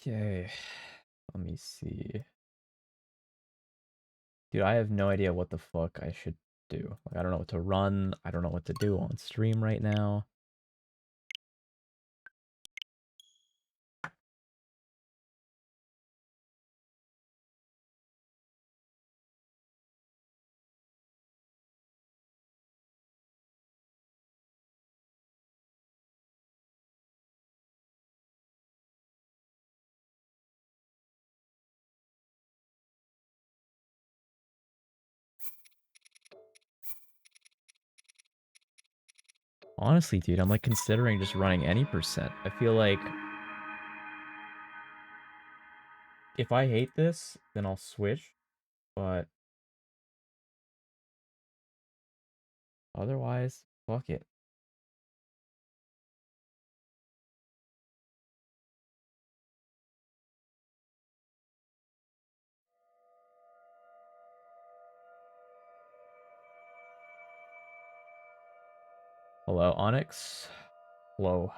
Okay, let me see. Dude, I have no idea what the fuck I should do. Like, I don't know what to run. I don't know what to do on stream right now. Honestly, dude, I'm like considering just running any percent. I feel like if I hate this, then I'll switch. But otherwise, fuck it. Hello, Onyx. Hello.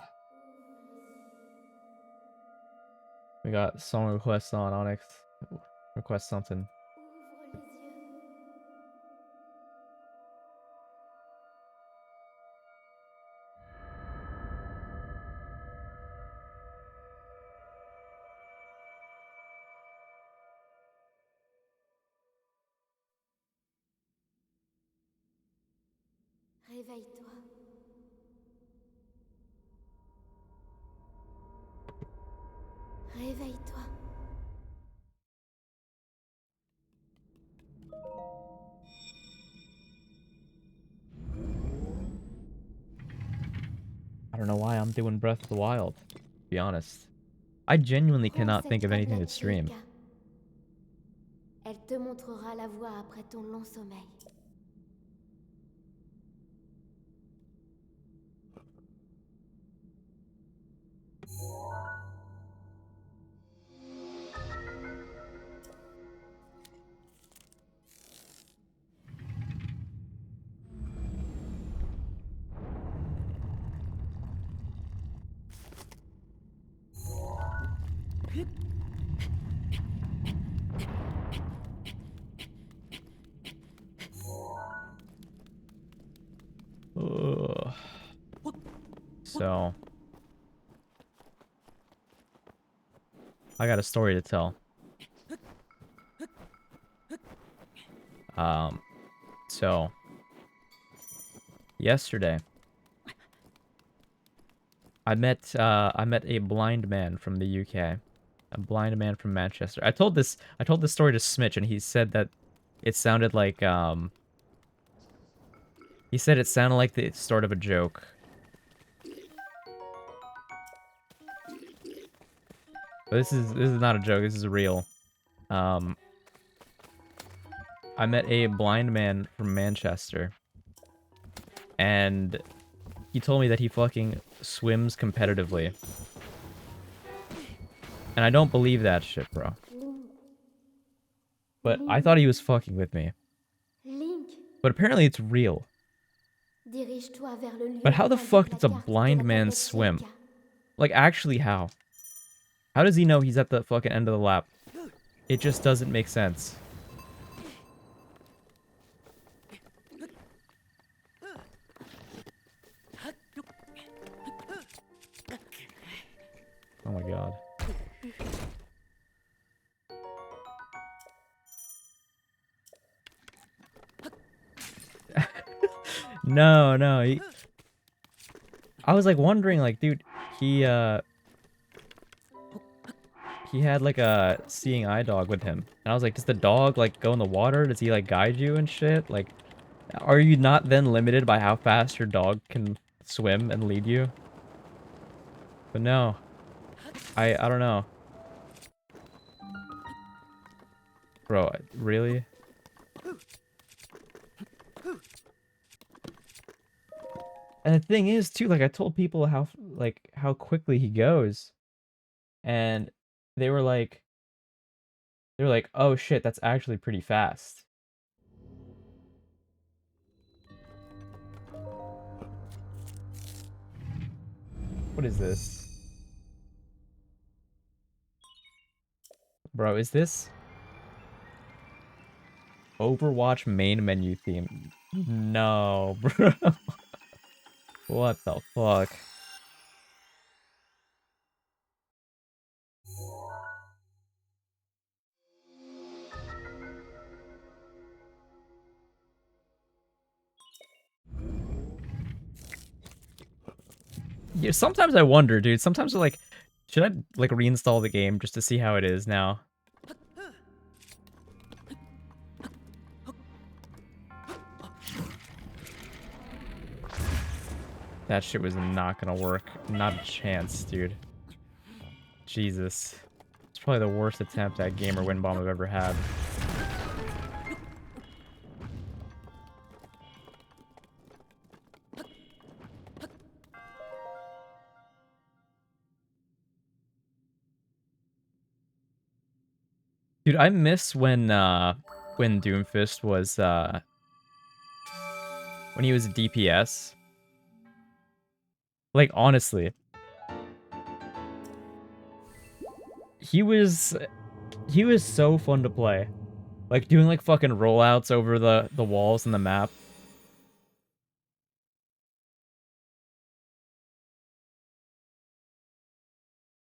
We got song requests on Onyx. Request something. Ouvre les yeux. Réveille-toi. Réveille-toi. I don't know why I'm doing Breath of the Wild, to be honest. I genuinely Prends cannot think cette of anything to tablette, stream. Shelka. Elle te montrera la voie après ton long sommeil. Ugh. So, I got a story to tell. Um, so yesterday I met a blind man from the UK. A blind man from Manchester. I told this story to Smitch and he said that it sounded like he said it sounded like the start of a joke. But this is not a joke, this is real. Um I met a blind man from Manchester and he told me that he fucking swims competitively. And I don't believe that shit, bro. Link. But I Link. thought he was fucking with me. Link. But apparently it's real. Dirige-toi vers le But lieu how the qu'indique fuck la does a carte de blind la man tablette swim? Shelka. Like, actually, how? How does he know he's at the fucking end of the lap? It just doesn't make sense. Oh my god. No, no. I was like wondering, like, dude, he he had like a seeing eye dog with him. And I was like, does the dog like go in the water? Does he like guide you and shit? Like, are you not then limited by how fast your dog can swim and lead you? But no. I don't know. Bro, really? And the thing is, too, like, I told people how, like, how quickly he goes. And they were like, oh shit, that's actually pretty fast. What is this? Bro, is this Overwatch main menu theme? No, bro. What the fuck? Yeah, sometimes I wonder, dude. Sometimes I'm like, should I like reinstall the game just to see how it is now? That shit was not gonna work. Not a chance, dude. Jesus. It's probably the worst attempt at gamer win bomb I've ever had. Dude, I miss when Doomfist was when he was a DPS. Like honestly, he was he was so fun to play. Like doing like fucking rollouts over the walls and the map.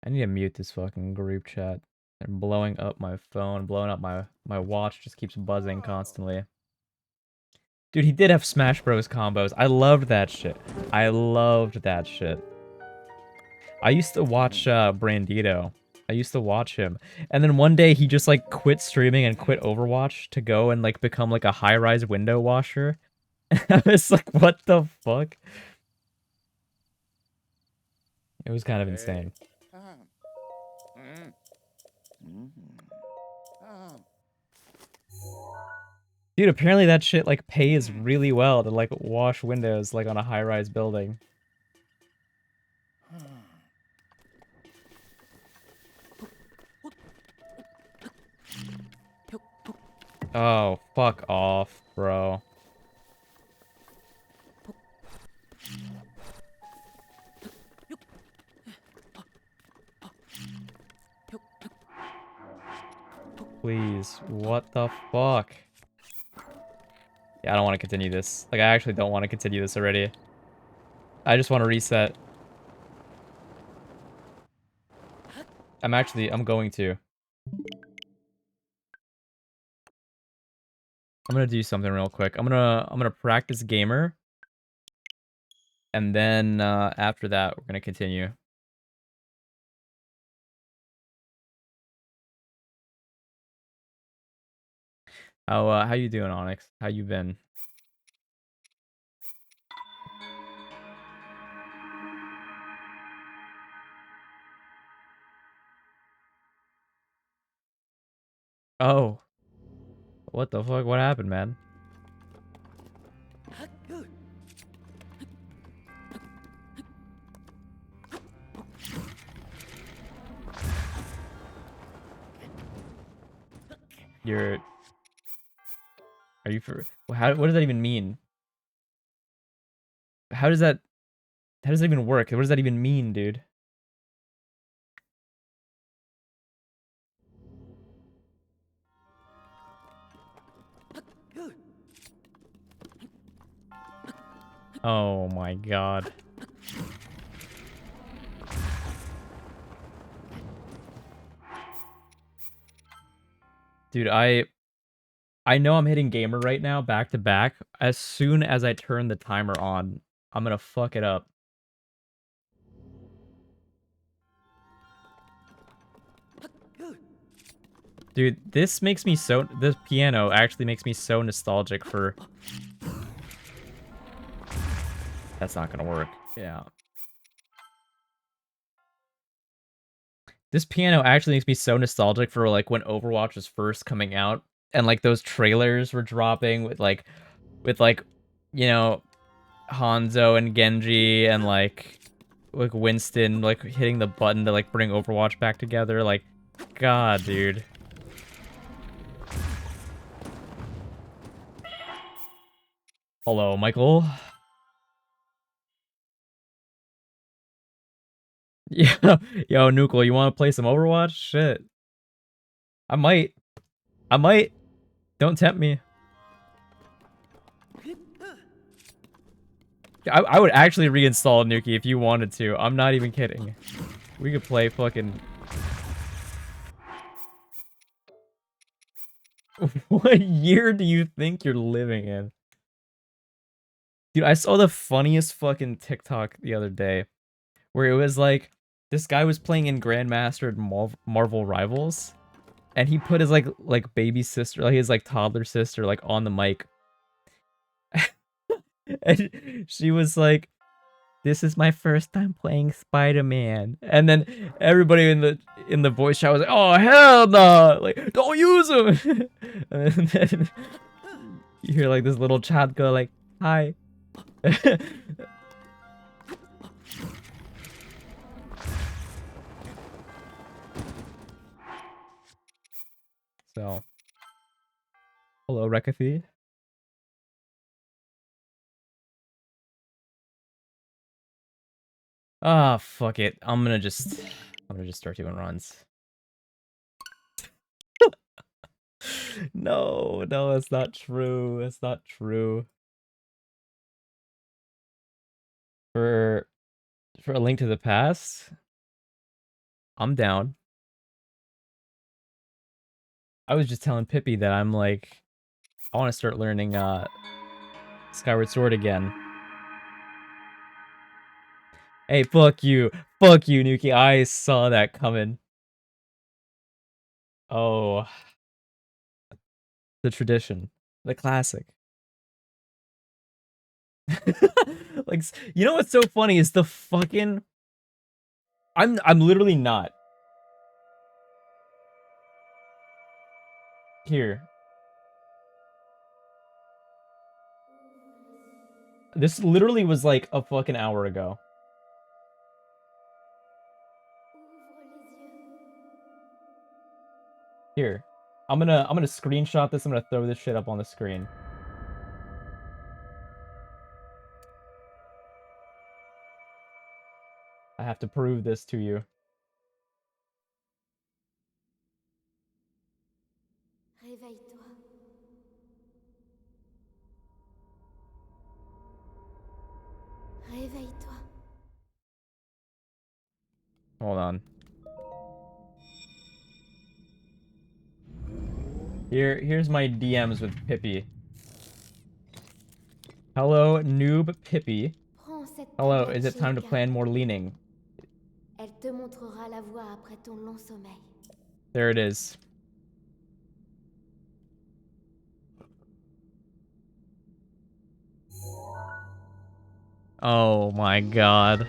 I need to mute this fucking group chat. They're blowing up my phone, blowing up my watch just keeps buzzing constantly. Dude, he did have Smash Bros combos. I loved that shit. I loved that shit. I used to watch Brandito. I used to watch him. And then one day he just like quit streaming and quit Overwatch to go and like become like a high-rise window washer. I was like, what the fuck? It was kind of insane. Dude, apparently that shit like pays really well to like wash windows like on a high-rise building. Oh, fuck off, bro. Please, what the fuck? Yeah, I don't want to continue this. Like, I actually don't want to continue this already. I just want to reset. I'm going to. I'm gonna do something real quick. I'm gonna practice gamer. And then, after that, we're gonna continue. How you doing, Onyx? How you been? Oh. What the fuck? What happened, man? You're... Are you for... what does that even mean? How does that... How does that even work? What does that even mean, dude? Oh my god. Dude, I know I'm hitting gamer right now, back to back. As soon as I turn the timer on, I'm gonna fuck it up. Dude, this makes me so... This piano actually makes me so nostalgic for... That's not gonna work. Yeah. This piano actually makes me so nostalgic for, like, when Overwatch was first coming out. And, like, those trailers were dropping with, like, you know, Hanzo and Genji and, like Winston, like, hitting the button to, like, bring Overwatch back together. Like, God, dude. Hello, Michael. Yeah, yo, Nukel, you want to play some Overwatch? Shit. I might. I might. Don't tempt me. I would actually reinstall Nuki if you wanted to. I'm not even kidding. We could play fucking... What year do you think you're living in? Dude, I saw the funniest fucking TikTok the other day where it was like this guy was playing in Grandmastered Marvel Rivals and he put his like baby sister, like his like toddler sister like on the mic. And she was like, "This is my first time playing Spider-Man." And then everybody in the voice chat was like, "Oh hell no! Like don't use him." And then you hear like this little chat go like, "Hi." So, hello, Rekathy. Ah, fuck it. I'm gonna just start doing runs. No, no, that's not true. That's not true. For A Link to the Past, I'm down. I was just telling Pippi that I'm like, I want to start learning Skyward Sword again. Hey, fuck you, Nuki. I saw that coming. Oh, the tradition, the classic. Like, you know what's so funny is the fucking. I'm literally not. Here. This literally was like a fucking hour ago. Here. I'm gonna screenshot this. I'm gonna throw this shit up on the screen. I have to prove this to you. Réveille-toi. Réveille-toi. Hold on. Here's my DMs with Pippi. Hello, noob Pippi. Prends cette Hello, tablette is it time to Shaker. plan more leaning? Elle te montrera la voie après ton long sommeil. There it is. Oh my god.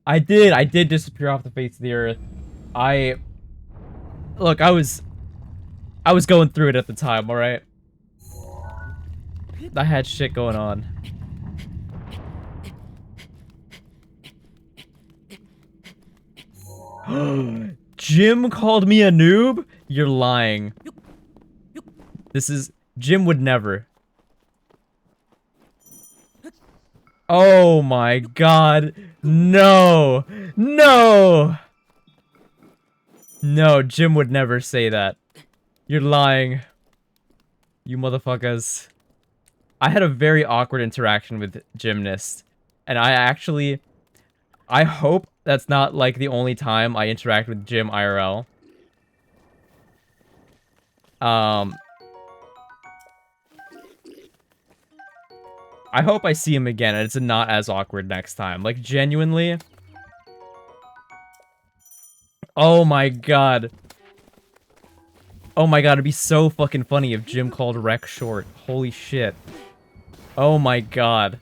I did disappear off the face of the earth. Look, I was going through it at the time, alright? I had shit going on. Jim called me a noob? You're lying. Jim would never. Oh my god. No. No. No, Jim would never say that. You're lying. You motherfuckers. I had a very awkward interaction with Gymnast. And I hope that's not like the only time I interact with Jim IRL. I hope I see him again and it's not as awkward next time. Like, genuinely. Oh my god. Oh my god, it'd be so fucking funny if Jim called Rec short. Holy shit. Oh my god.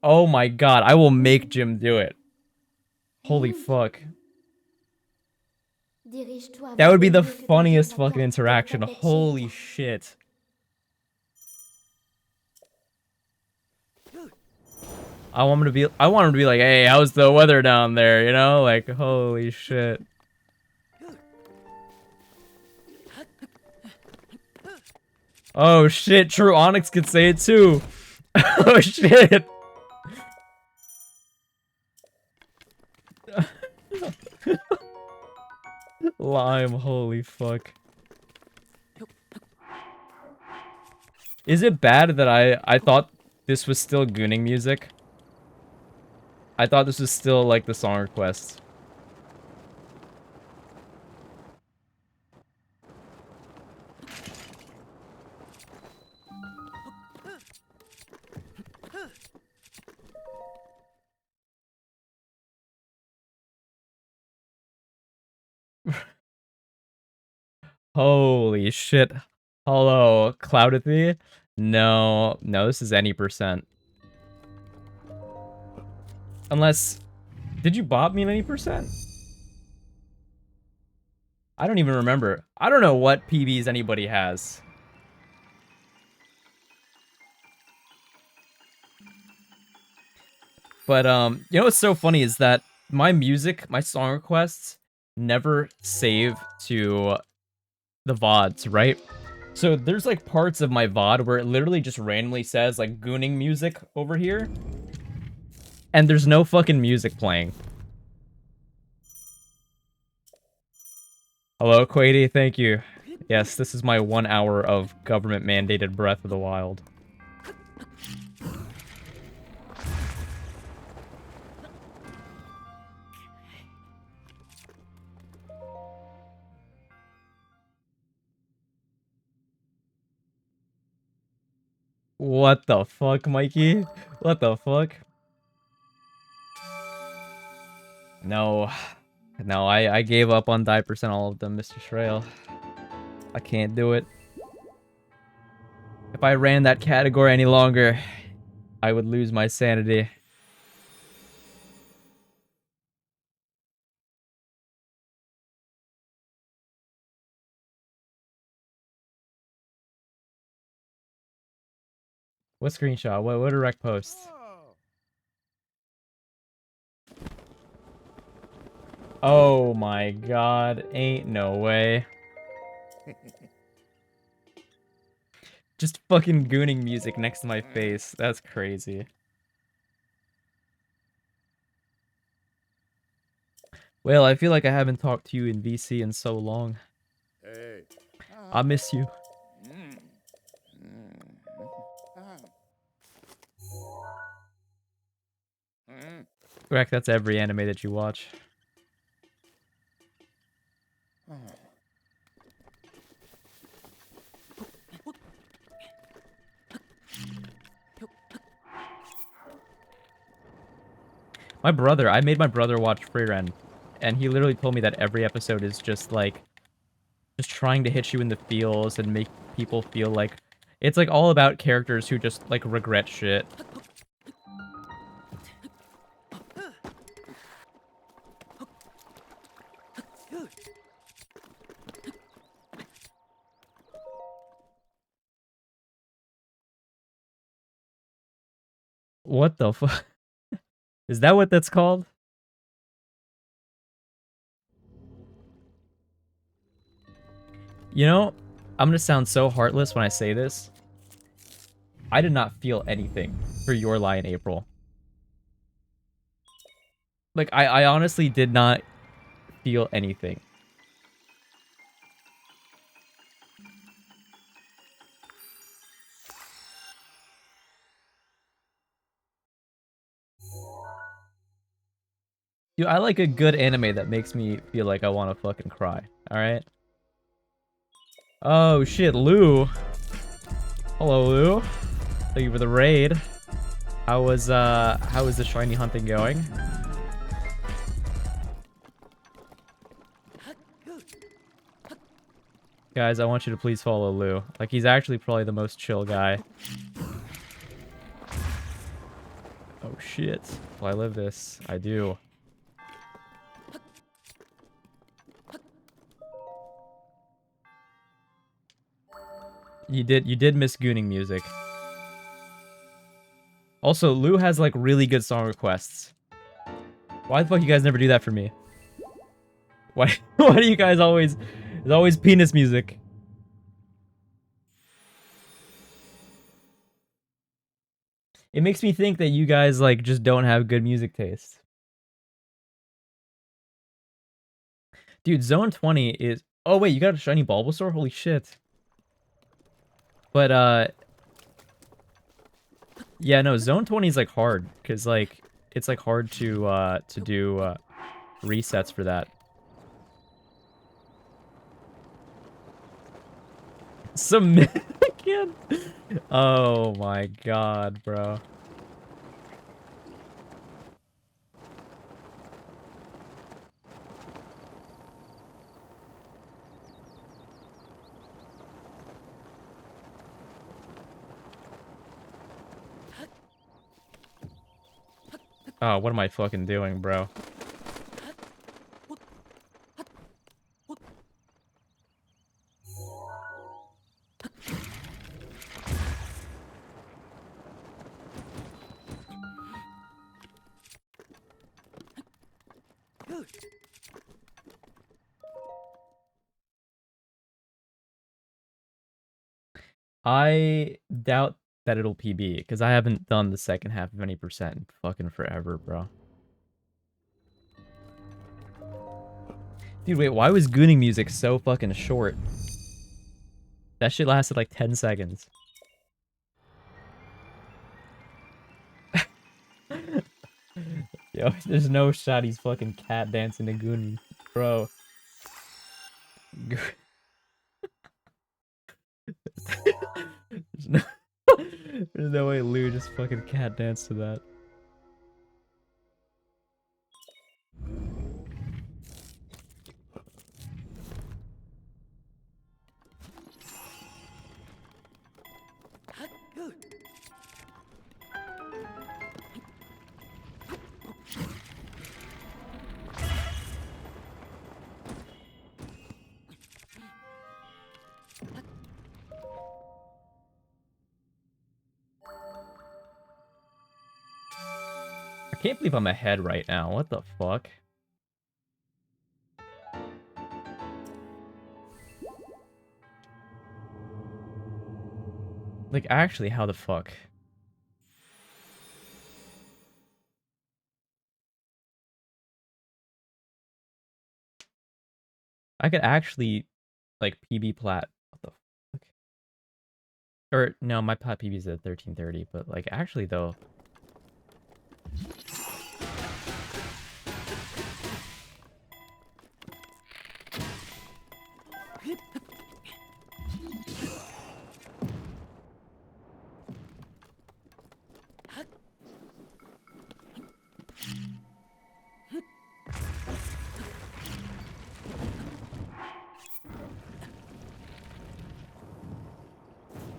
Oh my god, I will make Jim do it. Holy fuck. That would be the funniest fucking interaction. Holy shit. I want him to be like, hey, how's the weather down there? You know? Like, holy shit. Oh shit, true, Onyx could say it too. Oh shit. Lime, holy fuck. Is it bad that I thought this was still gooning music? I thought this was still like the song requests. Holy shit. Hello, Cloudithy? No, no, this is any percent. Unless, did you bot me in any percent? I don't even remember. I don't know what PBs anybody has. But, you know what's so funny is that my music, my song requests, never save to the VODs, right? So there's like parts of my VOD where it literally just randomly says like gooning music over here. And there's no fucking music playing. Hello, Quady, thank you. Yes, this is my 1 hour of government-mandated Breath of the Wild. What the fuck, Mikey? What the fuck? No. No, I gave up on diapers and all of them, Mr. Shrail. I can't do it. If I ran that category any longer, I would lose my sanity. What screenshot? What direct post? Oh my god, ain't no way. Just fucking gooning music next to my face. That's crazy. Well, I feel like I haven't talked to you in VC in so long. I miss you. Correct, that's every anime that you watch. My brother, I made my brother watch Free Ren, and he literally told me that every episode is just like, just trying to hit you in the feels and make people feel like, it's like all about characters who just like regret shit. What the fuck? Is that what that's called? You know, I'm gonna sound so heartless when I say this. I did not feel anything for Your Lie in April. Like, I honestly did not feel anything. Dude, I like a good anime that makes me feel like I want to fucking cry. Alright? Oh shit, Lou. Hello, Lou. Thank you for the raid. How was the shiny hunting going? Guys, I want you to please follow Lou. Like, he's actually probably the most chill guy. Oh shit. Will I live this? I do. You did miss gooning music. Also, Lou has like really good song requests. Why the fuck you guys never do that for me? Why why do you guys always there's always penis music? It makes me think that you guys like just don't have good music taste. Dude, Zone 20 is... Oh, wait, you got a shiny Bulbasaur? Holy shit. But, yeah, no, Zone 20 is, like, hard. Because, like, it's, like, hard to do, resets for that. Submit again? Oh my god, bro. Oh, what am I fucking doing, bro? I doubt that it'll PB, because I haven't done the second half of any percent in fucking forever, bro. Dude, wait, why was gooning music so fucking short? That shit lasted like 10 seconds. Yo, there's no shot he's fucking cat dancing to goon, bro. There's no, there's no way Lou just fucking cat danced to that. I can't believe I'm ahead right now. What the fuck? Like, actually, how the fuck? I could actually, like, PB plat. What the fuck? Or, no, my plat PB is at 1330, but, like, actually, though.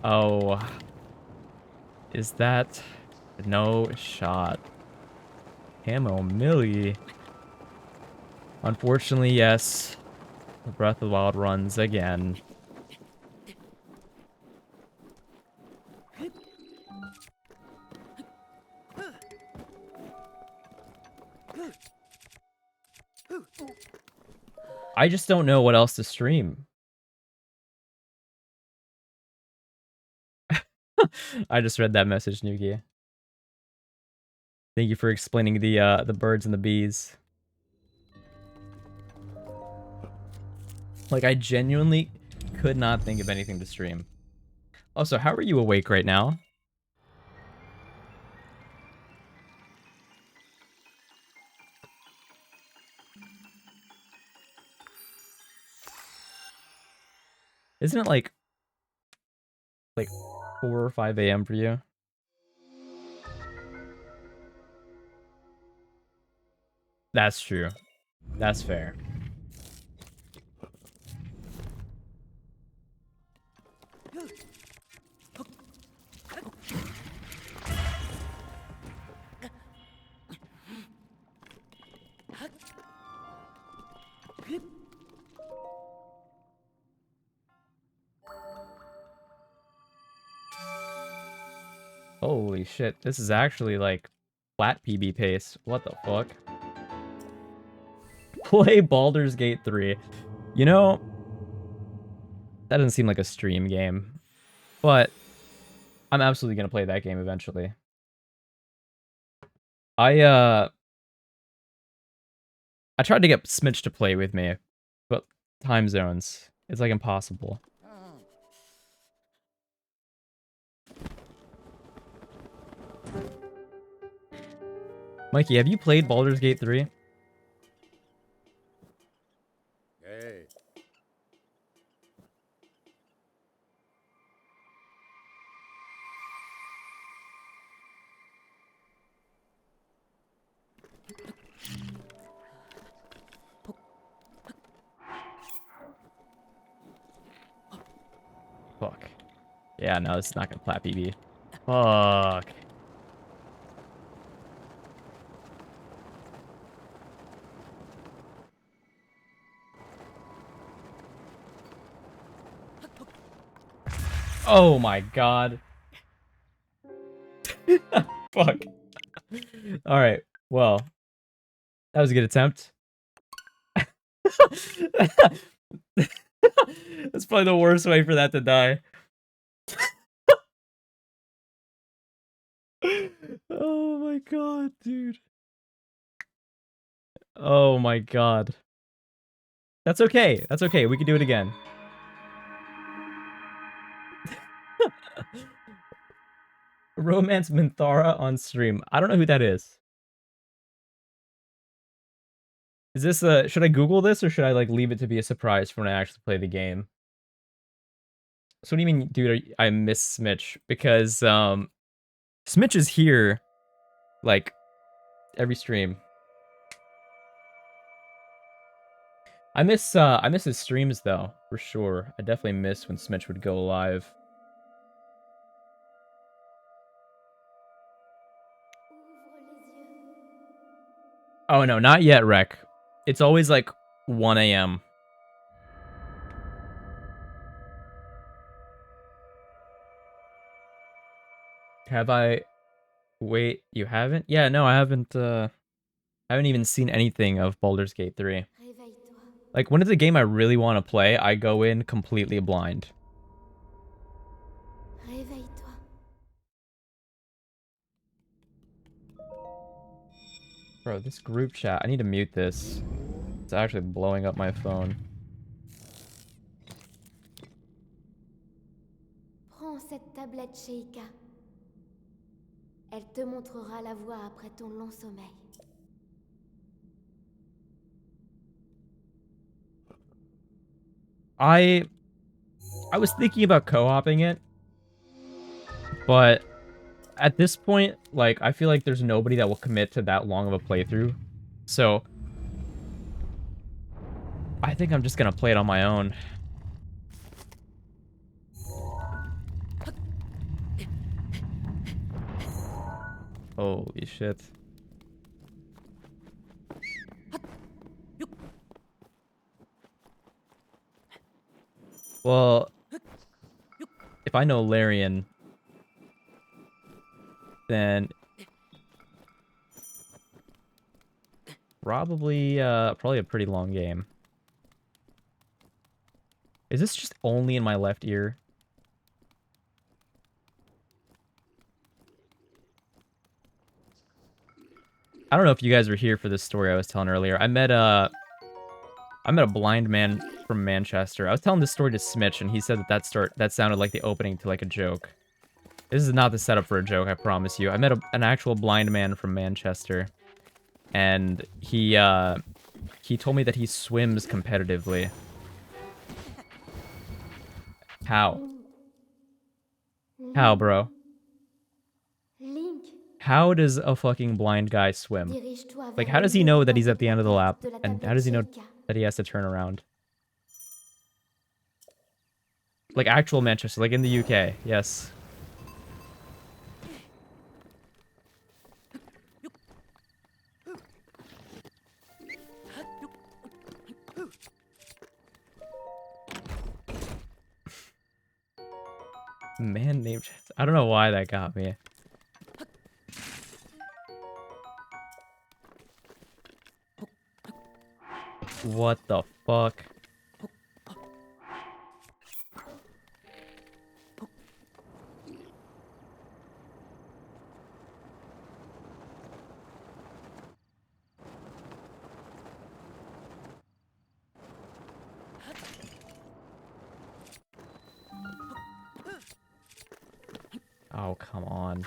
Oh. Is that... No shot. Camo Millie. Unfortunately, yes. The Breath of the Wild runs again. I just don't know what else to stream. I just read that message, Nuki. Thank you for explaining the birds and the bees. Like, I genuinely could not think of anything to stream. Also, how are you awake right now? Isn't it like 4 or 5 a.m. for you? That's true. That's fair. Holy shit, this is actually like flat PB pace. What the fuck? Play Baldur's Gate 3. You know, that doesn't seem like a stream game, but I'm absolutely gonna play that game eventually. I tried to get Smitch to play with me, time zones. It's like impossible. Mikey, have you played Baldur's Gate 3? Hey. Fuck. Yeah, no, this is not gonna plat PB. Fuck. Oh my god. Fuck. Alright, well. That was a good attempt. That's probably the worst way for that to die. Oh my god, dude. Oh my god. That's okay. That's okay. We can do it again. Romance Minthara on stream. I don't know who that is. Is this should I Google this or should I like leave it to be a surprise for when I actually play the game? So what do you mean, dude, I miss Smitch? Because Smitch is here like every stream. I miss his streams though, for sure. I definitely miss when Smitch would go live. Ouvre les yeux. Oh no, not yet, Rec. It's always like 1 a.m. Have I wait, you haven't? Yeah, no, I haven't even seen anything of Baldur's Gate 3. Réveille-toi. Like when it's a game I really want to play, I go in completely blind. Réveille-toi. Bro, this group chat, I need to mute this. It's actually blowing up my phone. Prends cette tablette, Sheikah. Elle te montrera la voie après ton long sommeil. I was thinking about co-oping it, but at this point, like, I feel like there's nobody that will commit to that long of a playthrough. So, I think I'm just gonna play it on my own. Holy shit. Well, if I know Larian, then probably a pretty long game. Is this just only in my left ear? I don't know if you guys were here for this story I was telling earlier. I met a blind man from Manchester. I was telling this story to Smitch, and he said that sounded like the opening to like a joke. This is not the setup for a joke, I promise you. I met an actual blind man from Manchester, and he told me that he swims competitively. How? How, bro? Link, How does a fucking blind guy swim? dirige-toi Like, vers how le does he lieu know du that he's bas at the end of the placard lap? de la And how tablette does he know Sheikah. that he has to turn around? Like, actual Manchester, like in the UK, yes. Man named... I don't know why that got me. What the fuck? Oh, come on.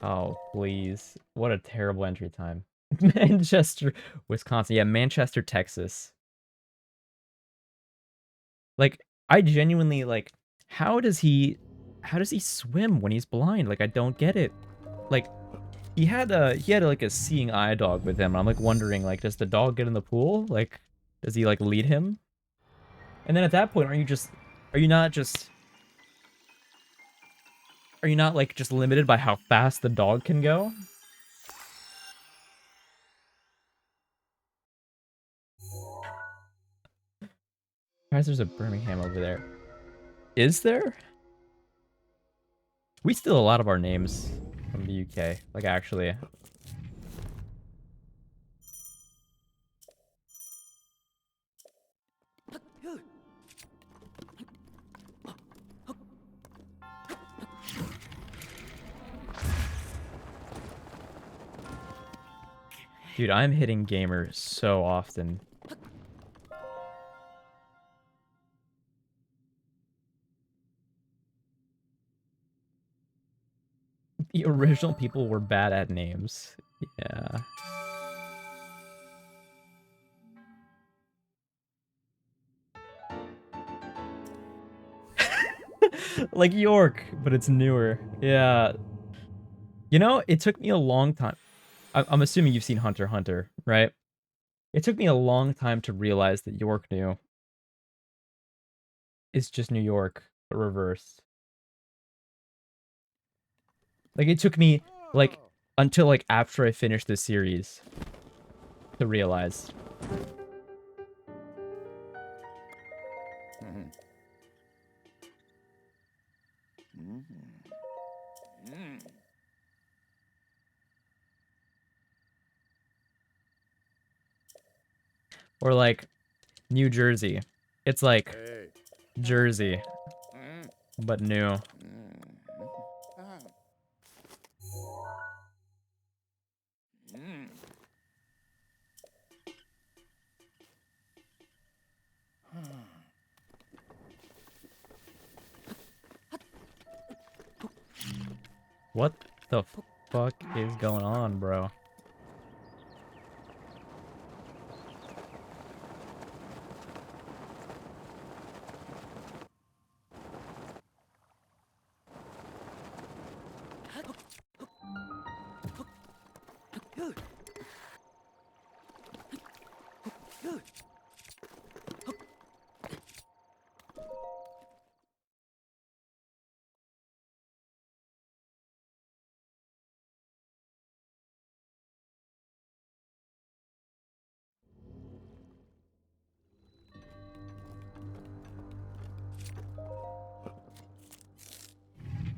Oh, please. What a terrible entry time. Manchester, Wisconsin. Yeah, Manchester, Texas. Like, I genuinely, like, how does he swim when he's blind? Like, I don't get it. Like, he had like a seeing eye dog with him. And I'm like wondering, like, does the dog get in the pool? Like, does he like lead him? And then at that point, are you not just are you not like just limited by how fast the dog can go? Why is there's a Birmingham over there? Is there? We steal a lot of our names from the UK. Like, actually. Dude, I'm hitting gamer so often. The original people were bad at names. Yeah. Like York, but it's newer. Yeah. You know, it took me a long time. I'm assuming you've seen Hunter x Hunter, right? It took me a long time to realize that York New is just New York, but reversed. Like, it took me, like, Oh. until, like, after I finished the series to realize. Mhm. Mhm. Mm. Or, like, New Jersey. It's like Hey. Jersey, Mm. but new. Mm. Ah. Mm. What the fuck is going on, bro?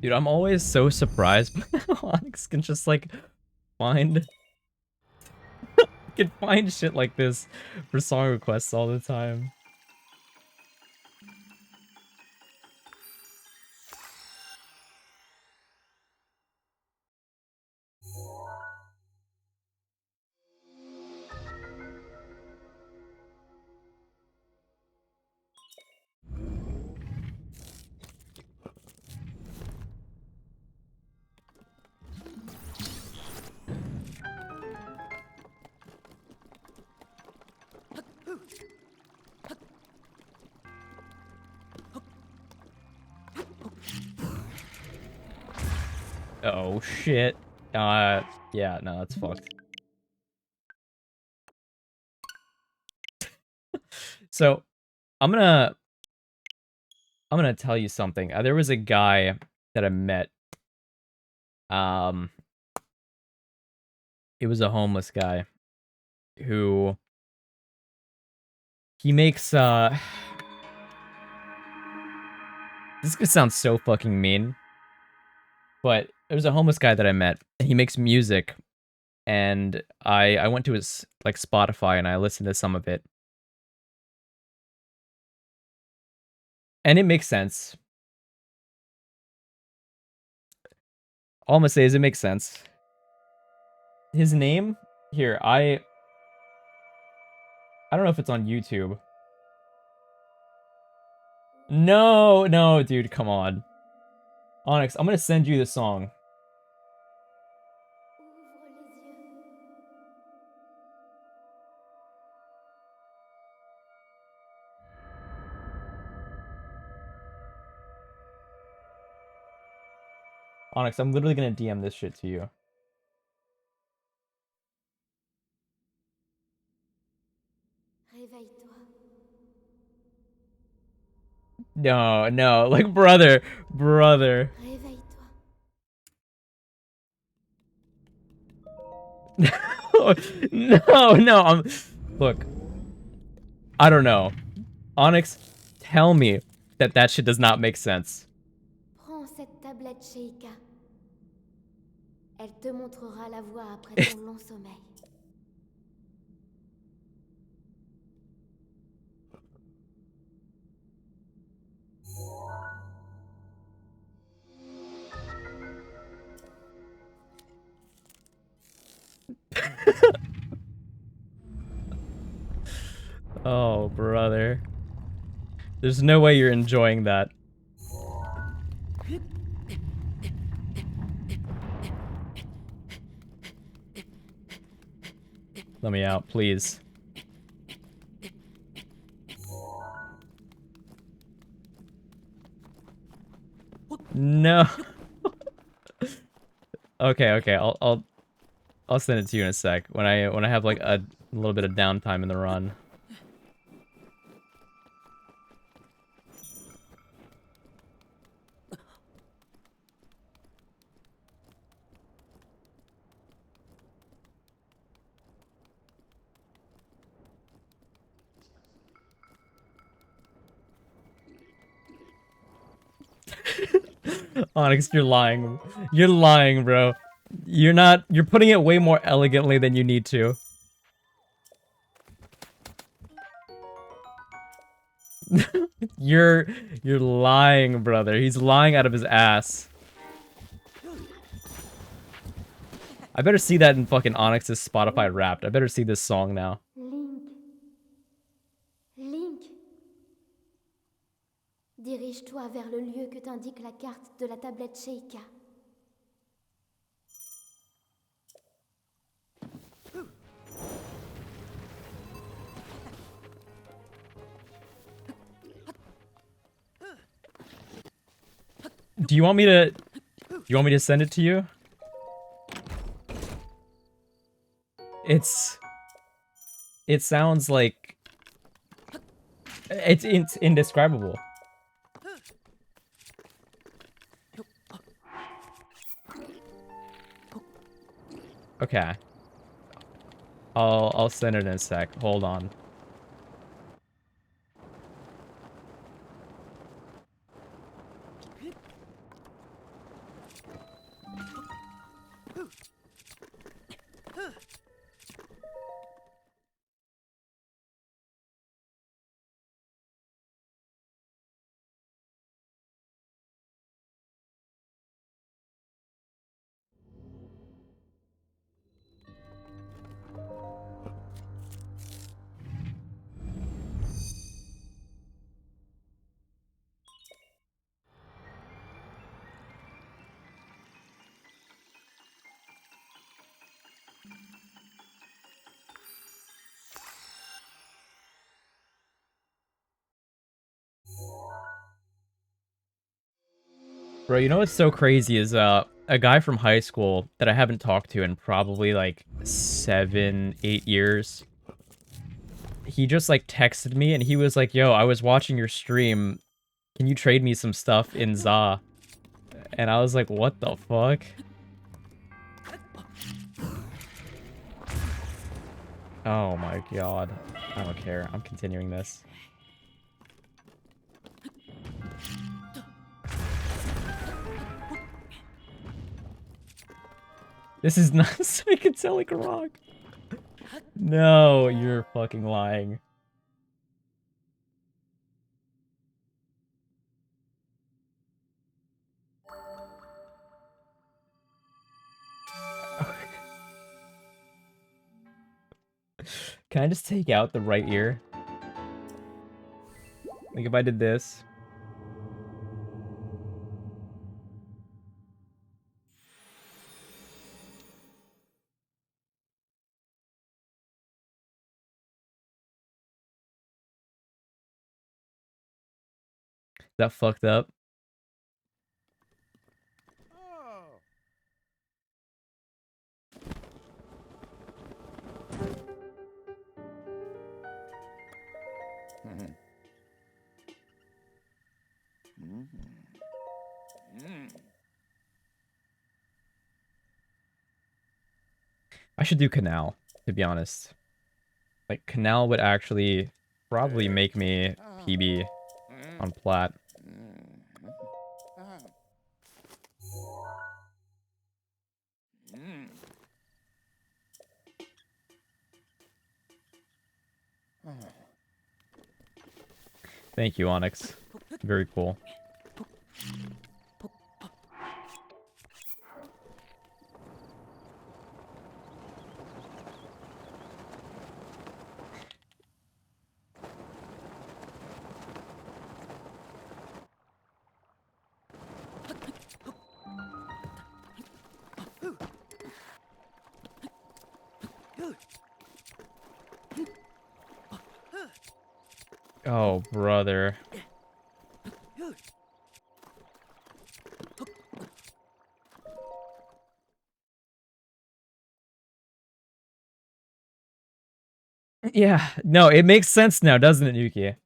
Dude, I'm always so surprised by how Onyx can just, like, find can find shit like this for song requests all the time. Oh shit. Yeah, no, that's fucked. So, I'm gonna tell you something. There was a guy that I met. Um, it was a homeless guy who he makes this could sound so fucking mean, but there was a homeless guy that I met, and he makes music, and I went to his like Spotify and I listened to some of it. And it makes sense. All I'm gonna say is it makes sense. His name here, I don't know if it's on YouTube. No, no, dude, come on. Onyx, I'm gonna send you the song. Ouvre les yeux. Onyx, I'm literally gonna DM this shit to you. Réveille-toi. No, no, like brother, brother. Réveille-toi. No, no, look, I don't know. Onyx, tell me that that shit does not make sense. Prends cette tablette Sheikah. Elle te montrera la voie après ton long sommeil. Oh, brother. There's no way you're enjoying that. Let me out, please. No. Okay, okay. I'll send it to you in a sec when I have like a little bit of downtime in the run. Onyx, you're lying. You're lying, bro. You're not. You're putting it way more elegantly than you need to. You're lying, brother. He's lying out of his ass. I better see that in fucking Onyx's Spotify Wrapped. I better see this song now. Link. Link. Dirige-toi vers le lieu que t'indique la carte de la tablette Sheikah. Do you want me to... You want me to send it to you? It sounds like... It's indescribable. Okay. I'll send it in a sec. Hold on. Bro, you know what's so crazy is a guy from high school that I haven't talked to in probably like 7, 8 years. He just like texted me and he was like, "Yo, I was watching your stream. Can you trade me some stuff in ZA?" And I was like, "What the fuck?" Oh my god. I don't care. I'm continuing this. This is not psychedelic rock. No, you're fucking lying. Can I just take out the right ear? Like if I did this. That fucked up. Oh. Mhm. Mhm. Mm. I should do canal, to be honest. Like canal would actually probably make me Ah. PB Mm. on plat. Mm. Ah. Mm. Ah. Thank you, Onyx. Very cool. Oh, brother. Yeah, no, it makes sense now, doesn't it, Yuki?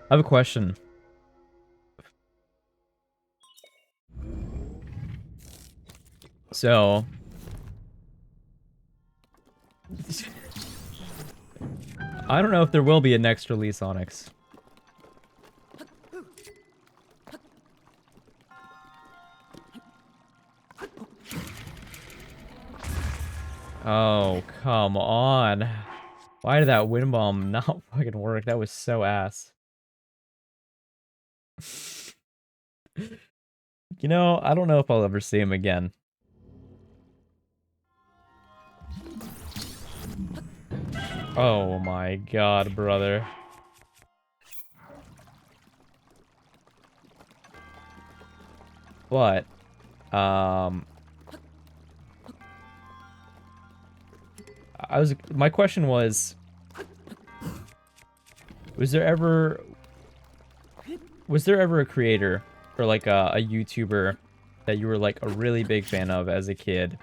I have a question. So, I don't know if there will be a next release, Onyx. Oh, come on. Why did that wind bomb not fucking work? That was so ass. You know, I don't know if I'll ever see him again. Oh my god, brother. But, um... my question was there ever, was there ever a creator, or like a YouTuber that you were like a really big fan of as a kid?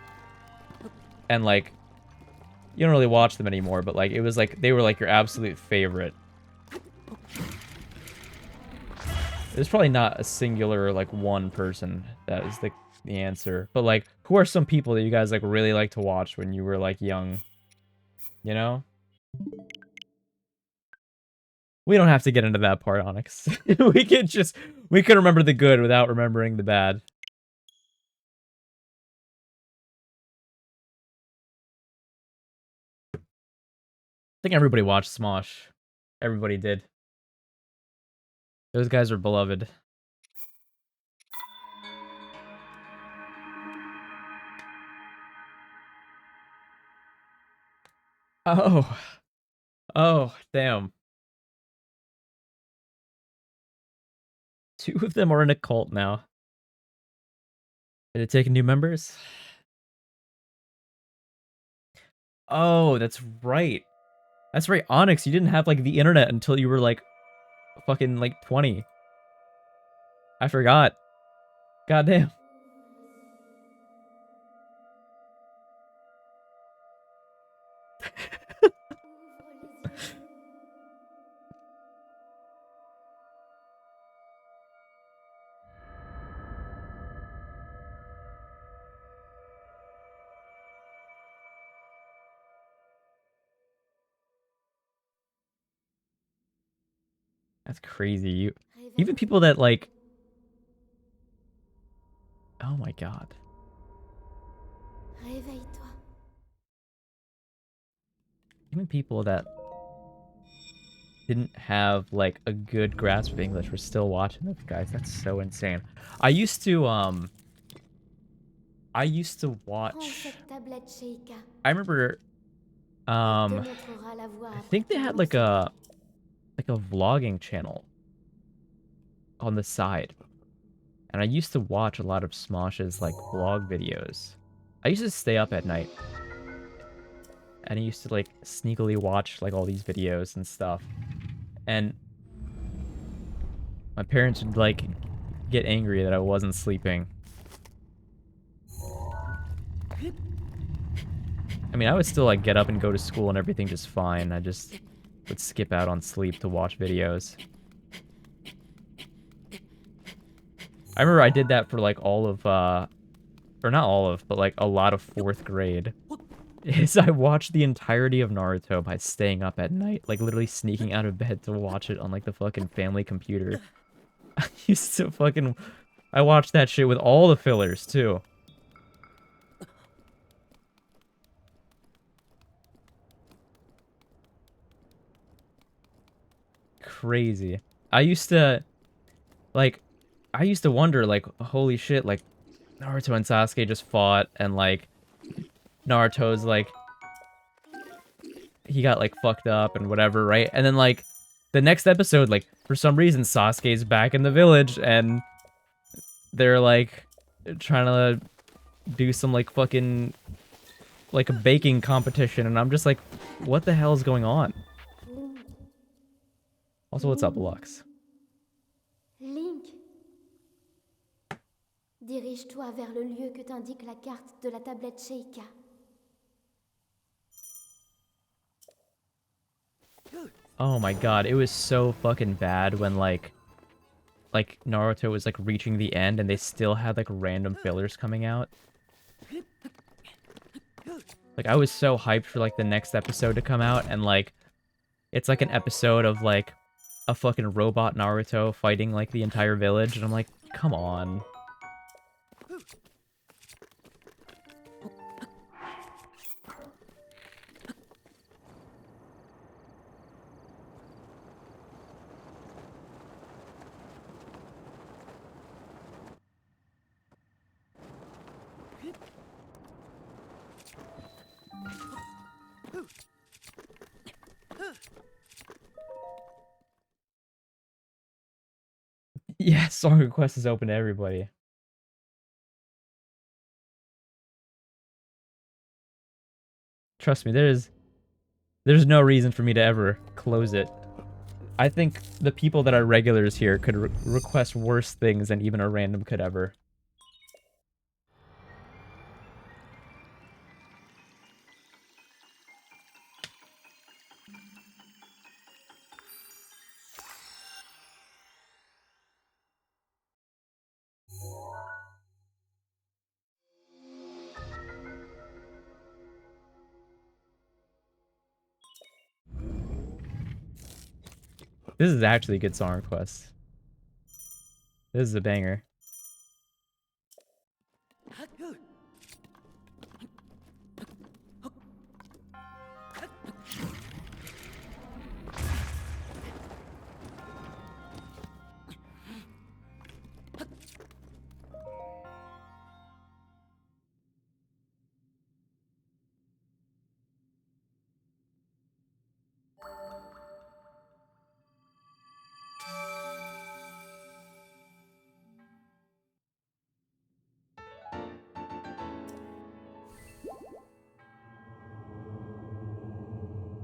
And like, you don't really watch them anymore, but like, it was like, they were like your absolute favorite. There's probably not a singular, like, one person that is the answer. But, like, who are some people that you guys, like, really like to watch when you were, like, young? You know? We don't have to get into that part, Onyx. We can remember the good without remembering the bad. I think everybody watched Smosh. Everybody did. Those guys are beloved. Oh. Oh, damn. Two of them are in a cult now. Did it take new members? Oh, that's right. That's right, Onyx, you didn't have, like, the internet until you were, like, fucking, like, 20. I forgot. Goddamn. Ouvre les yeux. That's crazy. Even Réveille-toi. people that like, oh my god. Réveille-toi. Even people that didn't have like a good grasp of English were still watching this, guys. That's so insane. I used to Prends watch. cette tablette, Sheikah. I remember Elle te um montrera la voie I après think they ton had lancement. like a vlogging channel on the side. And I used to watch a lot of Smosh's like vlog videos. I used to stay up at night and I used to like sneakily watch like all these videos and stuff. And my parents would like get angry that I wasn't sleeping. I mean, I would still like get up and go to school and everything just fine. I just would skip out on sleep to watch videos. I remember I did that for like all of or not all of, but like a lot of 4th grade. Is I watched the entirety of Naruto by staying up at night, like literally sneaking out of bed to watch it on like the fucking family computer. I used to fucking I watched that shit with all the fillers too. Crazy. I used to like I used to wonder like holy shit, like Naruto and Sasuke just fought and like Naruto's like he got like fucked up and whatever, right? And then like the next episode, like for some reason Sasuke's back in the village and they're like trying to do some like fucking like a baking competition and I'm just like, what the hell is going on? Also, what's up, Lux? Link, dirige-toi vers le lieu que t'indique la carte de la tablette Sheikah. Oh my god, it was so fucking bad when like Naruto was like reaching the end and they still had like random fillers coming out. Like I was so hyped for like the next episode to come out and like it's like an episode of like a fucking robot Naruto fighting like the entire village and I'm like, come on. Yeah, song request is open to everybody. Trust me, there's no reason for me to ever close it. I think the people that are regulars here could request worse things than even a random could ever. This is actually a good song request. This is a banger.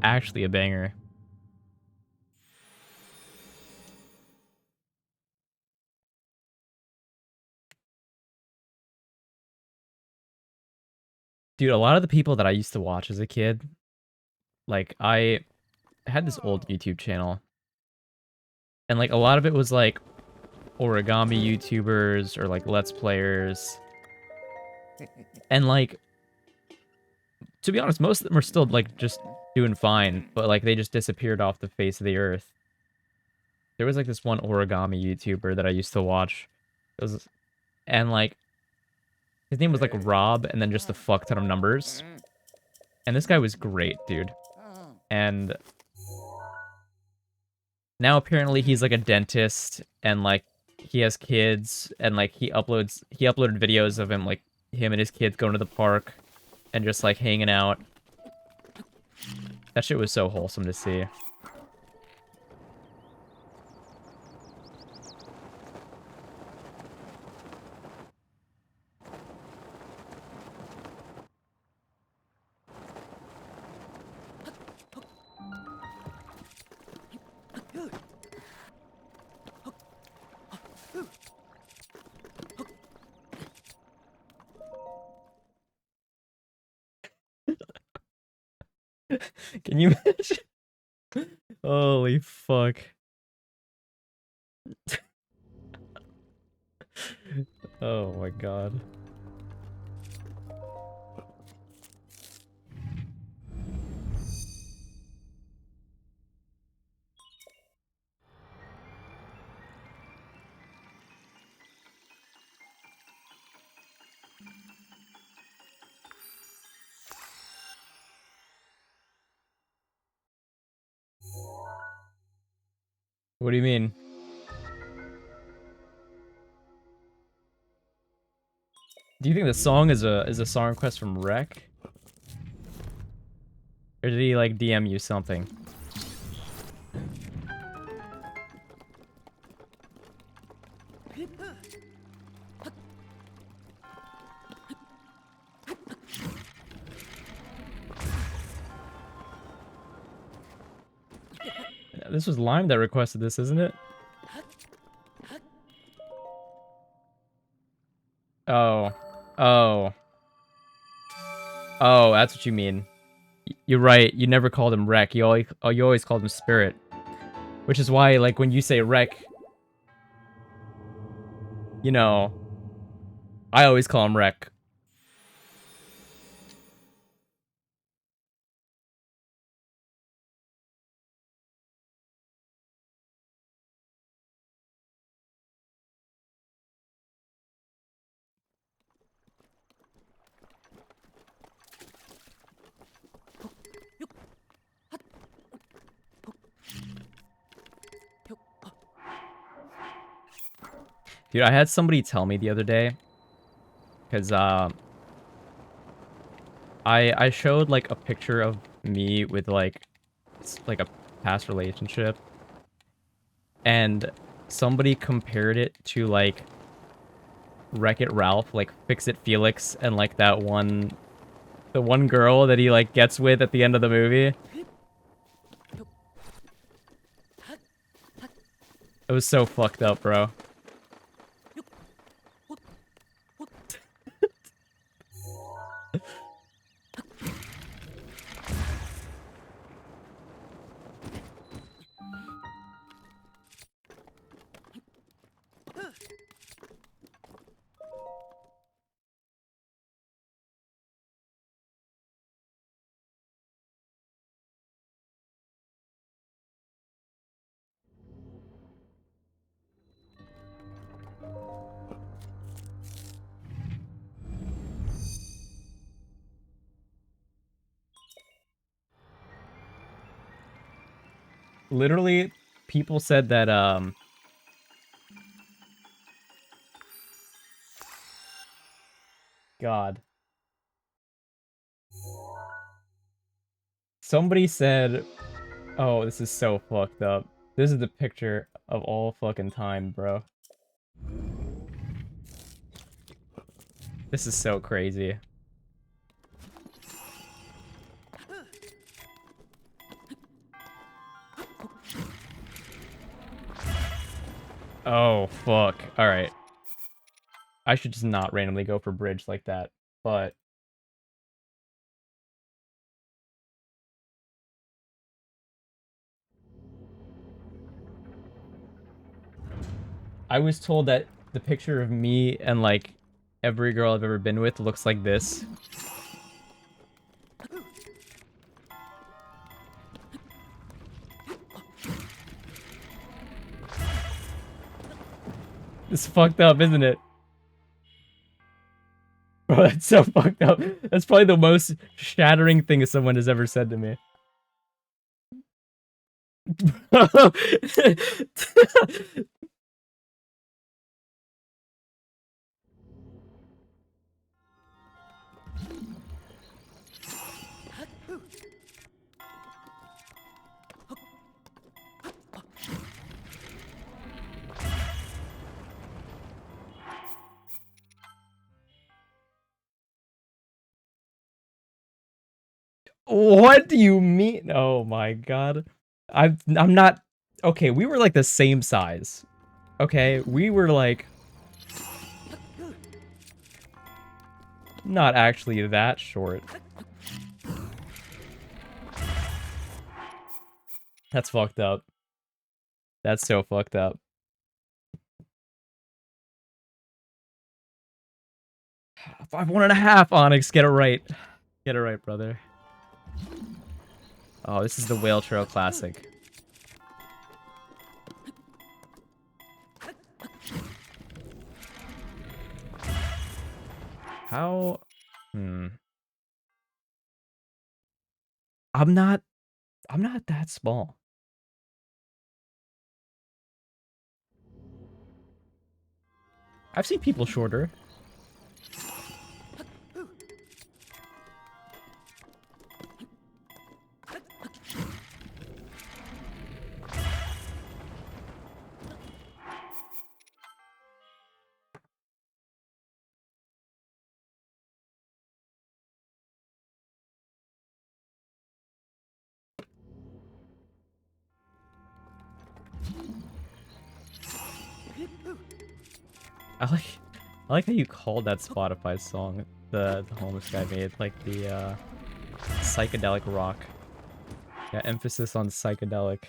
Actually a banger. Dude, a lot of the people that I used to watch as a kid, like I had this old YouTube channel and like a lot of it was like origami YouTubers or like Let's Players. And like to be honest, most of them are still like just doing fine, but like they just disappeared off the face of the earth. There was like this one origami YouTuber that I used to watch. It was, and like his name was like Rob, and then just a fuck ton of numbers. And this guy was great, dude. And now apparently he's like a dentist, and like he has kids, and like he uploaded videos of him, like him and his kids going to the park and just like hanging out. That shit was so wholesome to see. Can you imagine? Holy fuck. Oh my god. What do you mean? Do you think the song is a song request from Rec? Or did he like DM you something? This was Lime that requested this, isn't it? Oh. Oh. Oh, that's what you mean. You're right. You never called him Rec. You always called him Spirit. Which is why, like, when you say Rec, you know, I always call him Rec. Dude, I had somebody tell me the other day, because, I showed, like, a picture of me with, like a past relationship, and somebody compared it to, like, Wreck-It Ralph, like, Fix-It Felix, and, like, the one girl that he, like, gets with at the end of the movie. It was so fucked up, bro. Literally, people said that, God. Somebody said, oh, this is so fucked up. This is the picture of all fucking time, bro. This is so crazy. Oh, fuck. Alright. I should just not randomly go for bridge like that, but... I was told that the picture of me and, like, every girl I've ever been with looks like this. It's fucked up, isn't it? Bro, that's so fucked up. That's probably the most shattering thing someone has ever said to me. What do you mean? Oh my god. I'm not okay, we were like the same size. Okay, we were like not actually that short. That's fucked up. That's so fucked up. 5-1.5 Onyx, get it right. Get it right, brother. Oh, this is the Whale Trail Classic. How? I'm not that small. I've seen people shorter. I like how you called that Spotify song the homeless guy made, like the psychedelic rock. Yeah, emphasis on psychedelic.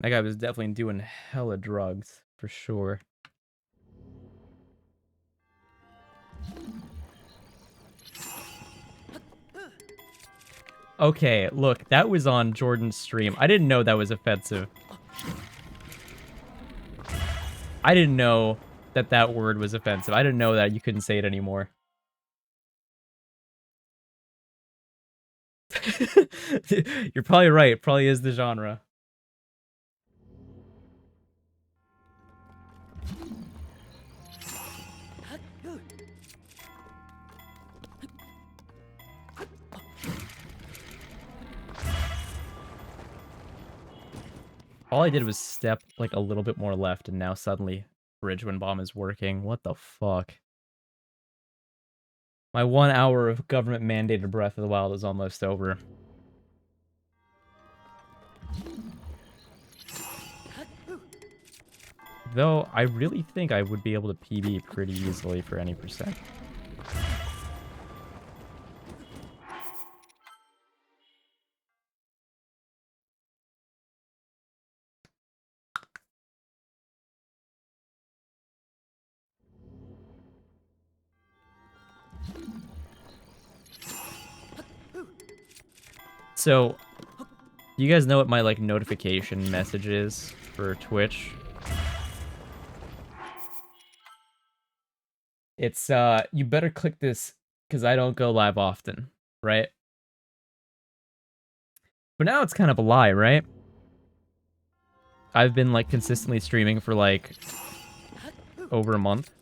That guy was definitely doing hella drugs, for sure. Okay, look, that was on Jordan's stream. I didn't know that was offensive. I didn't know that that word was offensive. I didn't know that you couldn't say it anymore. You're probably right. It probably is the genre. All I did was step like a little bit more left, and now suddenly Bridge Wind Bomb is working. What the fuck? My 1 hour of government mandated Breath of the Wild is almost over. Though, I really think I would be able to PB pretty easily for any percent. So, you guys know what my, like, notification message is for Twitch? It's, you better click this, because I don't go live often, right? But now it's kind of a lie, right? I've been, like, consistently streaming for, like, over a month.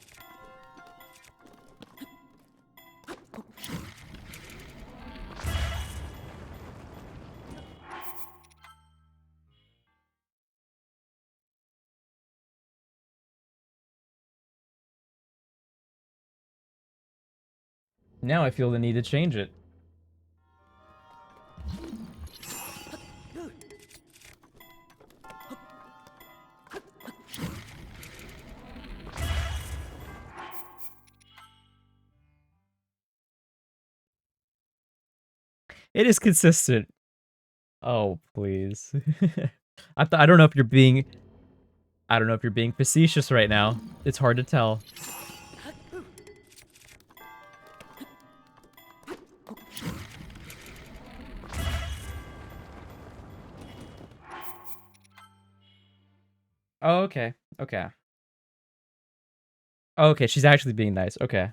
Now I feel the need to change it. It is consistent. Oh, please. I don't know if you're being... I don't know if you're being facetious right now. It's hard to tell. Oh, okay. Okay. Oh, okay, she's actually being nice. Okay.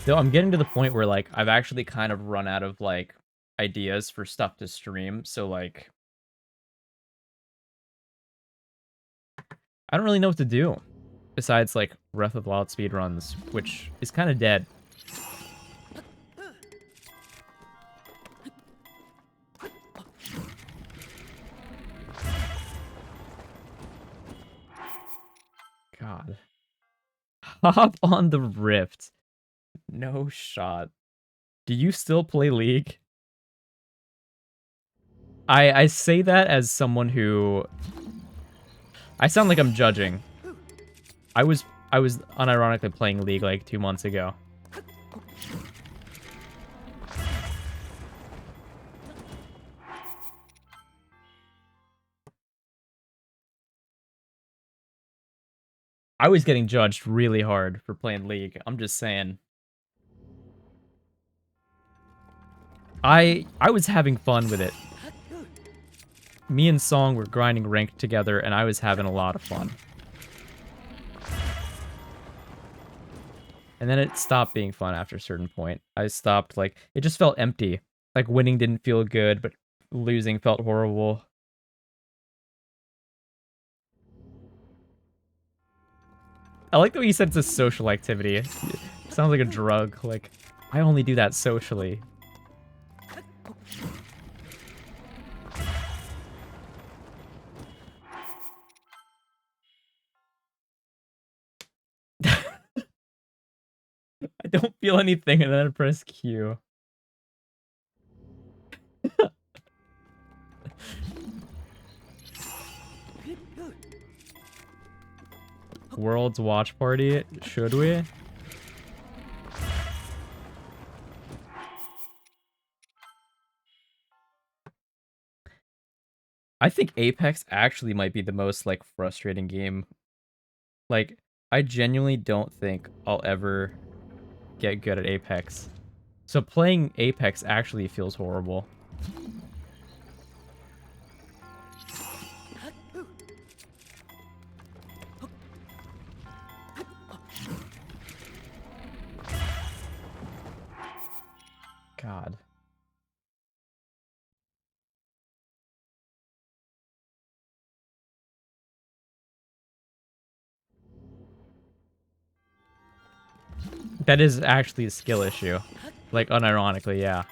Though I'm getting to the point where like I've actually kind of run out of like ideas for stuff to stream, so like I don't really know what to do besides like Breath of the Wild speedruns, which is kind of dead. God. Hop on the Rift. No shot. Do you still play League? I say that as someone who I sound like I'm judging. I was unironically playing League like 2 months ago. I was getting judged really hard for playing League. I'm just saying. I was having fun with it. Me and Song were grinding ranked together, and I was having a lot of fun. And then it stopped being fun after a certain point. I stopped, like, it just felt empty. Like, winning didn't feel good, but losing felt horrible. I like the way you said it's a social activity. It sounds like a drug. Like, I only do that socially. I don't feel anything, and then I press Q. World's watch party? Should we? I think Apex actually might be the most, like, frustrating game. Like, I genuinely don't think I'll ever get good at Apex. So playing Apex actually feels horrible. God. That is actually a skill issue. Like, unironically, yeah.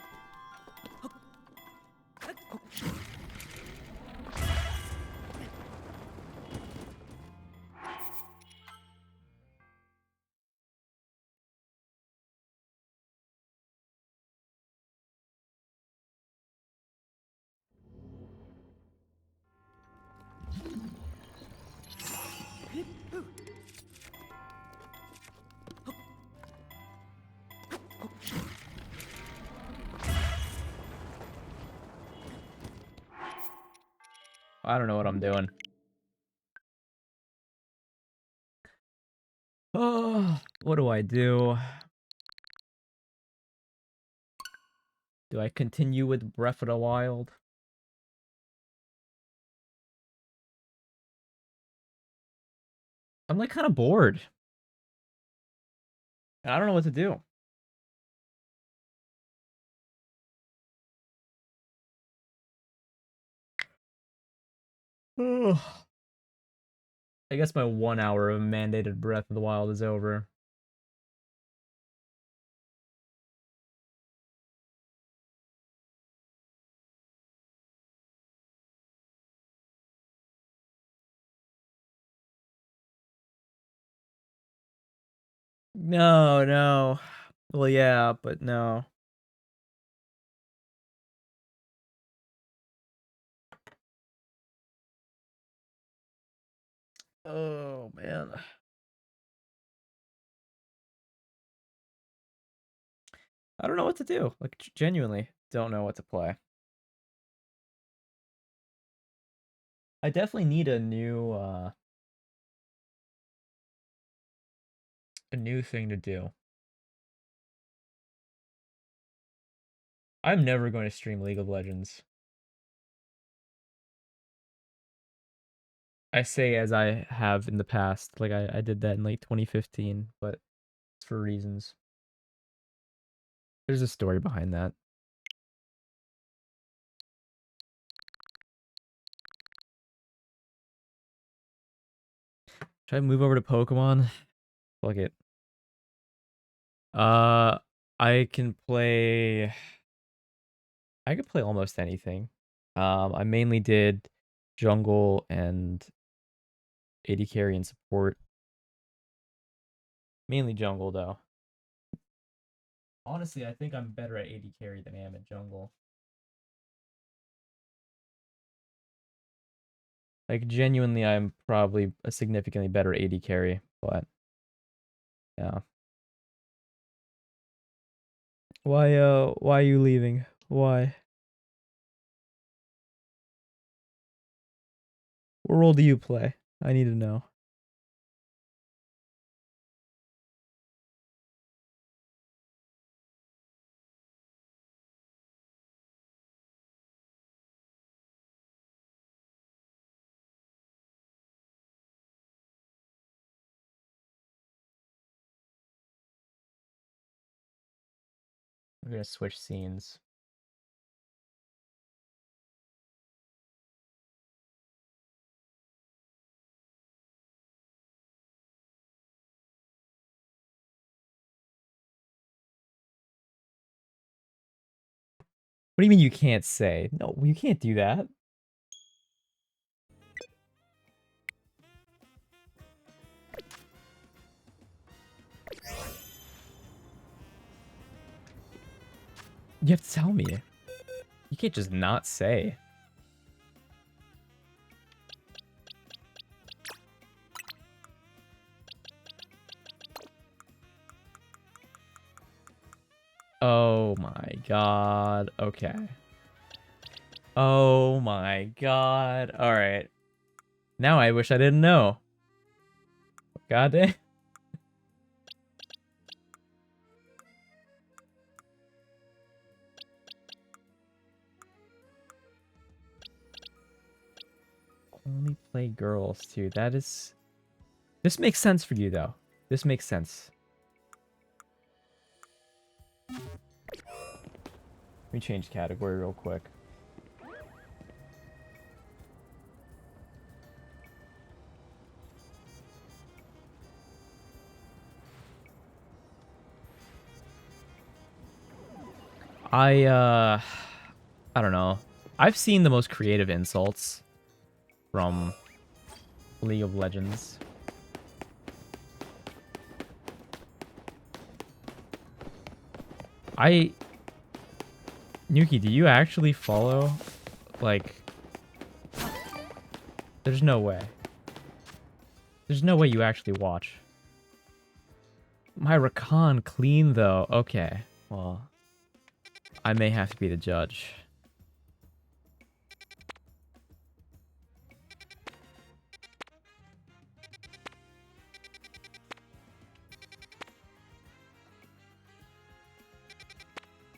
I don't know what I'm doing. Oh, what do I do? Do I continue with Breath of the Wild? I'm like kind of bored. I don't know what to do. Ugh. I guess my 1 hour of mandated Breath of the Wild is over. No, no. Well, yeah, but no. Oh, man. I don't know what to do. Like, genuinely don't know what to play. I definitely need a new thing to do. I'm never going to stream League of Legends. I say as I have in the past, like I did that in like 2015, but it's for reasons. There's a story behind that. Should I move over to Pokemon? Fuck it. Uh, I can play. I could play almost anything. I mainly did jungle and AD carry and support. Mainly jungle though. Honestly, I think I'm better at AD carry than I am at jungle. Like genuinely, I'm probably a significantly better AD carry, but yeah. Why are you leaving? Why? What role do you play? I need to know. We're gonna switch scenes. What do you mean you can't say? No, you can't do that. You have to tell me. You can't just not say. Oh my god. Okay. Oh my god. Alright. Now I wish I didn't know. God damn. Only play girls too. That is... This makes sense for you though. This makes sense. Let me change category real quick. I don't know. I've seen the most creative insults from League of Legends. Nuki, do you actually follow? Like, there's no way. There's no way you actually watch. My Rakan clean though. Okay, well, I may have to be the judge.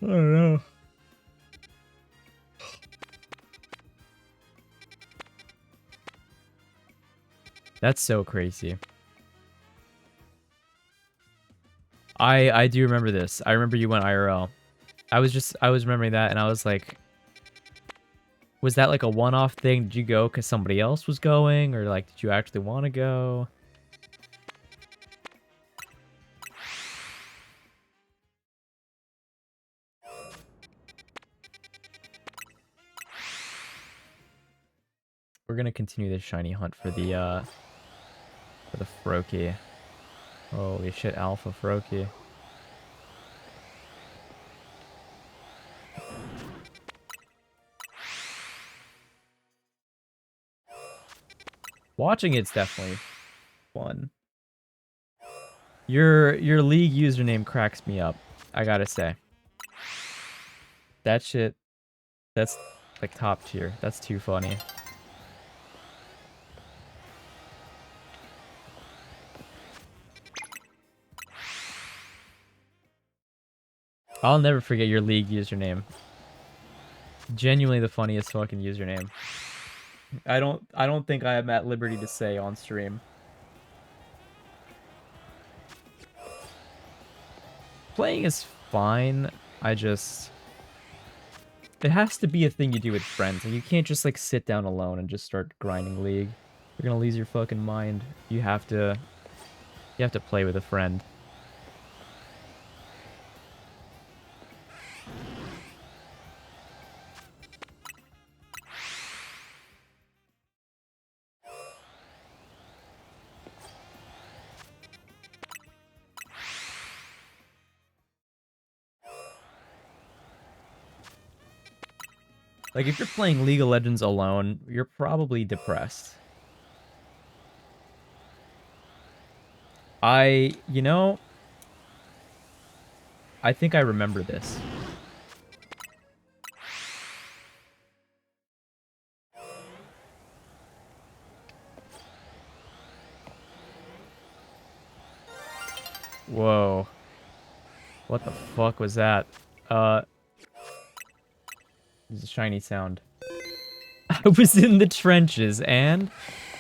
I don't know. That's so crazy. I do remember this. I remember you went IRL. I was remembering that and I was like, was that like a one-off thing? Did you go because somebody else was going, or like did you actually want to go? We're gonna continue this shiny hunt for the Froakie. Holy shit, Alpha Froakie. Watching it's definitely fun. Your league username cracks me up, I gotta say. That shit, that's like top tier. That's too funny. I'll never forget your league username. Genuinely the funniest fucking username. I don't think I am at liberty to say on stream. Playing is fine. I just... It has to be a thing you do with friends. Like, you can't just, like, sit down alone and just start grinding League. You're gonna lose your fucking mind. You have to play with a friend. Like, if you're playing League of Legends alone, you're probably depressed. You know, I think I remember this. Whoa. What the fuck was that? It's a shiny sound. I was in the trenches, and...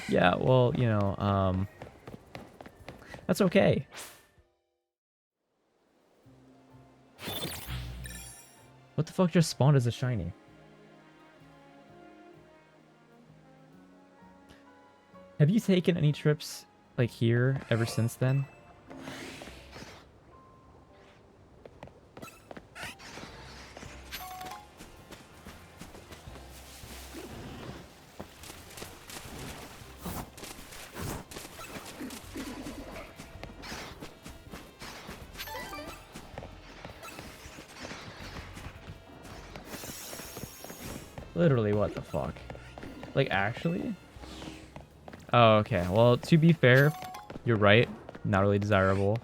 Yeah, well, you know, that's okay. What the fuck just spawned as a shiny? Have you taken any trips, like, here ever since then? Literally, what the fuck? Like, actually? Oh, okay. Well, to be fair, you're right. Not really desirable.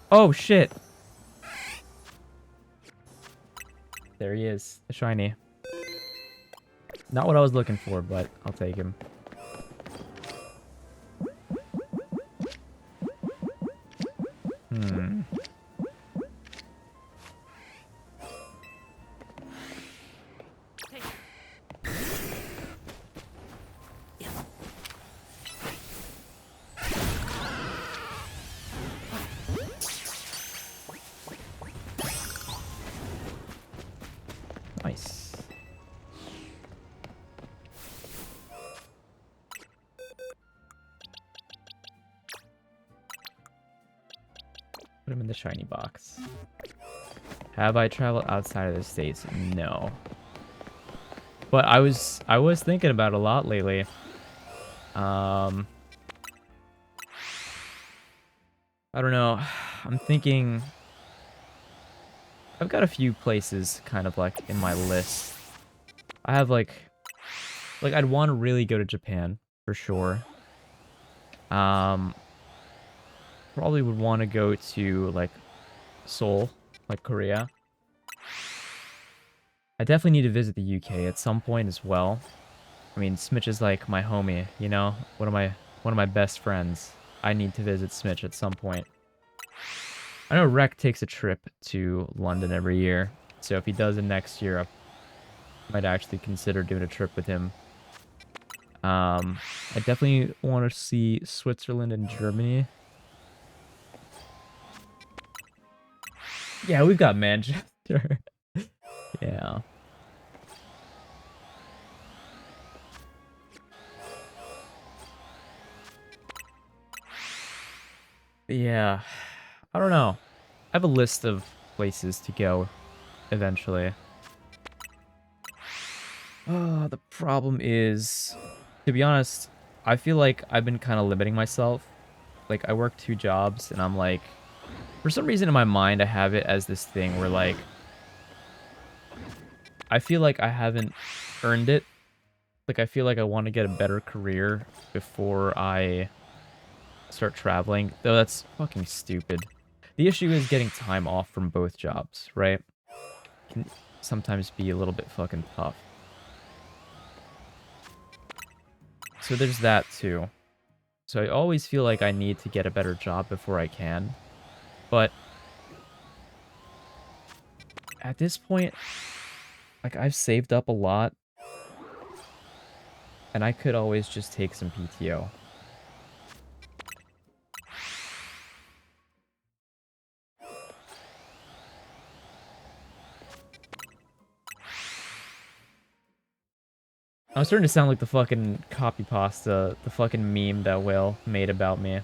Oh, shit. There he is. A shiny. Not what I was looking for, but I'll take him. Hmm. Nice. Put him in the shiny box. Have I traveled outside of the States? No. But I was thinking about it a lot lately. I don't know. I'm thinking... I've got a few places kind of like in my list. I have like I'd want to really go to Japan for sure. Probably would want to go to like Seoul, like Korea. I definitely need to visit the UK at some point as well. I mean, Smitch is like my homie, you know? One of my best friends. I need to visit Smitch at some point. I know Rec takes a trip to London every year, so if he does it next year, I might actually consider doing a trip with him. I definitely want to see Switzerland and Germany. Yeah, we've got Manchester. Yeah. Yeah. I don't know. I have a list of places to go eventually. The problem is, to be honest, I feel like I've been kind of limiting myself. Like, I work 2 jobs, and I'm like, for some reason in my mind, I have it as this thing where, like, I feel like I haven't earned it. Like, I feel like I want to get a better career before I start traveling. Though that's fucking stupid. The issue is getting time off from both jobs, right? Can sometimes be a little bit fucking tough. So there's that too. So I always feel like I need to get a better job before I can. But at this point, like, I've saved up a lot, and I could always just take some PTO. I'm starting to sound like the fucking copy pasta, the fucking meme that Will made about me.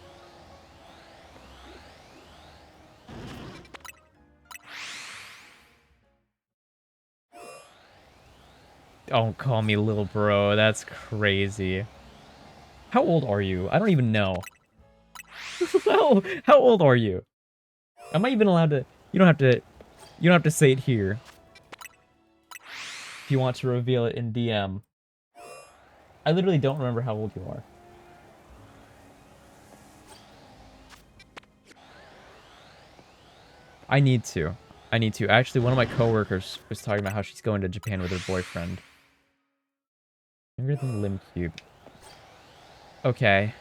Don't call me little bro, that's crazy. How old are you? I don't even know. How old are you? Am I even allowed to... You don't have to say it here. If you want to reveal it in DM. I literally don't remember how old you are. I need to. I need to. Actually, one of my coworkers was talking about how she's going to Japan with her boyfriend. Younger than Limcube. Okay.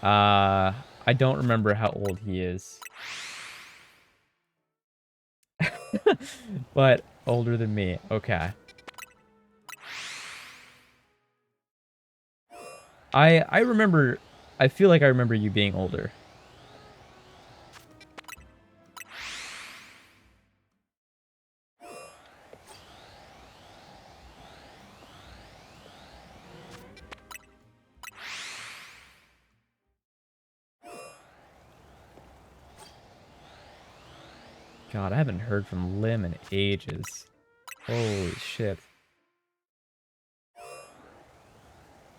I don't remember how old he is. But older than me. Okay. I remember... I feel like I remember you being older. God, I haven't heard from Lim in ages. Holy shit.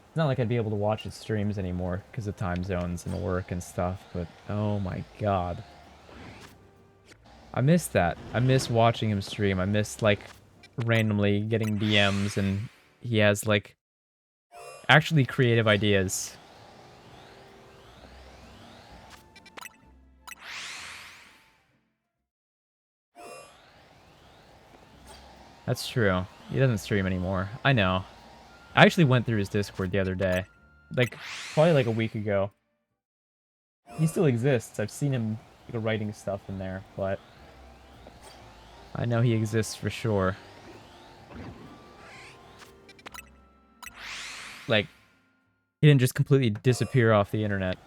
It's not like I'd be able to watch his streams anymore because of time zones and work and stuff, but oh my god. I miss that. I miss watching him stream. I miss, like, randomly getting DMs and he has, like, actually creative ideas. That's true. He doesn't stream anymore. I know. I actually went through his Discord the other day. Like, probably like a week ago. He still exists. I've seen him, like, writing stuff in there, but I know he exists for sure. Like, he didn't just completely disappear off the internet.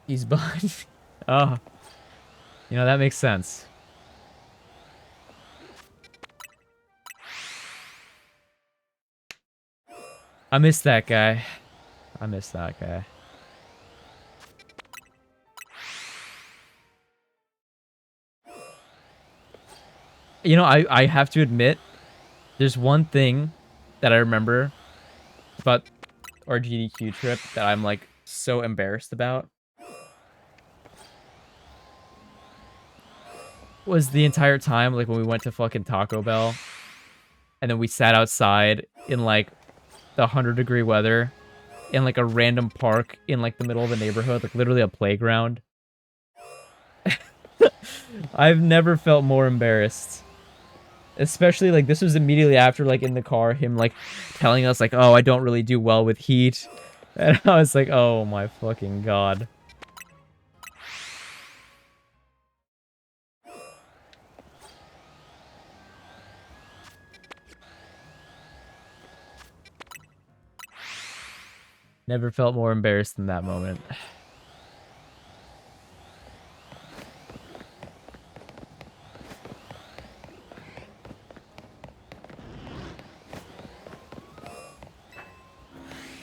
He's behind. Oh. You know, that makes sense. I miss that guy. I miss that guy. You know, I have to admit, there's one thing that I remember about our GDQ trip that I'm, like, so embarrassed about. Was the entire time, like, when we went to fucking Taco Bell, and then we sat outside in, like, the 100-degree weather, in, like, a random park in, like, the middle of the neighborhood, like, literally a playground. I've never felt more embarrassed. Especially, like, this was immediately after, like, in the car, him, like, telling us, like, oh, I don't really do well with heat. And I was like, oh my fucking god. Never felt more embarrassed than that moment.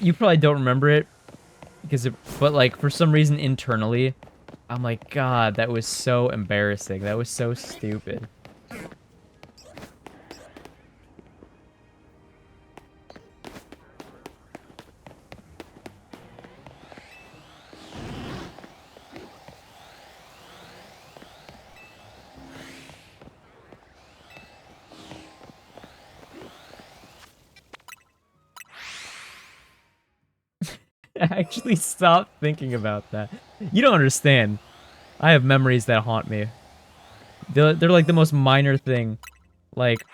You probably don't remember it, but, like, for some reason internally, I'm like, God, that was so embarrassing. That was so stupid. Actually, stop thinking about that. You don't understand. I have memories that haunt me. They're like the most minor thing. Like,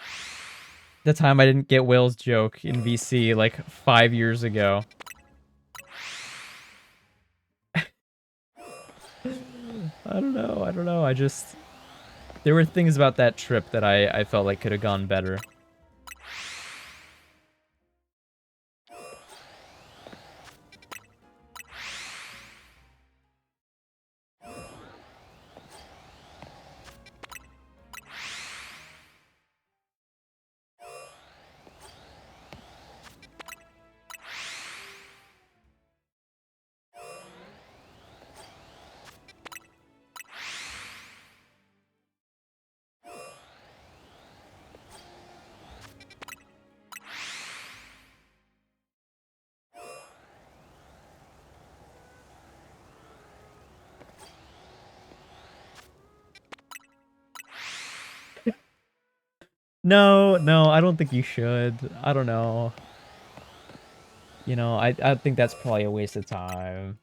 the time I didn't get Will's joke in VC, like, 5 years ago. I don't know, I just... There were things about that trip that I felt like could have gone better. No, no, I don't think you should. I don't know. You know, I think that's probably a waste of time.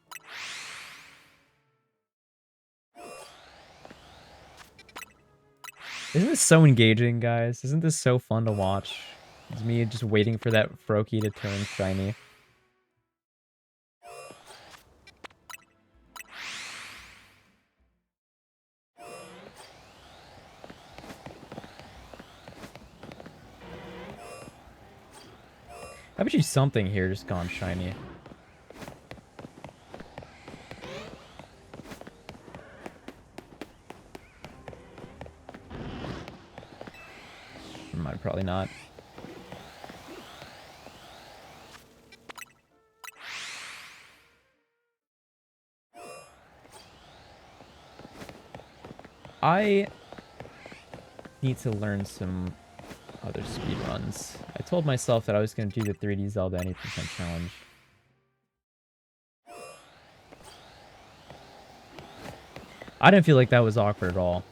Isn't this so engaging, guys? Isn't this so fun to watch? It's me just waiting for that Froakie to turn shiny. I bet you something here just gone shiny. Might probably not. I need to learn some other speed runs. I told myself that I was going to do the 3D Zelda any percent challenge. I didn't feel like that was awkward at all.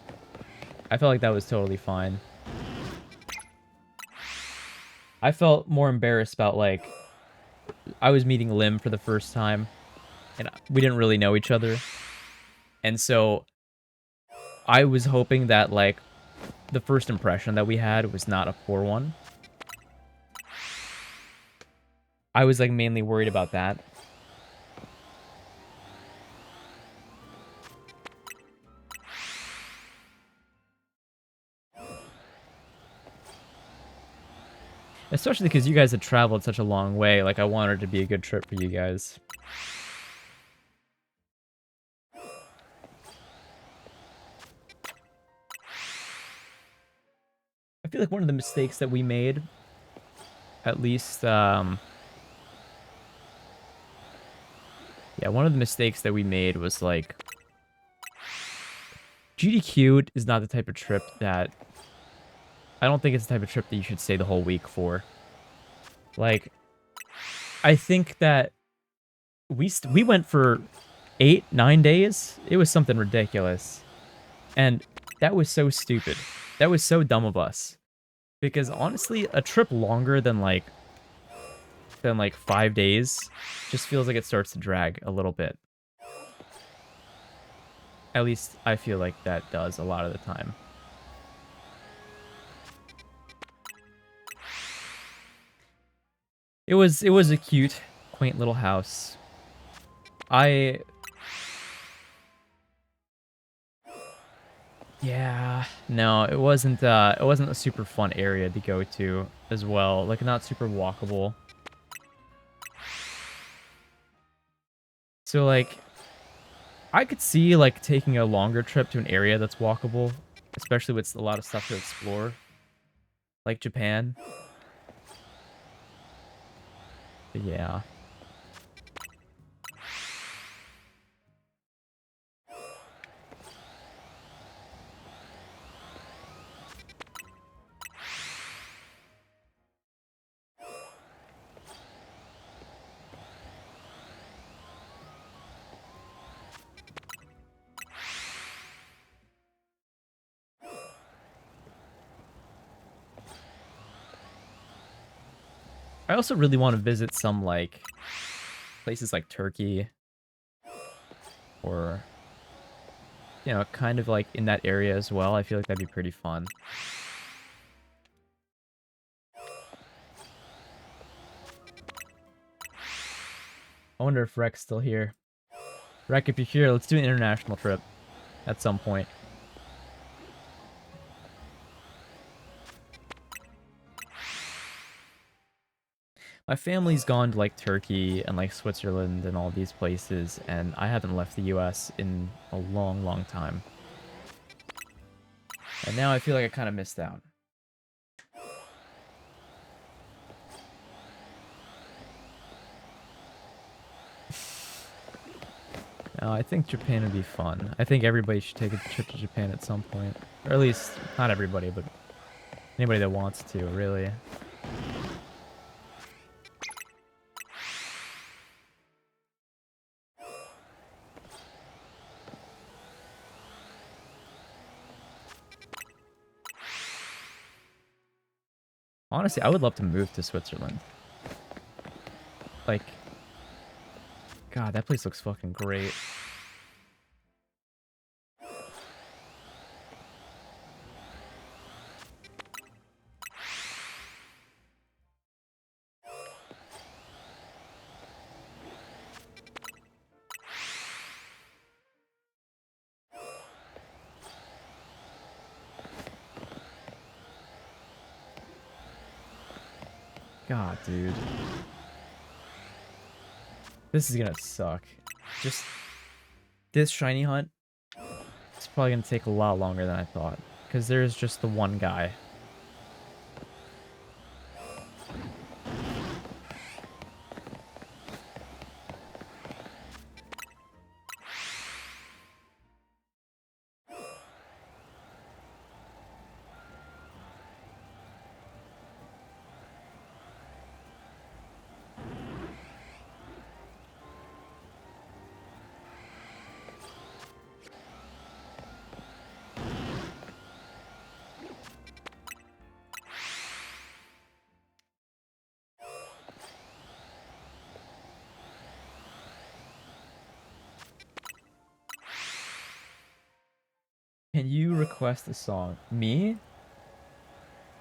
I felt like that was totally fine. I felt more embarrassed about, like, I was meeting Lim for the first time, and we didn't really know each other. And so I was hoping that, like, the first impression that we had was not a poor one. I was, like, mainly worried about that. Especially because you guys had traveled such a long way. Like, I wanted it to be a good trip for you guys. I feel like one of the mistakes that we made, at least, yeah, one of the mistakes that we made was, like, GDQ is not the type of trip that, I don't think it's the type of trip that you should stay the whole week for. Like, I think that we went for 8, 9 days. It was something ridiculous. And that was so stupid. That was so dumb of us. Because honestly, a trip longer than like 5 days just feels like it starts to drag a little bit. At least I feel like that does a lot of the time. It was a cute, quaint little house. Yeah, no, it wasn't a super fun area to go to as well. Like, not super walkable. So, like, I could see, like, taking a longer trip to an area that's walkable, especially with a lot of stuff to explore, like Japan. But yeah. I also really want to visit some, like, places like Turkey or, you know, kind of like in that area as well. I feel like that'd be pretty fun. I wonder if Rek's still here. Rek, if you're here, let's do an international trip at some point. My family's gone to like Turkey and like Switzerland and all these places, and I haven't left the US in a long, long time. And now I feel like I kind of missed out. No, I think Japan would be fun. I think everybody should take a trip to Japan at some point. Or at least, not everybody, but anybody that wants to, really. Honestly, I would love to move to Switzerland. Like, God, that place looks fucking great. God, dude. This is gonna suck. Just this shiny hunt, it's probably gonna take a lot longer than I thought. Because there's just the one guy. Can you request a song? Me?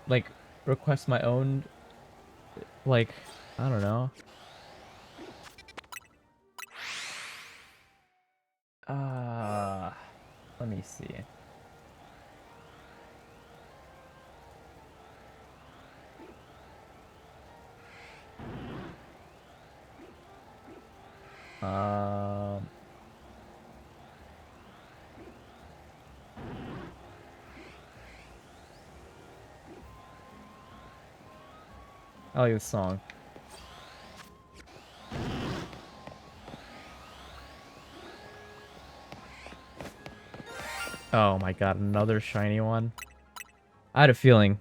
Like, request my own, like, I don't know. Uh, Let me see. Um, I like this song. Oh my god, another shiny one. I had a feeling.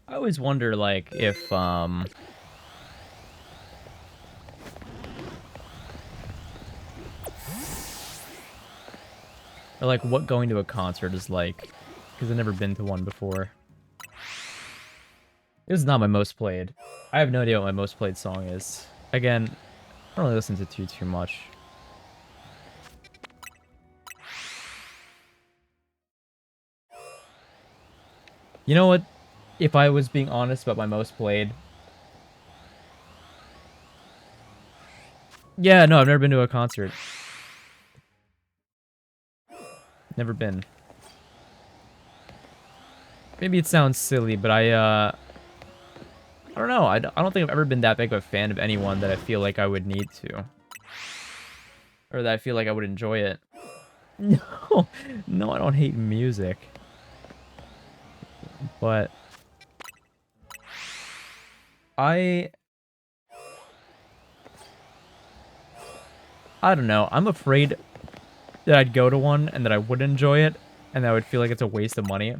I always wonder, like, if, or like, what going to a concert is like. Because I've never been to one before. This is not my most played. I have no idea what my most played song is. Again, I don't really listen to too much. You know what? If I was being honest about my most played... Yeah, no, I've never been to a concert. Never been. Maybe it sounds silly, but I don't know. I don't think I've ever been that big of a fan of anyone that I feel like I would need to. Or that I feel like I would enjoy it. No, no, I don't hate music. But... I don't know. I'm afraid that I'd go to one and that I wouldn't enjoy it, and that I would feel like it's a waste of money.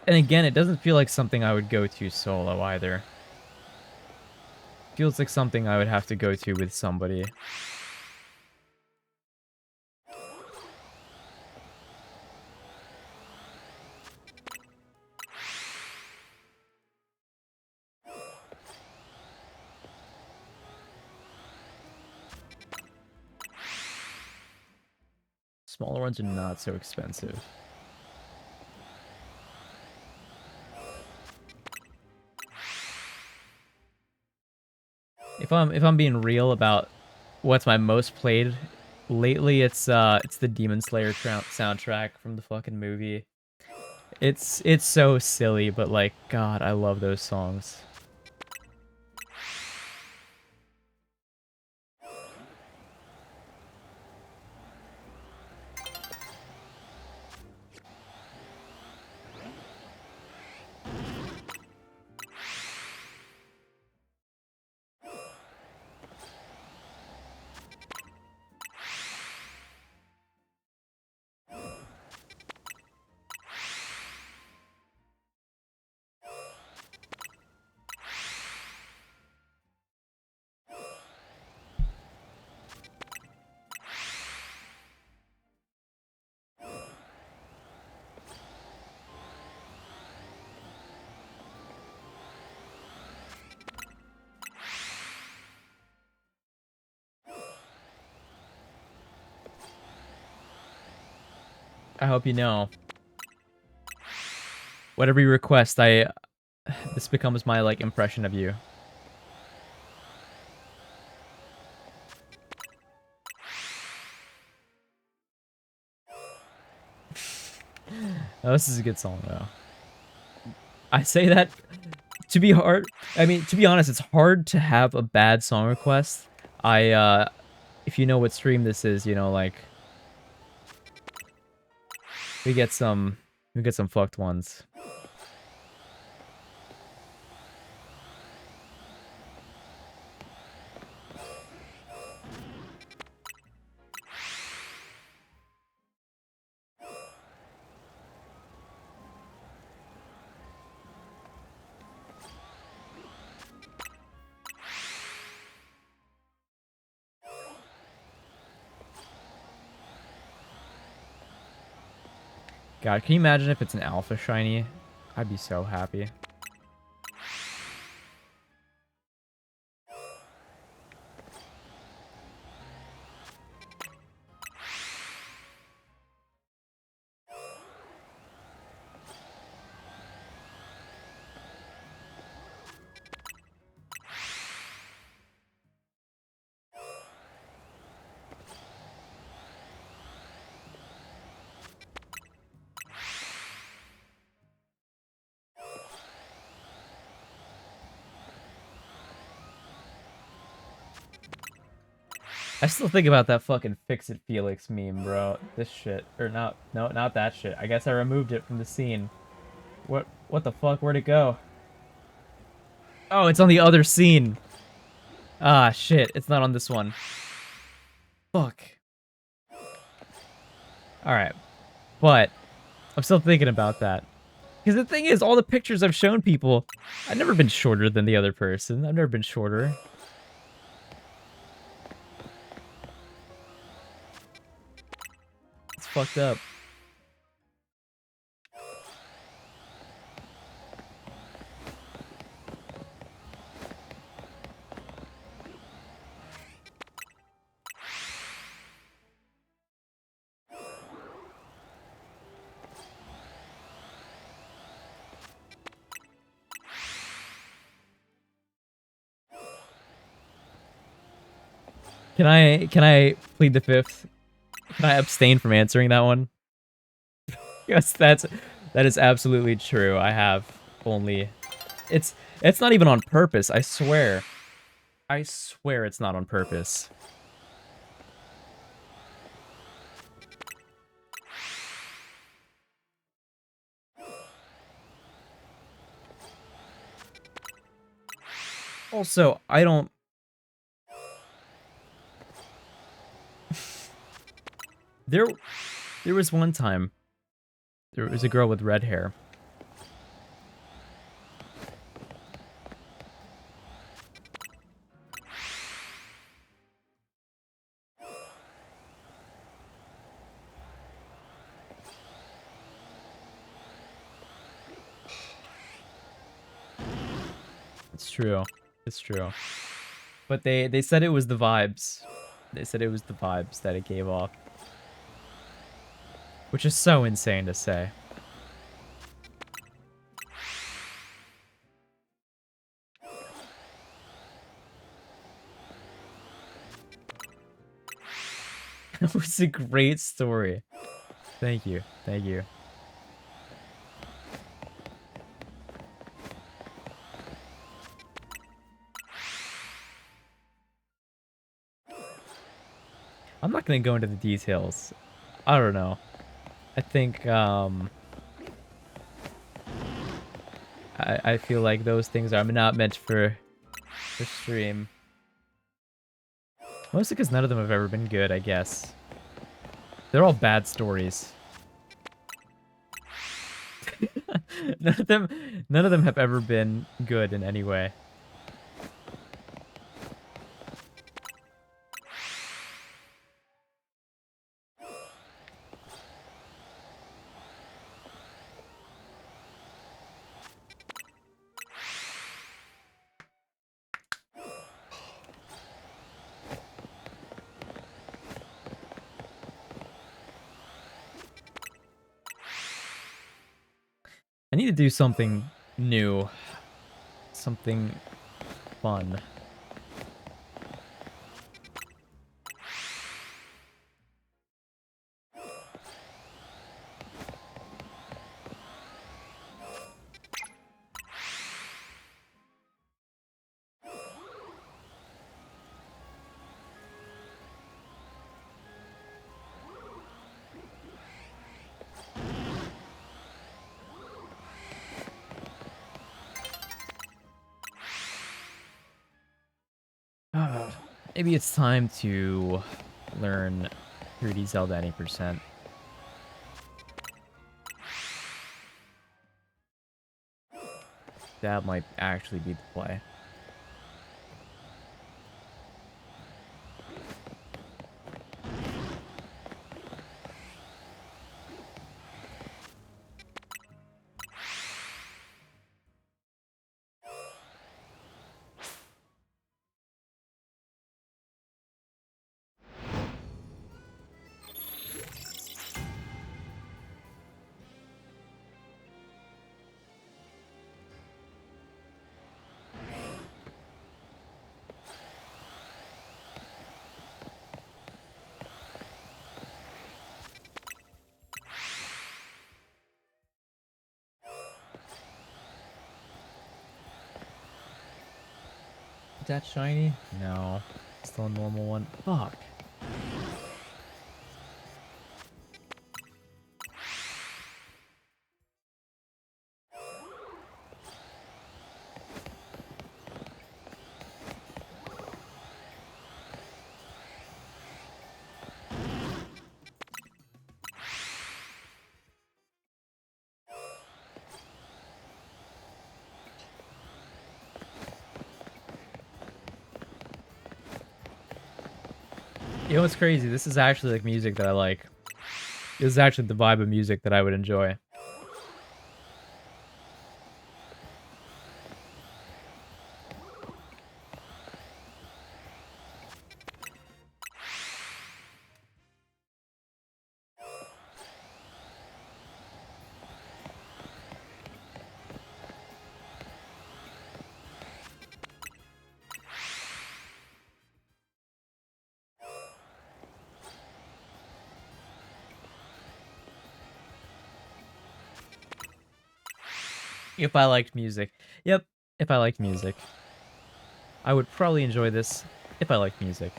And again, it doesn't feel like something I would go to solo either. Feels like something I would have to go to with somebody. Smaller ones are not so expensive. If I'm being real about what's my most played lately, it's the Demon Slayer soundtrack from the fucking movie. It's so silly, but like, God, I love those songs. I hope you know. Whatever you request, this becomes my like impression of you. Oh, this is a good song though. I say that to be hard. I mean, to be honest, it's hard to have a bad song request. If you know what stream this is, you know, like we get some fucked ones. God, can you imagine if it's an alpha shiny? I'd be so happy. I still think about that fucking Fix It Felix meme, bro. This shit. Or not, no, not that shit. I guess I removed it from the scene. What the fuck? Where'd it go? Oh, it's on the other scene. Ah, shit. It's not on this one. Fuck. Alright. But, I'm still thinking about that. Because the thing is, all the pictures I've shown people, I've never been shorter than the other person. I've never been shorter. It's fucked up. Can I plead the fifth? Can I abstain from answering that one? Yes, that is absolutely true. I have only it's not even on purpose, I swear. I swear it's not on purpose. Also, I don't... There was one time, there was a girl with red hair. It's true. It's true. But they said it was the vibes. They said it was the vibes that it gave off. Which is so insane to say. It was a great story. Thank you. Thank you. I'm not gonna go into the details. I don't know. I think, I feel like those things are not meant for stream. Mostly because none of them have ever been good, I guess. They're all bad stories. None of them have ever been good in any way. I need to do something new. Something fun. Maybe it's time to learn 3D Zelda any percent. That might actually be the play. Is that shiny? No. Still a normal one. Fuck. You know what's crazy? This is actually like music that I like. This is actually the vibe of music that I would enjoy. If I liked music. Yep, if I liked music. I would probably enjoy this if I liked music.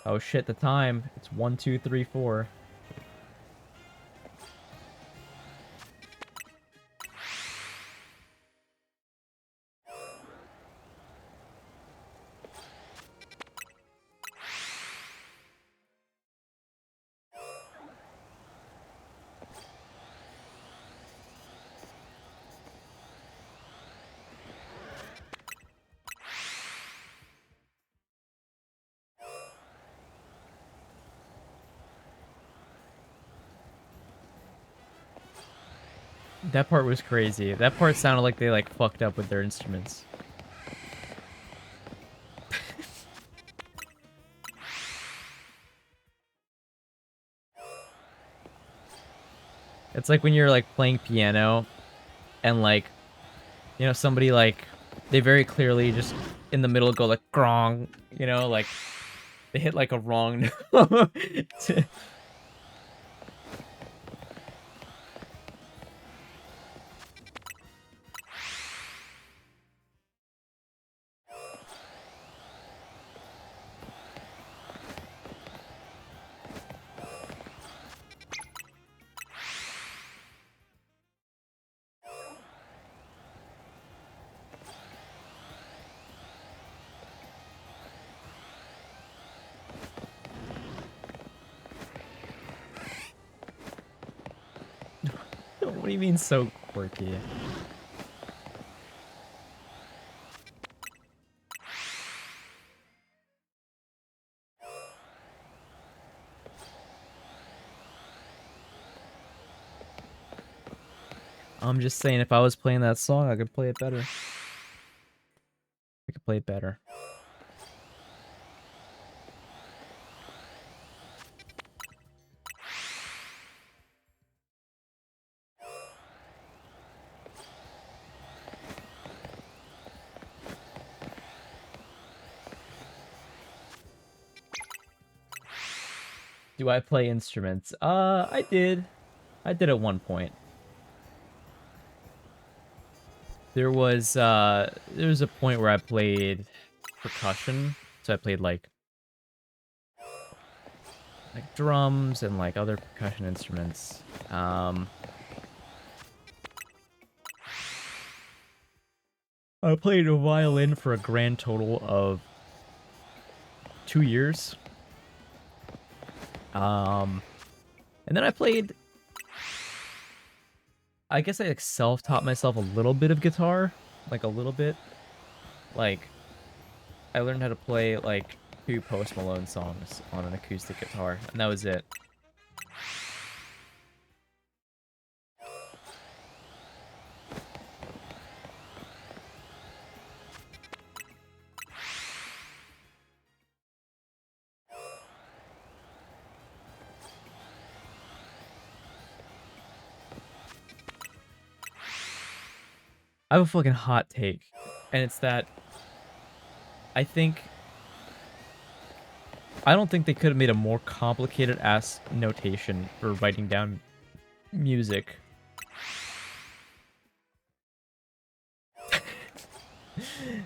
Oh shit, the time. It's 1, 2, 3, 4. That part was crazy. That part sounded like they like fucked up with their instruments. It's like when you're like playing piano and like, you know, somebody like they very clearly just in the middle go like grong, you know, like they hit like a wrong note. What do you mean so quirky? I'm just saying if I was playing that song, I could play it better. I could play it better. Do I play instruments? I did. I did at one point. There was a point where I played percussion. So I played like drums and like other percussion instruments. I played a violin for a grand total of 2 years. And then I guess I like self-taught myself a little bit of guitar, like a little bit. Like I learned how to play like 2 Post Malone songs on an acoustic guitar, and that was it. I have a fucking hot take, and it's that I think I don't think they could have made a more complicated ass notation for writing down music.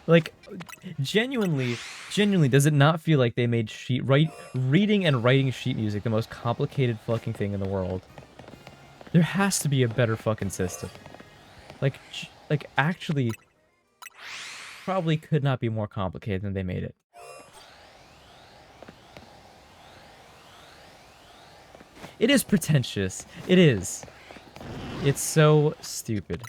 Like genuinely does it not feel like they made reading and writing sheet music the most complicated fucking thing in the world? There has to be a better fucking system. Like actually probably could not be more complicated than they made it. It is pretentious. It is. It's so stupid.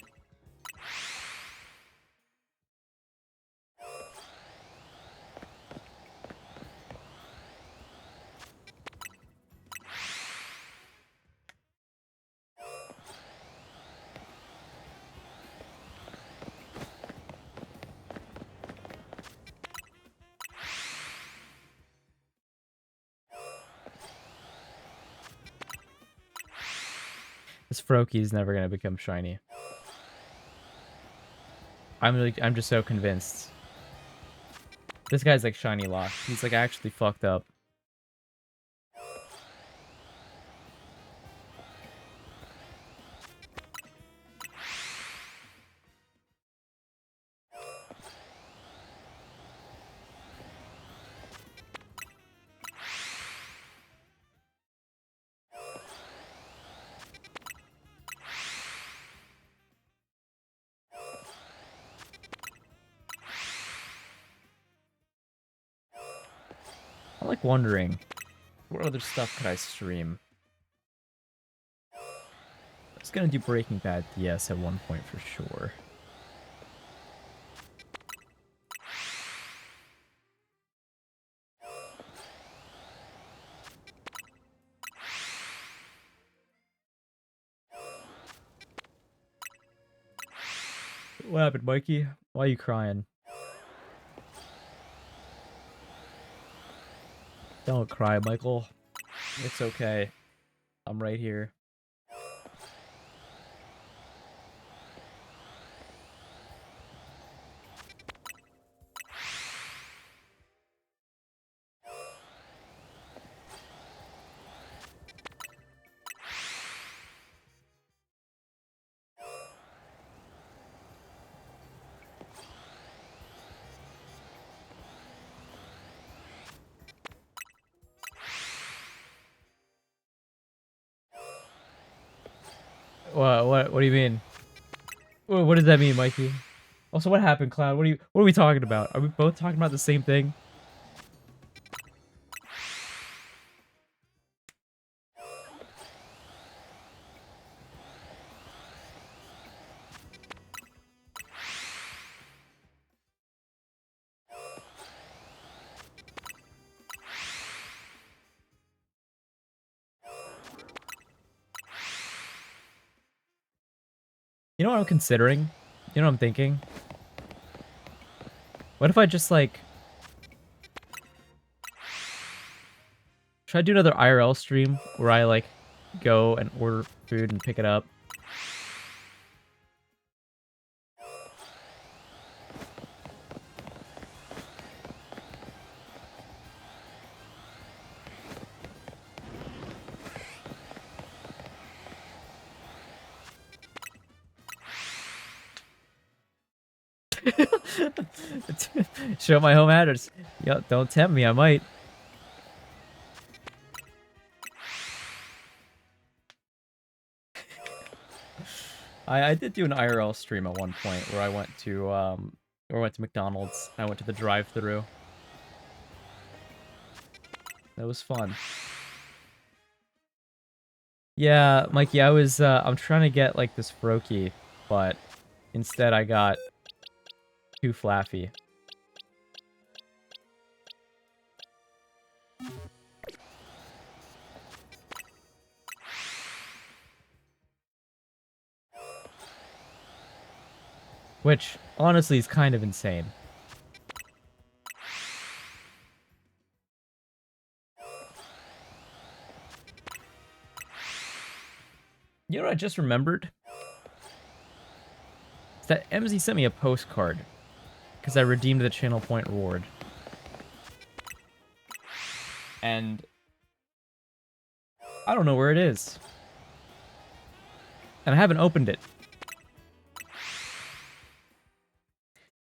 This Froakie is never gonna become shiny. I'm just so convinced. This guy's like shiny locked. He's like actually fucked up. I'm like wondering, what other stuff could I stream? I was gonna do Breaking Bad DS at one point for sure. What happened, Mikey? Why are you crying? Don't cry, Michael. It's okay. I'm right here. What do you mean? What does that mean, Mikey? Also, what happened, Cloud? What are we talking about? Are we both talking about the same thing? You know what I'm considering? You know what I'm thinking? What if I just like... Should I do another IRL stream where I like go and order food and pick it up? Show my home address. Yo, don't tempt me, I might. I did do an IRL stream at one point where I went to McDonald's. I went to the drive-thru. That was fun. Yeah, Mikey, I'm trying to get like this Froakie, but instead I got too flaffy. Which, honestly, is kind of insane. You know what I just remembered? Is that MZ sent me a postcard. Because I redeemed the channel point reward. And... I don't know where it is. And I haven't opened it.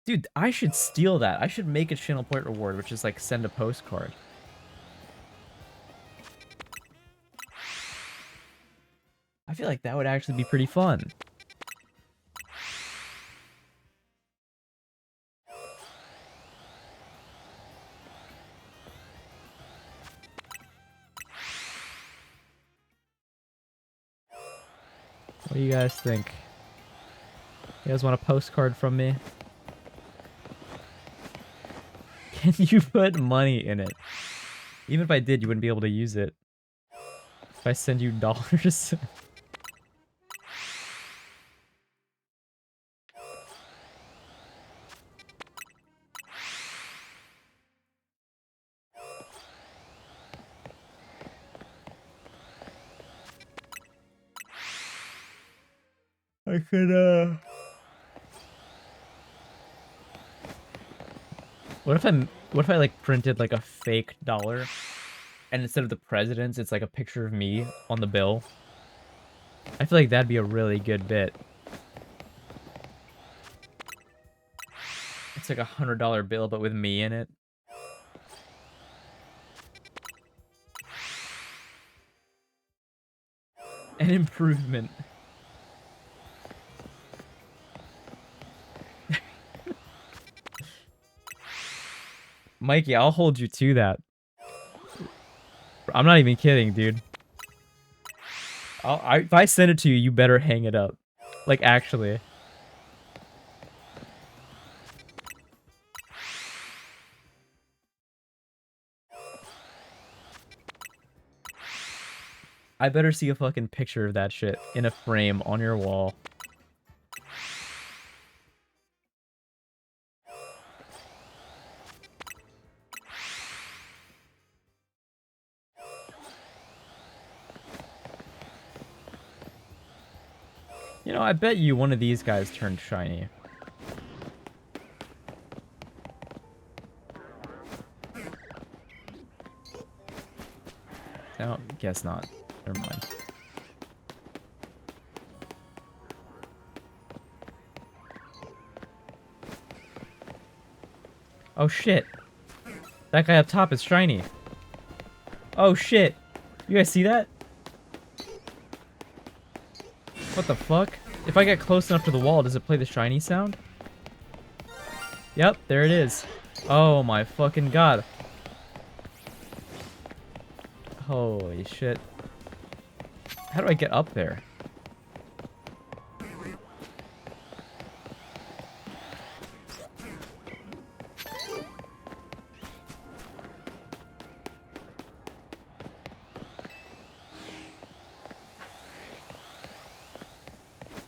Dude, I should steal that. I should make a channel point reward, which is like send a postcard. I feel like that would actually be pretty fun. What do you guys think? You guys want a postcard from me? Can you put money in it? Even if I did, you wouldn't be able to use it. If I send you dollars. I could, what if I like printed like a fake dollar, and instead of the president's, it's like a picture of me on the bill? I feel like that'd be a really good bit. It's like $100 bill, but with me in it. An improvement. Mikey, I'll hold you to that. I'm not even kidding, dude. If I send it to you, you better hang it up. Like, actually. I better see a fucking picture of that shit in a frame on your wall. You know, I bet you one of these guys turned shiny. No, guess not. Never mind. Oh shit. That guy up top is shiny. Oh shit. You guys see that? What the fuck? If I get close enough to the wall, does it play the shiny sound? Yep, there it is. Oh my fucking god. Holy shit. How do I get up there?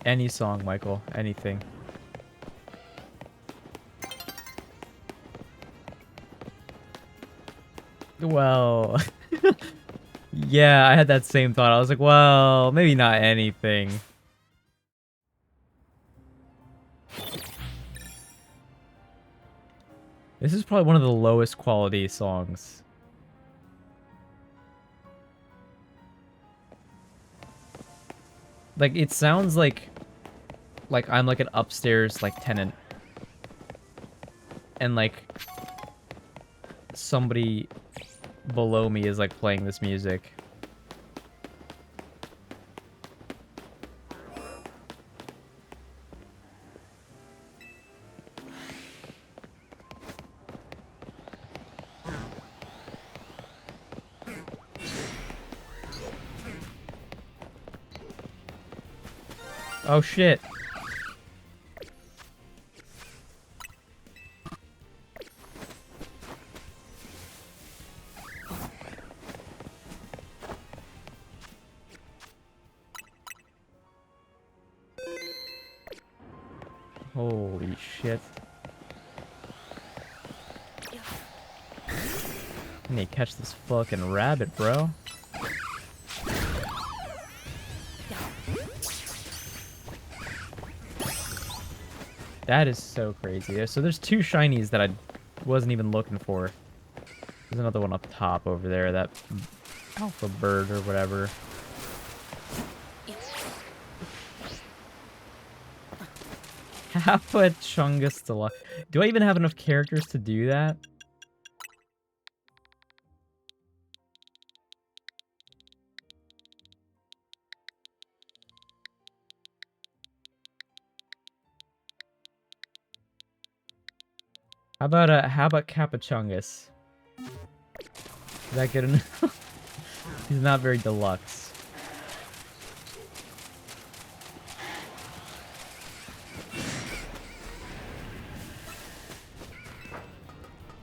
Any song, Michael. Anything. Well... yeah, I had that same thought. I was like, well, maybe not anything. This is probably one of the lowest quality songs. Like, it sounds like I'm like an upstairs, like, tenant. And, like, somebody below me is, like, playing this music. Oh, shit. Holy shit. I need to catch this fucking rabbit, bro. That is so crazy. So there's two shinies that I wasn't even looking for. There's another one up top over there, that alpha bird or whatever. Kappa Chungus Deluxe. Do I even have enough characters to do that? How about Kappa Chungus? Is that good enough? He's not very deluxe.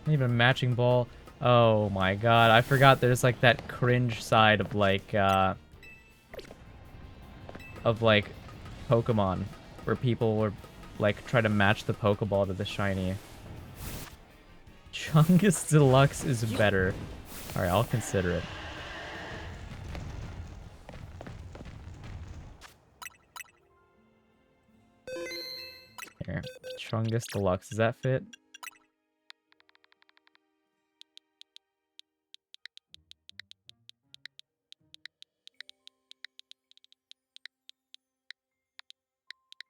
Not even a matching ball. Oh my god, I forgot there's like that cringe side of like Pokemon where people were like try to match the Pokeball to the shiny. Chungus Deluxe is better. Alright, I'll consider it. Here. Chungus Deluxe, does that fit?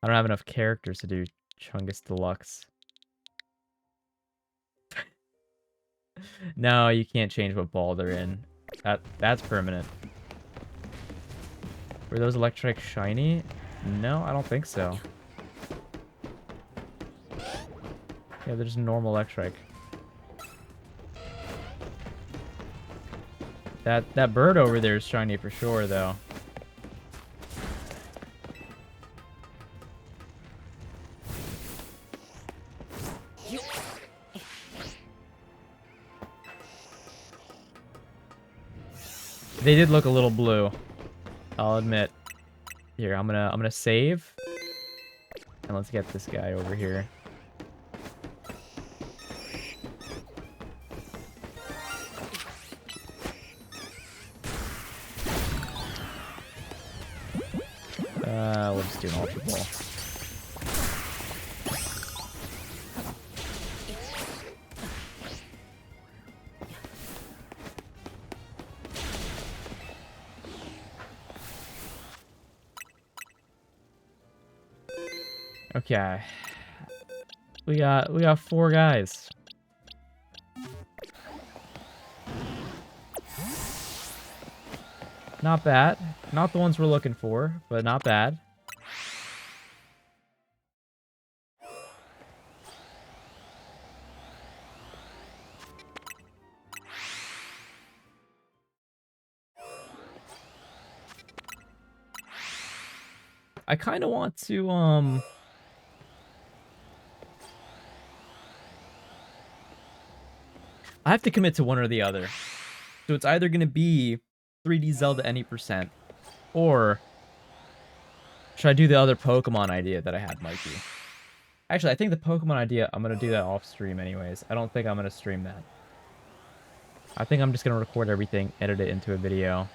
I don't have enough characters to do Chungus Deluxe. No, you can't change what ball they're in. That's permanent. Were those electric shiny? No, I don't think so. Yeah, they're just normal electric. That bird over there is shiny for sure, though. They did look a little blue, I'll admit. Here, I'm gonna save. And let's get this guy over here. We'll just do an ultra ball. Okay. We got 4 guys. Not bad. Not the ones we're looking for, but not bad. I kind of want to, I have to commit to one or the other. So it's either going to be 3D Zelda any percent, or should I do the other Pokemon idea that I had, Mikey? Actually, I think the Pokemon idea, I'm going to do that off stream anyways. I don't think I'm going to stream that. I think I'm just going to record everything, edit it into a video.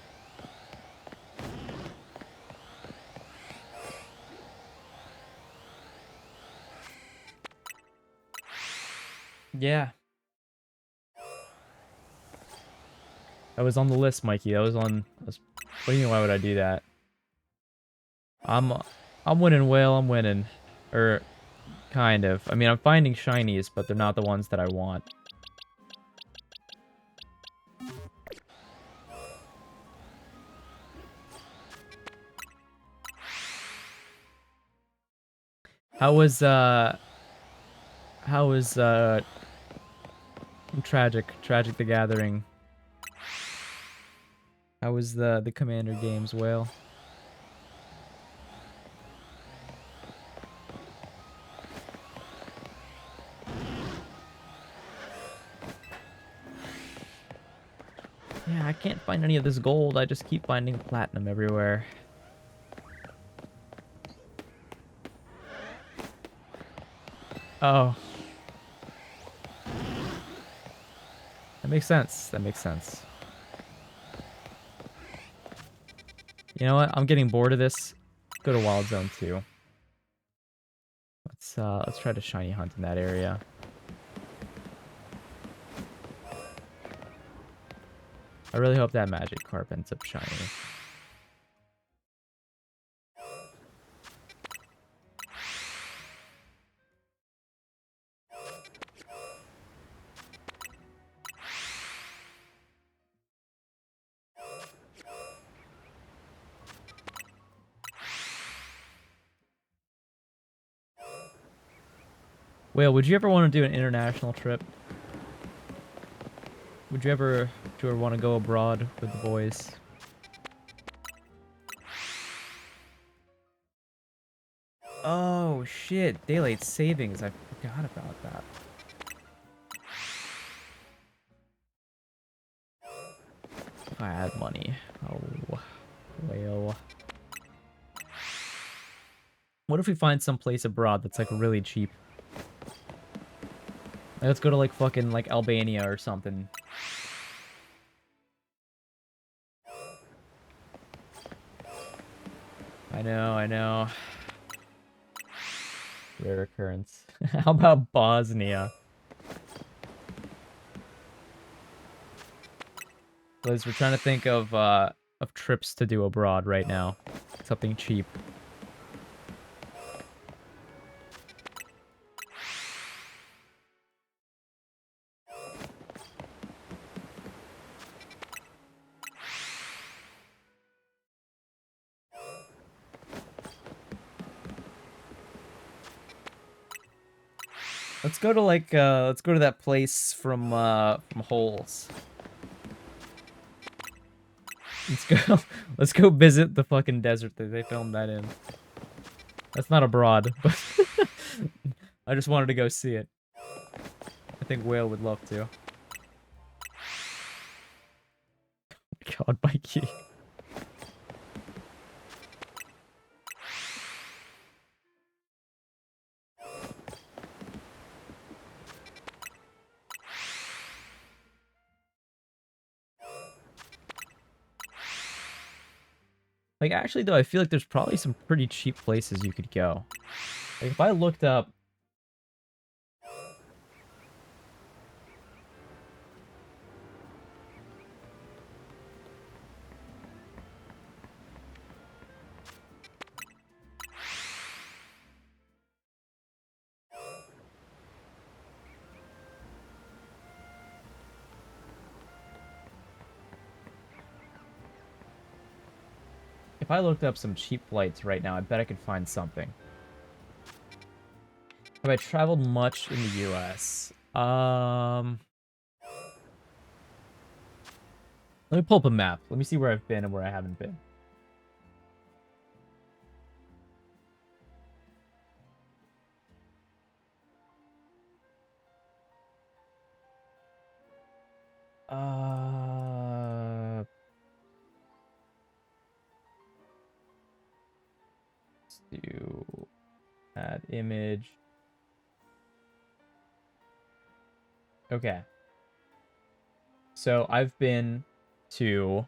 Yeah. That was on the list, Mikey. That was on... What do you mean, why would I do that? I'm winning, Whale. I'm winning. Or, kind of. I mean, I'm finding shinies, but they're not the ones that I want. How was Tragic the Gathering? How was the Commander games, Whale? Yeah, I can't find any of this gold. I just keep finding platinum everywhere. Oh. That makes sense. That makes sense. You know what? I'm getting bored of this. Go to Wild Zone 2. Let's try to shiny hunt in that area. I really hope that Magic Carp ends up shiny. Whale, would you ever want to do an international trip? Would you ever want to go abroad with the boys? Oh shit, daylight savings. I forgot about that. If I had money. Oh, Whale. What if we find some place abroad that's like really cheap? Like, let's go to like fucking like Albania or something. I know. Rare occurrence. How about Bosnia? Liz, we're trying to think of trips to do abroad right now. Something cheap. Let's go to like let's go to that place from Holes. Let's go. Let's go visit the fucking desert that they filmed that in. That's not abroad, but I just wanted to go see it. I think Whale would love to. God, Mikey. Like, actually, though, I feel like there's probably some pretty cheap places you could go. Like, if I looked up... If I looked up some cheap flights right now, I bet I could find something. Have I traveled much in the US? Let me pull up a map. Let me see where I've been and where I haven't been. Let's do add image. Okay. So I've been to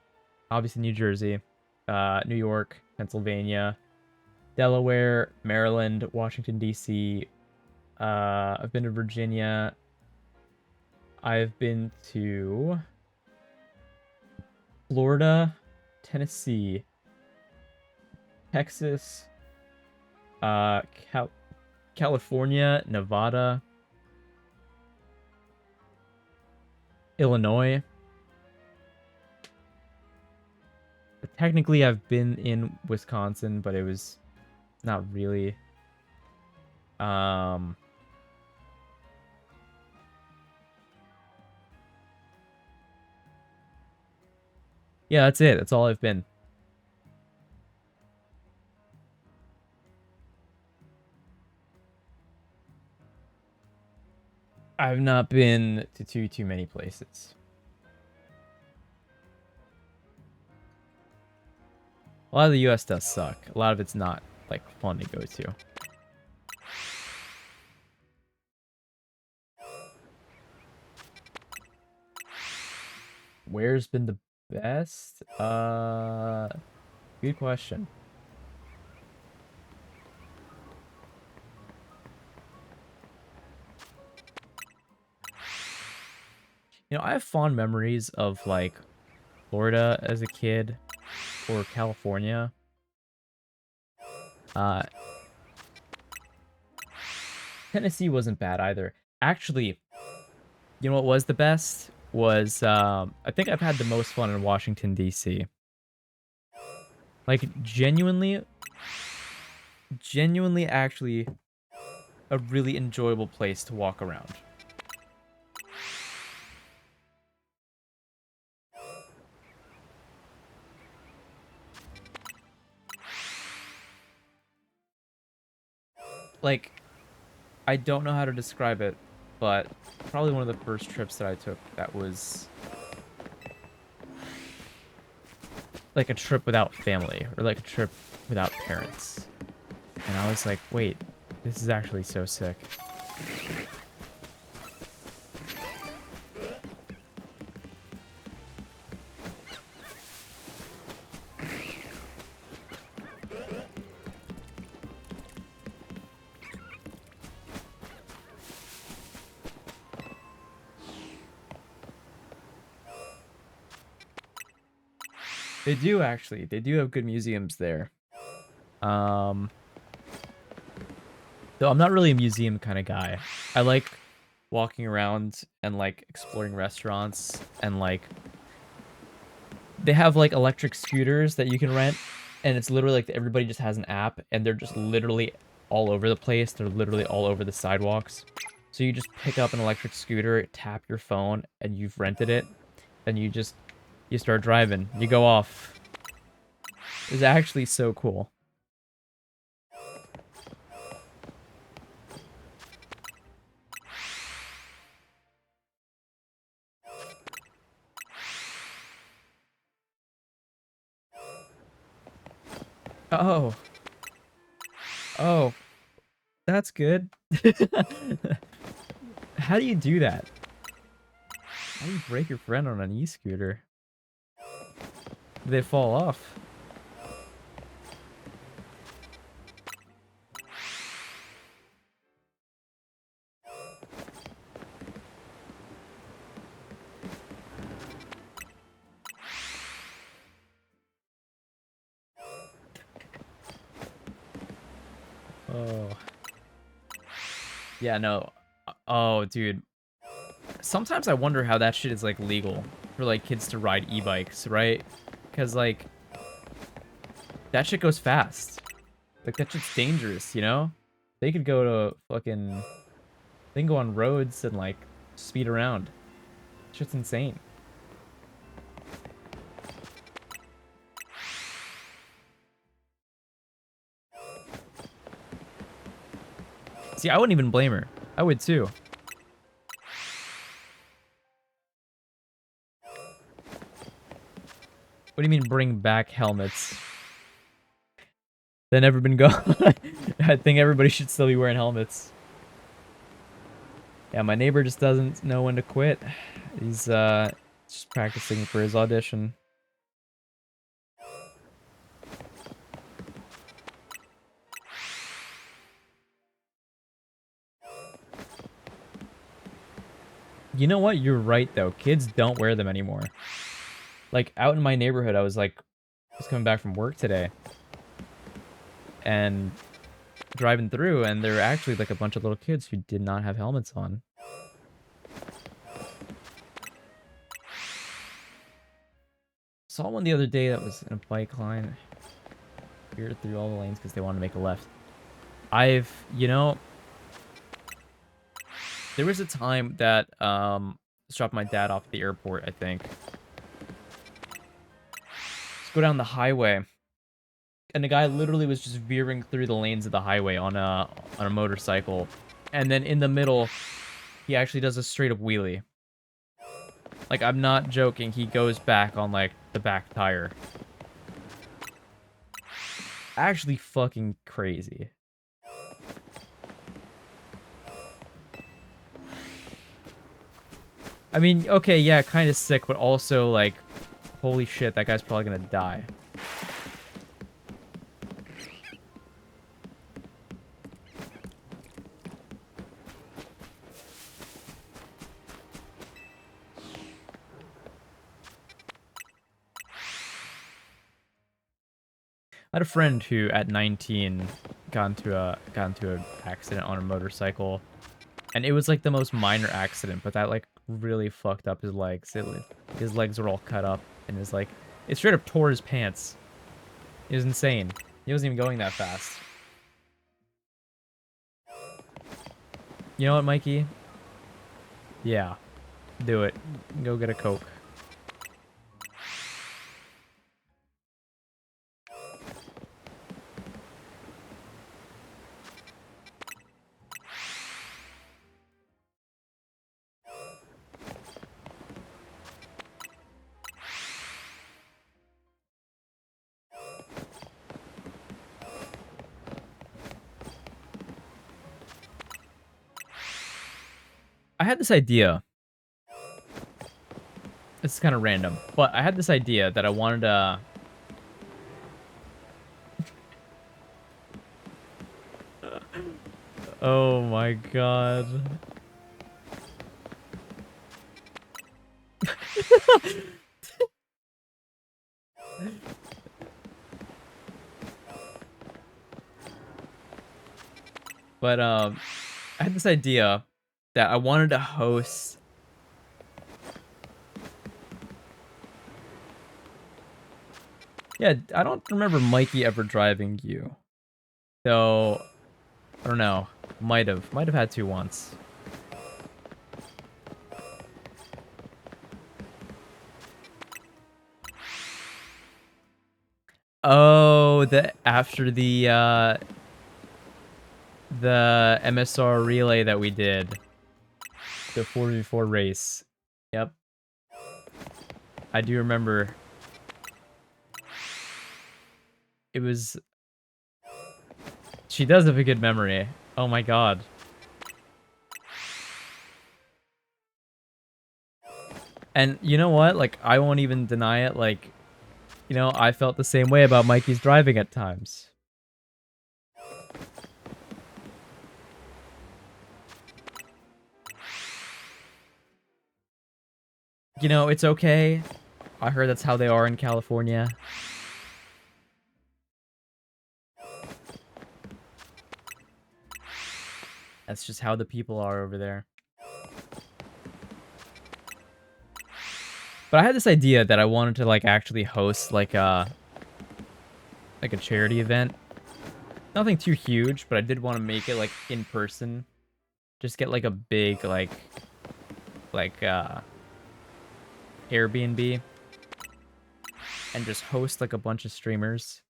obviously New Jersey, New York, Pennsylvania, Delaware, Maryland, Washington D.C. I've been to Virginia. I've been to Florida, Tennessee, Texas, California, Nevada, Illinois. Technically, I've been in Wisconsin, but it was not really. Yeah, that's it. That's all I've been. I've not been to too many places. A lot of the US does suck. A lot of it's not, like, fun to go to. Where's been the best? Good question. You know, I have fond memories of, like, Florida as a kid or California. Tennessee wasn't bad either. Actually, you know what was the best? Was, I think I've had the most fun in Washington, D.C. Like, genuinely actually a really enjoyable place to walk around. Like, I don't know how to describe it, but probably one of the first trips that I took that was like a trip without family or like a trip without parents. And I was like, wait, this is actually so sick. They do actually. They do have good museums there. Though I'm not really a museum kind of guy. I like walking around and like exploring restaurants and like they have like electric scooters that you can rent and it's literally like everybody just has an app and they're just literally all over the place. They're literally all over the sidewalks. So you just pick up an electric scooter, tap your phone and you've rented it and you just You start driving. You go off. It's actually so cool. Oh. Oh. That's good. How do you do that? How do you break your friend on an e-scooter? Do they fall off? Oh. Yeah, no. Oh, dude. Sometimes I wonder how that shit is, like, legal for, like, kids to ride e-bikes, right? Because, like, that shit goes fast. Like, that shit's dangerous, you know? They could go to fucking... They can go on roads and, like, speed around. Shit's insane. See, I wouldn't even blame her. I would, too. What do you mean bring back helmets? They've never been gone. I think everybody should still be wearing helmets. Yeah, my neighbor just doesn't know when to quit. He's just practicing for his audition. You know what? You're right though. Kids don't wear them anymore. Like out in my neighborhood, I was coming back from work today and driving through, and there were actually like a bunch of little kids who did not have helmets on. Saw one the other day that was in a bike line. Veered through all the lanes because they wanted to make a left. You know, there was a time that dropped my dad off at the airport, I think. Let's go down the highway. And the guy literally was just veering through the lanes of the highway on a motorcycle. And then in the middle, he actually does a straight up wheelie. Like, I'm not joking, he goes back on, like, the back tire. Actually fucking crazy. I mean, okay, yeah, kind of sick, but also, like, holy shit, that guy's probably gonna die. I had a friend who, at 19, got into an accident on a motorcycle, and it was like the most minor accident, but that like really fucked up his legs. His legs were all cut up, and it straight up tore his pants. It was insane. He wasn't even going that fast. You know what, Mikey? Yeah, do it. Go get a Coke. I had this idea. It's kind of random, but I had this idea that I wanted to... Oh my god. But, I had this idea that I wanted to host... Yeah, I don't remember Mikey ever driving you. So, I don't know. Might have had to once. Oh, the after the MSR relay that we did. The 4v4 race. Yep. I do remember. It was... She does have a good memory. Oh my god. And you know what? Like, I won't even deny it. Like, you know, I felt the same way about Mikey's driving at times. You know, it's okay. I heard that's how they are in California. That's just how the people are over there. But I had this idea that I wanted to, like, actually host, like a charity event. Nothing too huge, but I did want to make it, like, in person. Just get, like, a big, like, Airbnb. And just host, like, a bunch of streamers.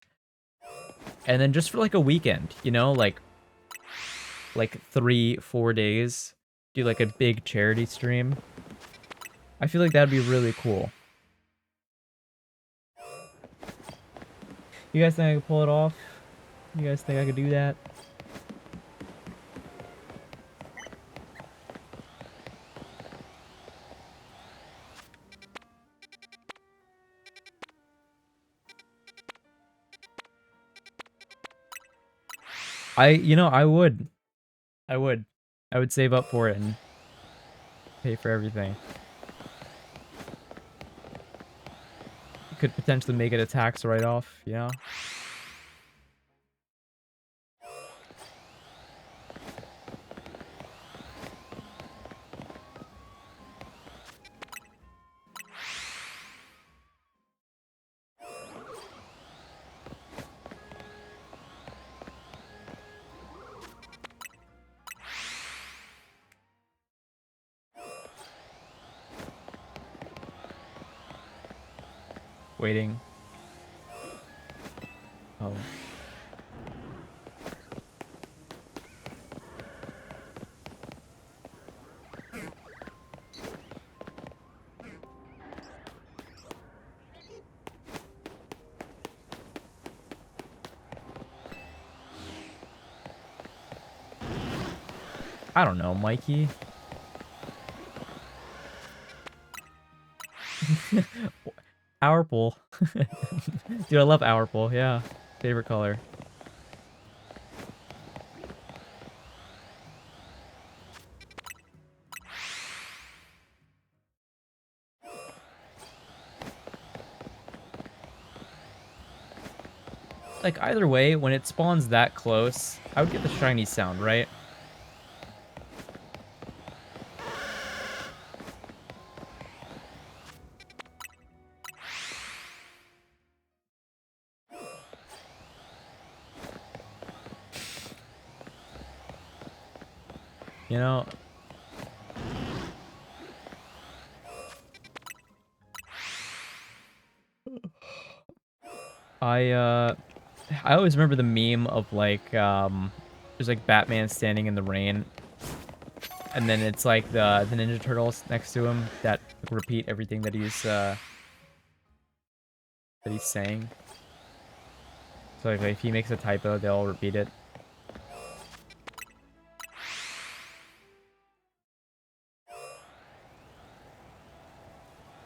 And then just for, like, a weekend, you know? Like 3-4 days. Do, like, a big charity stream. I feel like that'd be really cool. You guys think I could pull it off? You guys think I could do that? You know, I would. I would. I would save up for it and pay for everything. Could potentially make it a tax write-off, you know? Waiting. Oh. I don't know, Mikey. Ourple. Dude, I love Ourple, yeah. Favorite color. Like, either way, when it spawns that close, I would get the shiny sound, right? You know? I always remember the meme of, like, there's, like, Batman standing in the rain. And then it's, like, the Ninja Turtles next to him that repeat everything that he's saying. So, like, if he makes a typo, they'll repeat it.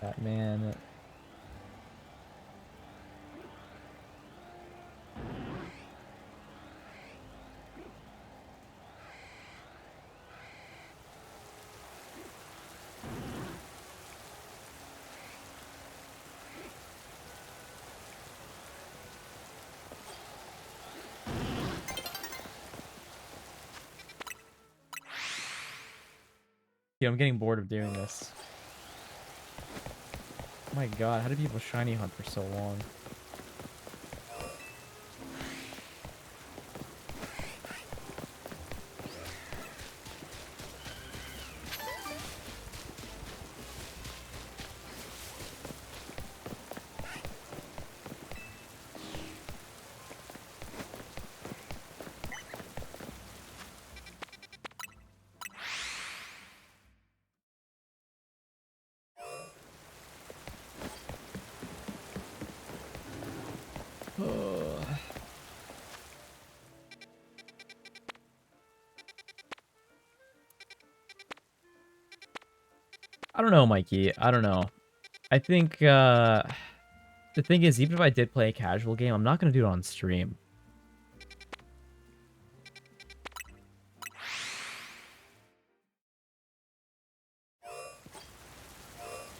Batman. Dude, I'm getting bored of doing this. Oh my god, how do people shiny hunt for so long? I don't know, Mikey. I don't know. I think the thing is, even if I did play a casual game, I'm not gonna do it on stream.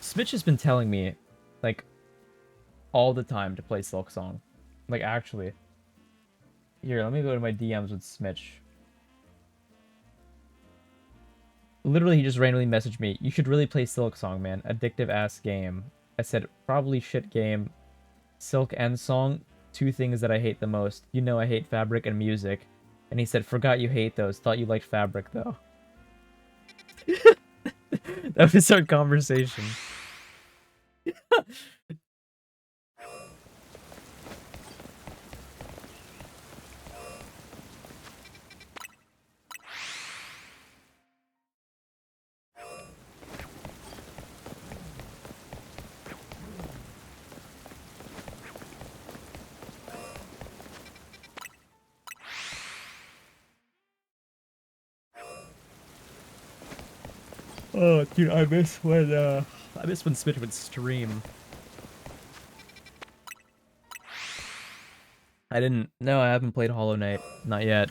Smitch has been telling me, like, all the time to play Silk Song. Like, actually. Here, let me go to my DMs with Smitch. Literally, he just randomly messaged me, "You should really play Silk Song, man. Addictive ass game." I said, "Probably shit game. Silk and Song, two things that I hate the most. You know I hate Fabric and music." And he said, "Forgot you hate those. Thought you liked Fabric, though." That was our conversation. Oh, dude, I miss when Smitch would stream. No, I haven't played Hollow Knight. Not yet.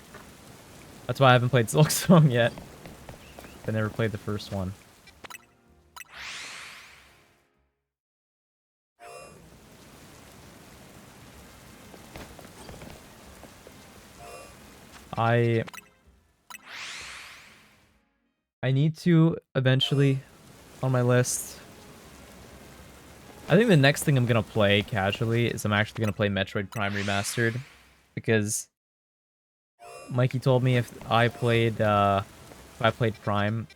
That's why I haven't played Silk Song yet. I never played the first one. I need to eventually on my list. I think the next thing I'm gonna play casually is I'm actually gonna play Metroid Prime Remastered, because Mikey told me if I played Prime.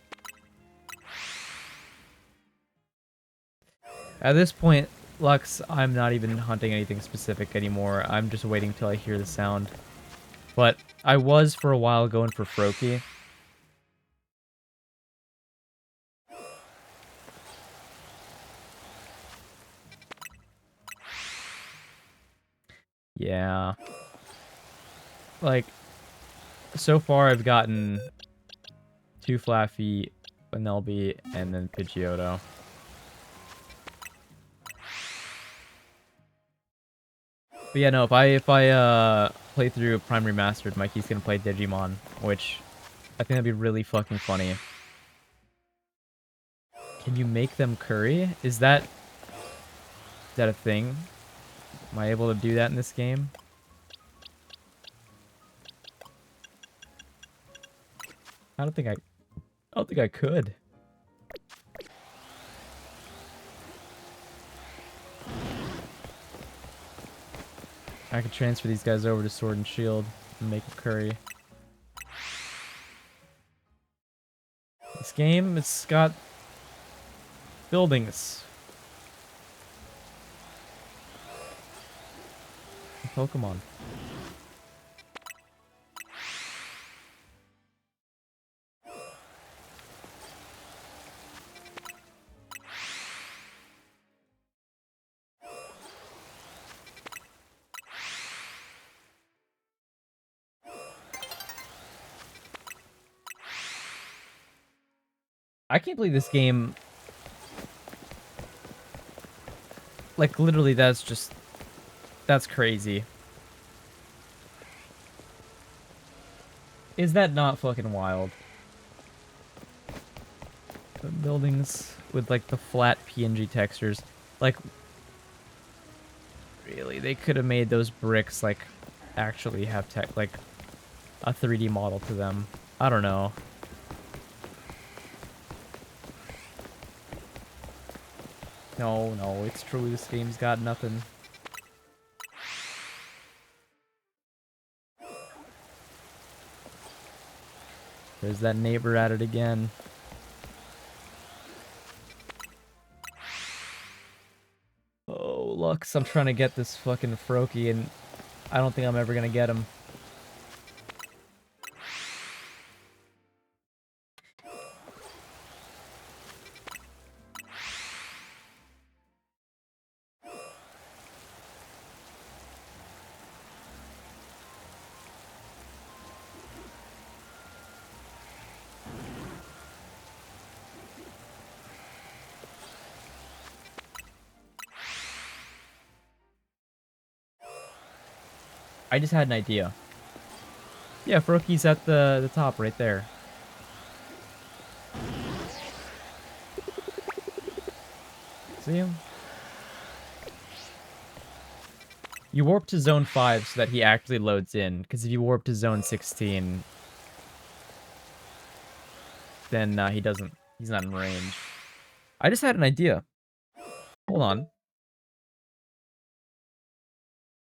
At this point, Lux, I'm not even hunting anything specific anymore. I'm just waiting till I hear the sound. But I was for a while going for Froakie. Yeah. Like, so far I've gotten 2 Flaffy, an LB, and then Pidgeotto. But yeah, no, if I play through Prime Remastered, Mikey's gonna play Digimon, which I think that'd be really fucking funny. Can you make them curry? Is that a thing? Am I able to do that in this game? I don't think I could. I could transfer these guys over to Sword and Shield and make a curry. This game, it's got buildings. Pokemon. I can't believe this game... Like, literally, that's crazy. Is that not fucking wild? The buildings with, like, the flat PNG textures. Like, really, they could have made those bricks, like, actually have like, a 3D model to them. I don't know. No, it's true, this game's got nothing. There's that neighbor at it again. Oh, Lux, I'm trying to get this fucking Froakie, and I don't think I'm ever gonna get him. I just had an idea. Yeah, Froakies at the top right there. See him? You warp to zone 5 so that he actually loads in, because if you warp to zone 16, then he doesn't, he's not in range. I just had an idea. Hold on.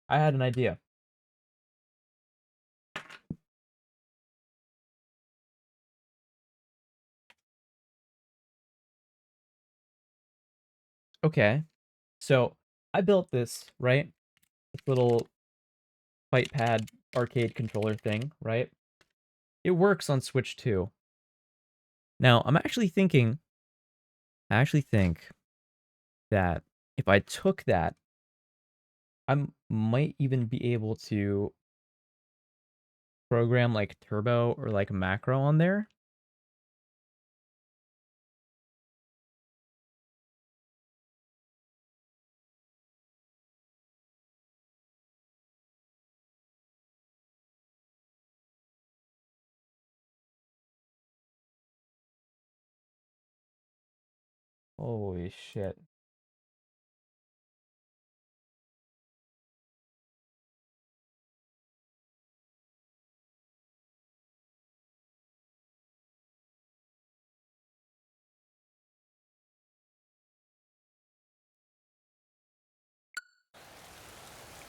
I had an idea. Okay. So, I built this, right? This little fight pad arcade controller thing, right? It works on Switch too. Now, I actually think that if I took that, might even be able to program like turbo or like macro on there. Holy shit.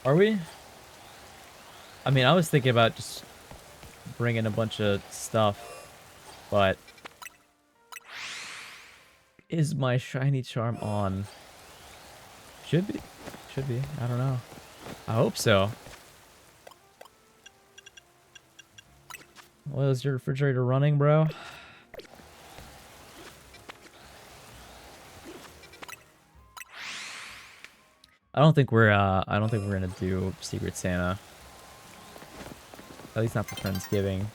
Are we? I mean, I was thinking about just bringing a bunch of stuff, but is my shiny charm on? Should be. Should be. I don't know. I hope so. Well, is your refrigerator running, bro? I don't think we're gonna do Secret Santa. At least not for Friendsgiving.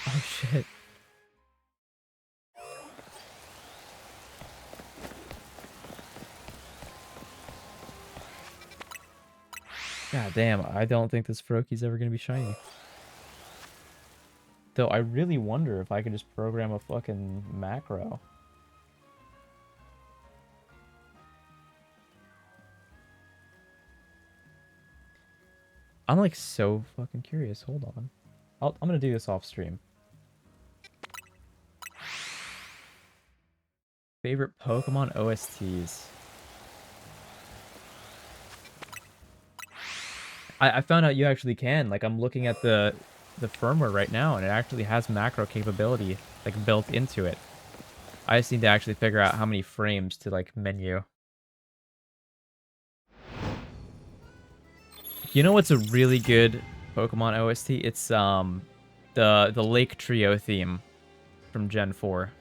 Oh shit. God damn, I don't think this Froakie's ever gonna be shiny. Though I really wonder if I can just program a fucking macro. I'm like so fucking curious. Hold on. I'm gonna do this off stream. Favorite Pokemon OSTs. I found out you actually can. Like I'm looking at the firmware right now and it actually has macro capability like built into it. I just need to actually figure out how many frames to like menu. You know what's a really good Pokemon OST? It's the Lake Trio theme from Gen 4.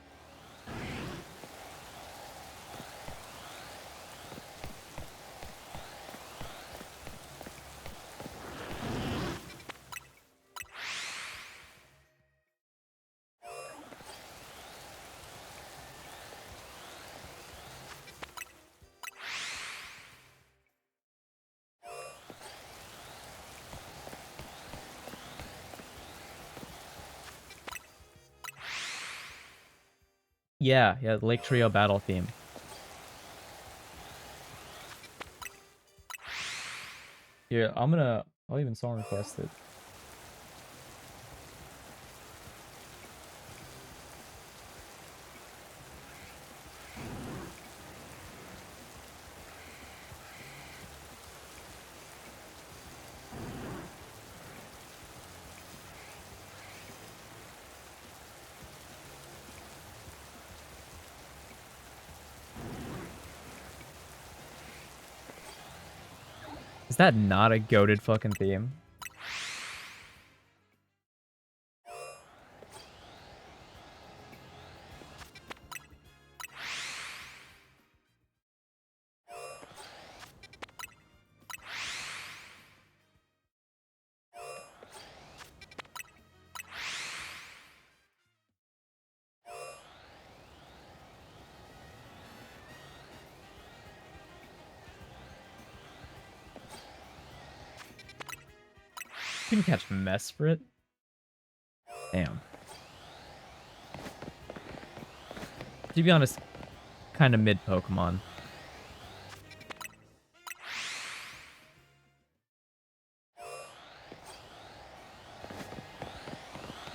Yeah, yeah, the Lake Trio battle theme. Here, I'll even song request it. Is that not a goated fucking theme? You can catch Mesprit? Damn. To be honest, kind of mid Pokemon.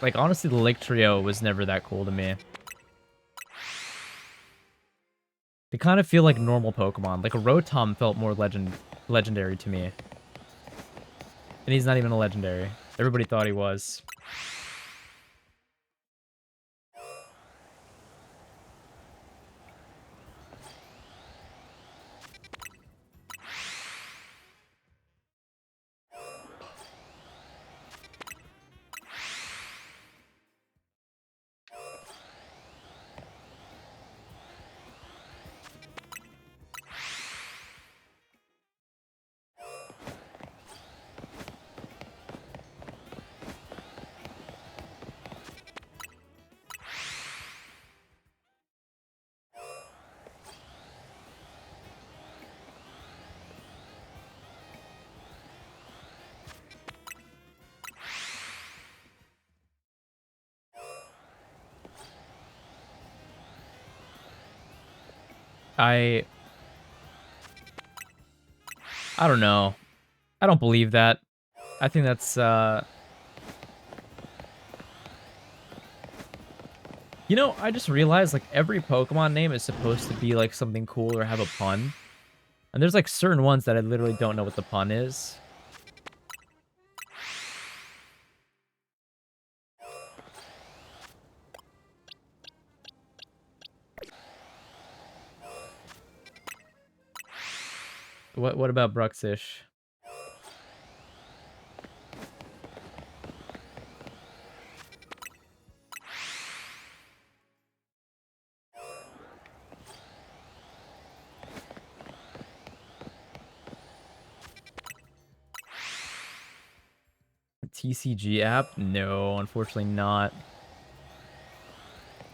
Like, honestly, the Lake Trio was never that cool to me. They kind of feel like normal Pokemon. Like, a Rotom felt more legendary to me. And he's not even a legendary. Everybody thought he was. I don't know. I don't believe that. I think that's, You know, I just realized, like, every Pokemon name is supposed to be, like, something cool or have a pun. And there's, like, certain ones that I literally don't know what the pun is. What about Bruxish? TCG app? No, unfortunately not.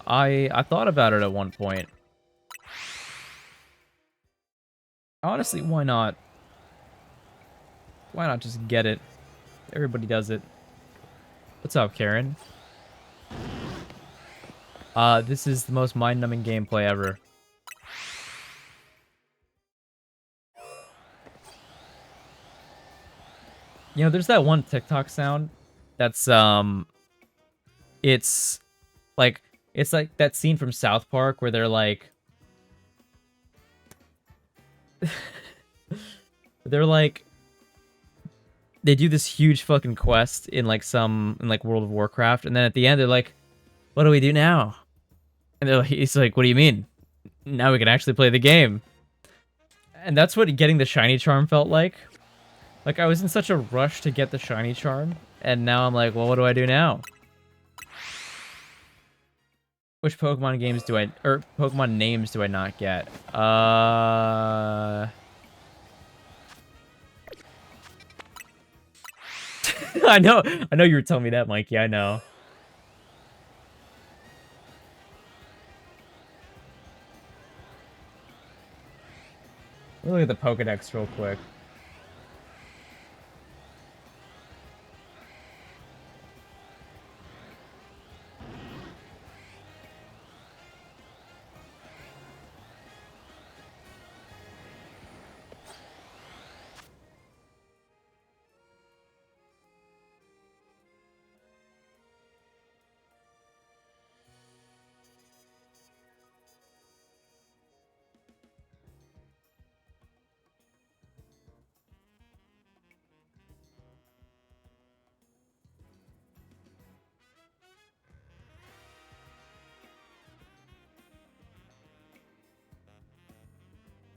I thought about it at one point. Honestly, why not? Why not just get it? Everybody does it. What's up, Karen? This is the most mind-numbing gameplay ever. You know, there's that one TikTok sound that's, it's like, it's like that scene from South Park where they're like, they're like, they do this huge fucking quest in like World of Warcraft, and then at the end they're like, what do we do now? And they're like, he's like, what do you mean? Now we can actually play the game. And that's what getting the shiny charm felt like. Like, I was in such a rush to get the shiny charm, and now I'm like, well, what do I do now? Which Pokemon games do I, or Pokemon names do I not get? I know you were telling me that, Mikey, I know. Let me look at the Pokedex real quick.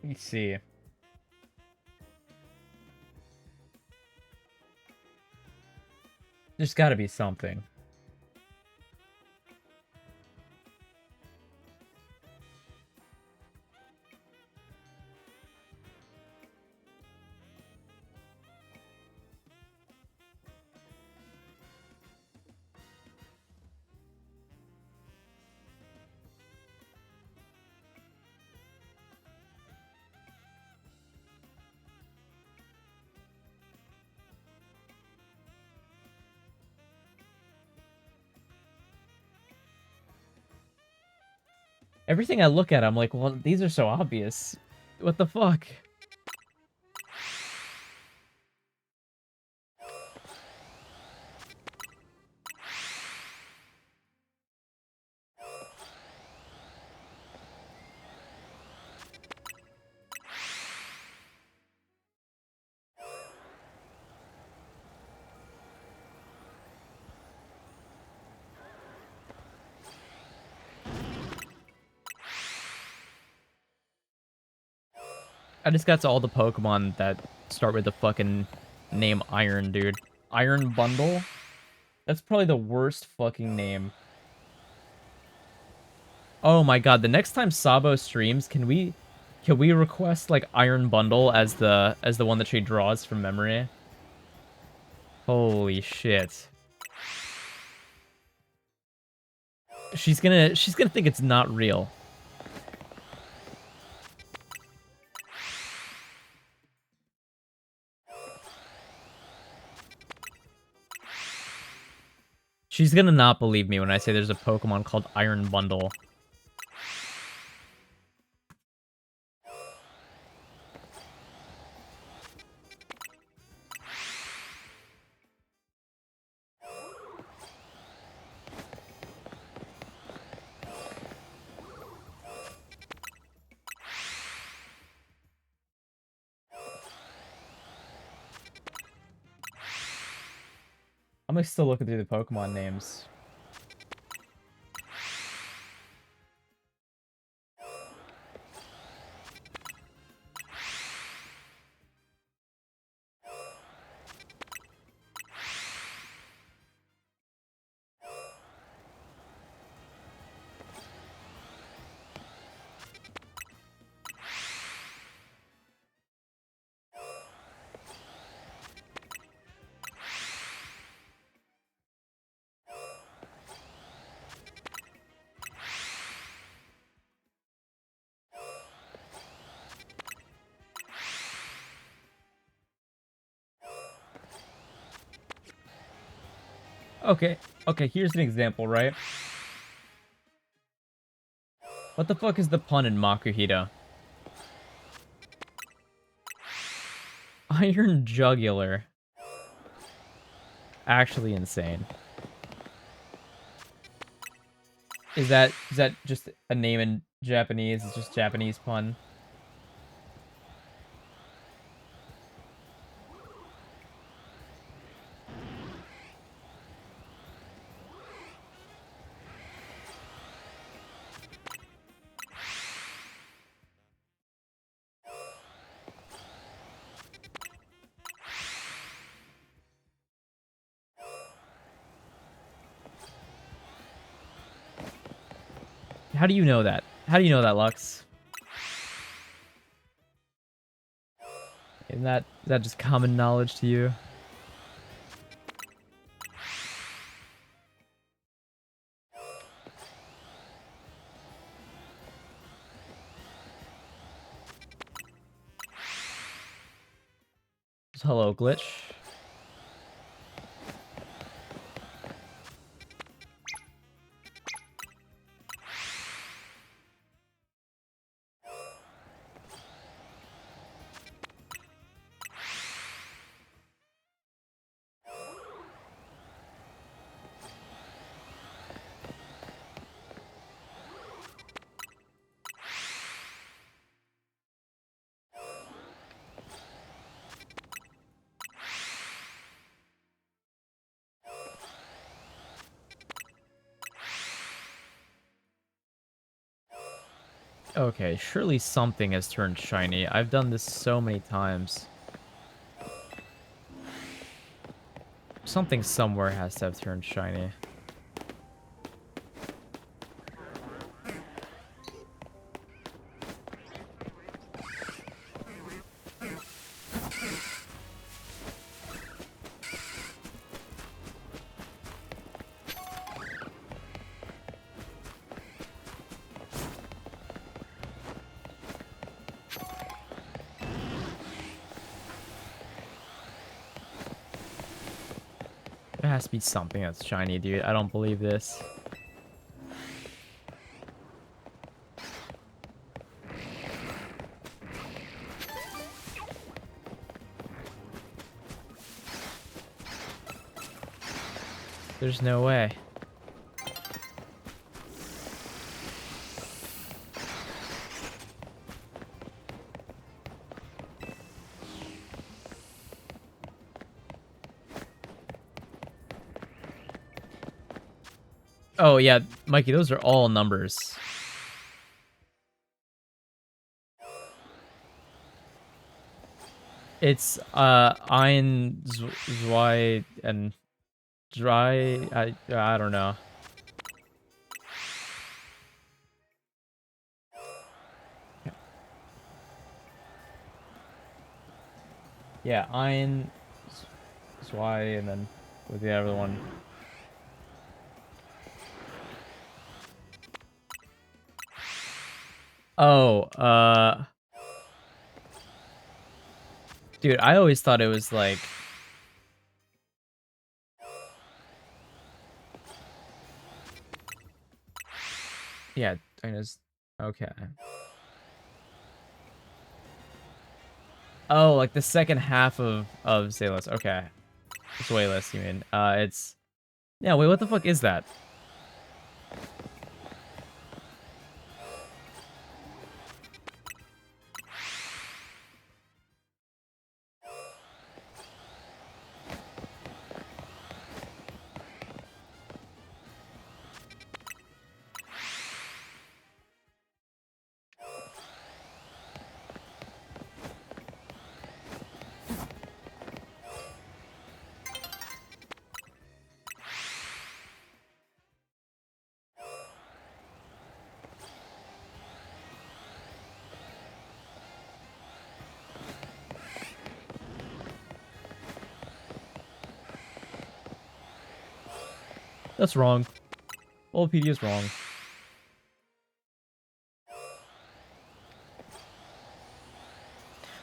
Let's see. There's gotta be something. Everything I look at, I'm like, well, these are so obvious. What the fuck? I just got to all the Pokemon that start with the fucking name Iron, dude. Iron Bundle? That's probably the worst fucking name. Oh my god, the next time Sabo streams, can we request like Iron Bundle as the one that she draws from memory? Holy shit. She's gonna think it's not real. She's gonna not believe me when I say there's a Pokemon called Iron Bundle. I'm like still looking through the Pokemon names. Okay, okay, here's an example, right? What the fuck is the pun in Makuhita? Iron Jugular. Actually insane. Is that just a name in Japanese? It's just Japanese pun. How do you know that? How do you know that, Lux? Is that just common knowledge to you? Hello, glitch. Okay, surely something has turned shiny. I've done this so many times. Something somewhere has to have turned shiny. There has to be something that's shiny, dude. I don't believe this. There's no way. Oh, yeah, Mikey, those are all numbers. It's, ein, zwei, and dry. I don't know. Yeah, ein, zwei, and then with the other one. Oh, dude, I always thought it was like, yeah, I guess, okay. Oh, like the second half of Salus. Okay, it's way less. You mean? It's yeah. Wait, what the fuck is that? That's wrong. Wikipedia is wrong.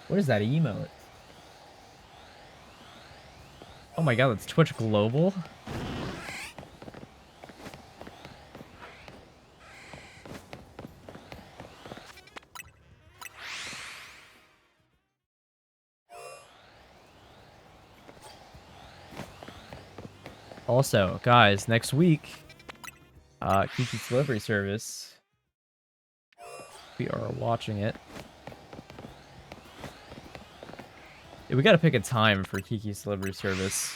What is that emote? Oh my god, that's Twitch Global? Also, guys, next week, Kiki's Delivery Service. We are watching it. Yeah, we gotta pick a time for Kiki's Delivery Service.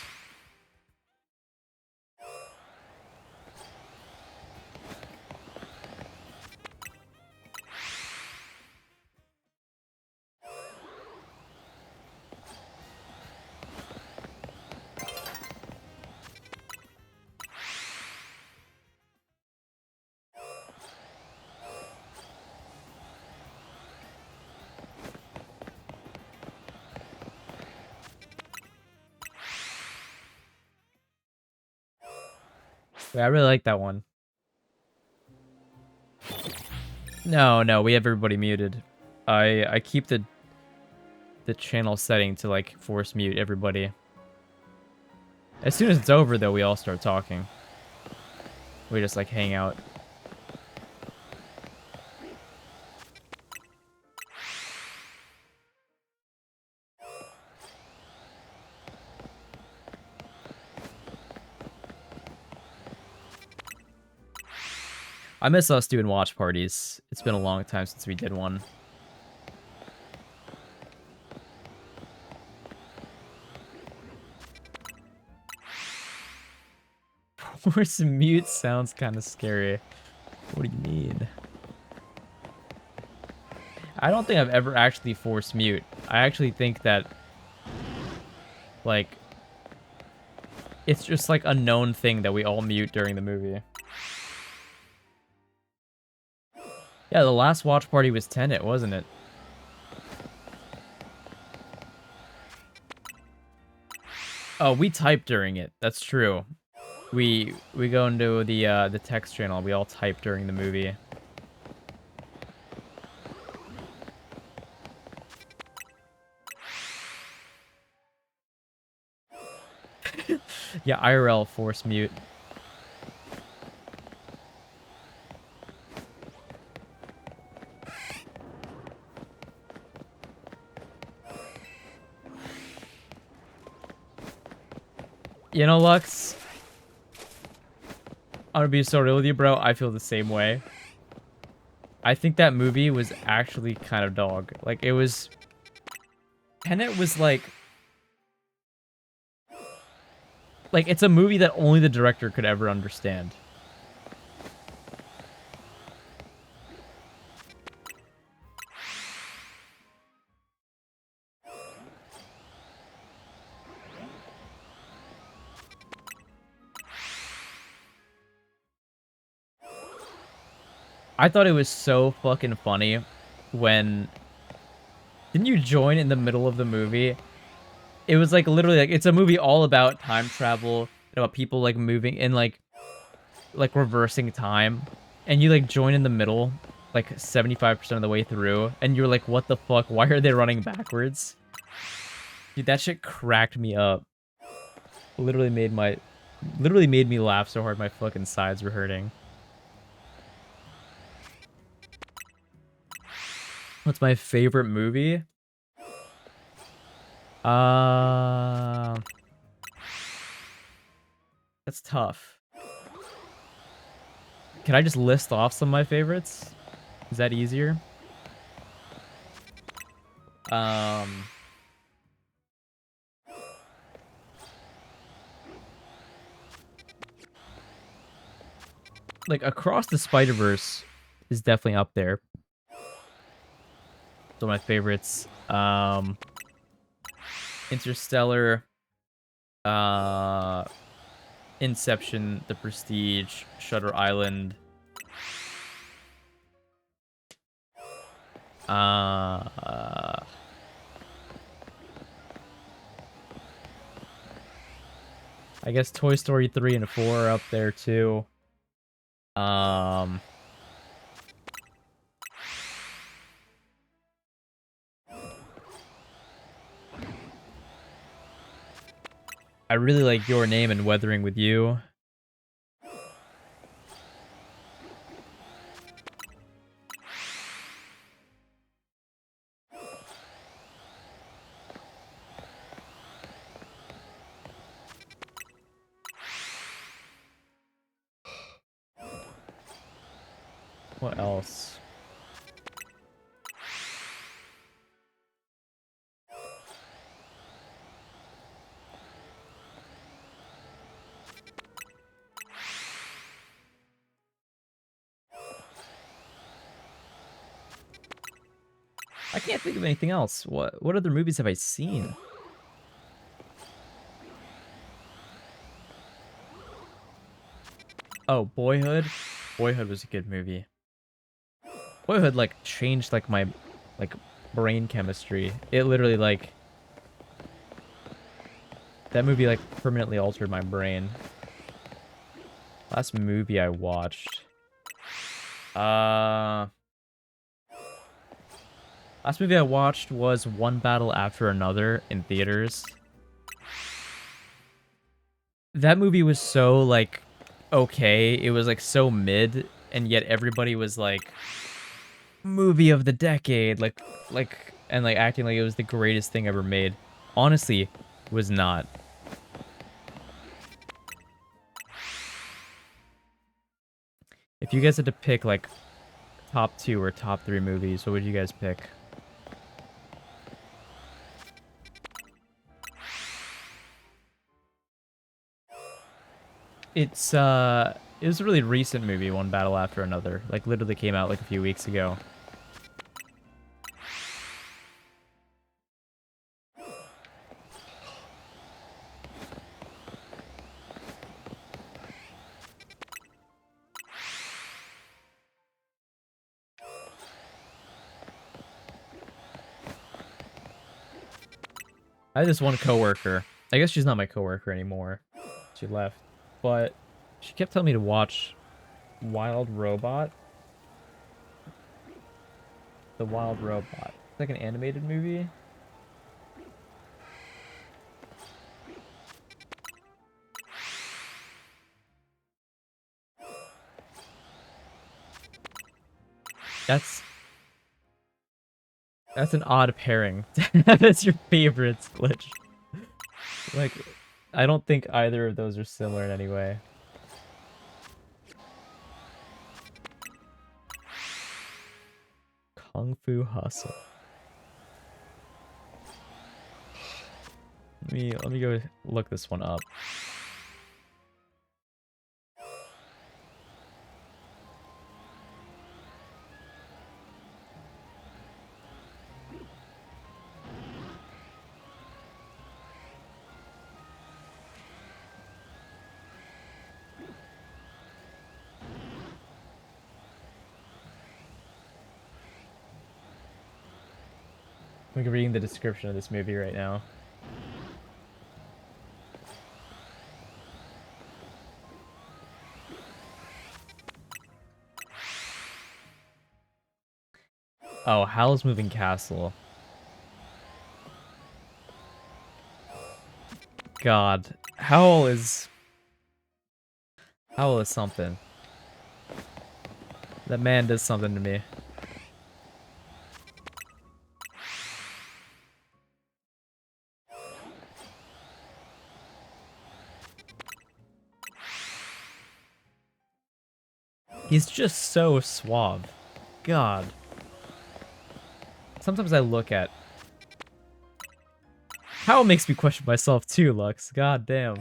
Yeah, I really like that one. No, we have everybody muted. I keep the channel setting to like force mute everybody. As soon as it's over though, we all start talking. We just like hang out. I miss us doing watch parties. It's been a long time since we did one. Force mute sounds kind of scary. What do you mean? I don't think I've ever actually forced mute. I actually think that, like, it's just like a known thing that we all mute during the movie. Yeah, the last watch party was Tenet, wasn't it? Oh, we type during it. That's true. We go into the text channel. We all type during the movie. Yeah, IRL force mute. You know, Lux, I'm gonna be so real with you, bro. I feel the same way. I think that movie was actually kind of dog. Like, it was... Tenet was like... Like, it's a movie that only the director could ever understand. I thought it was so fucking funny when... Didn't you join in the middle of the movie? It was like literally like it's a movie all about time travel, about people like moving and like reversing time. And you like join in the middle, like 75% of the way through, and you're like, what the fuck? Why are they running backwards? Dude, that shit cracked me up. Literally made me laugh so hard my fucking sides were hurting. What's my favorite movie? That's tough. Can I just list off some of my favorites? Is that easier? Like Across the Spider-Verse is definitely up there. It's one of my favorites. Interstellar, Inception, The Prestige, Shutter Island. I guess Toy Story 3 and 4 are up there too. I really like Your Name and Weathering with You. What else? I can't think of anything else. What other movies have I seen? Oh, Boyhood. Boyhood was a good movie. Boyhood like changed like my like brain chemistry. It literally like that movie like permanently altered my brain. Last movie I watched. Last movie I watched was One Battle After Another in theaters. That movie was so like okay. It was like so mid, and yet everybody was like movie of the decade, and like acting like it was the greatest thing ever made. Honestly, was not. If you guys had to pick like top 2 or top 3 movies, what would you guys pick? It was a really recent movie, One Battle After Another. Like literally came out like a few weeks ago. I had this one coworker. I guess she's not my coworker anymore. She left. But she kept telling me to watch Wild Robot. The Wild Robot. It's like an animated movie. That's an odd pairing. That's your favorites, Glitch. Like, I don't think either of those are similar in any way. Kung Fu Hustle. Let me go look this one up. I'm reading the description of this movie right now. Oh, Howl's Moving Castle. God, Howl is something. That man does something to me. He's just so suave. God. Sometimes I look at... Howl makes me question myself too, Lux. God damn.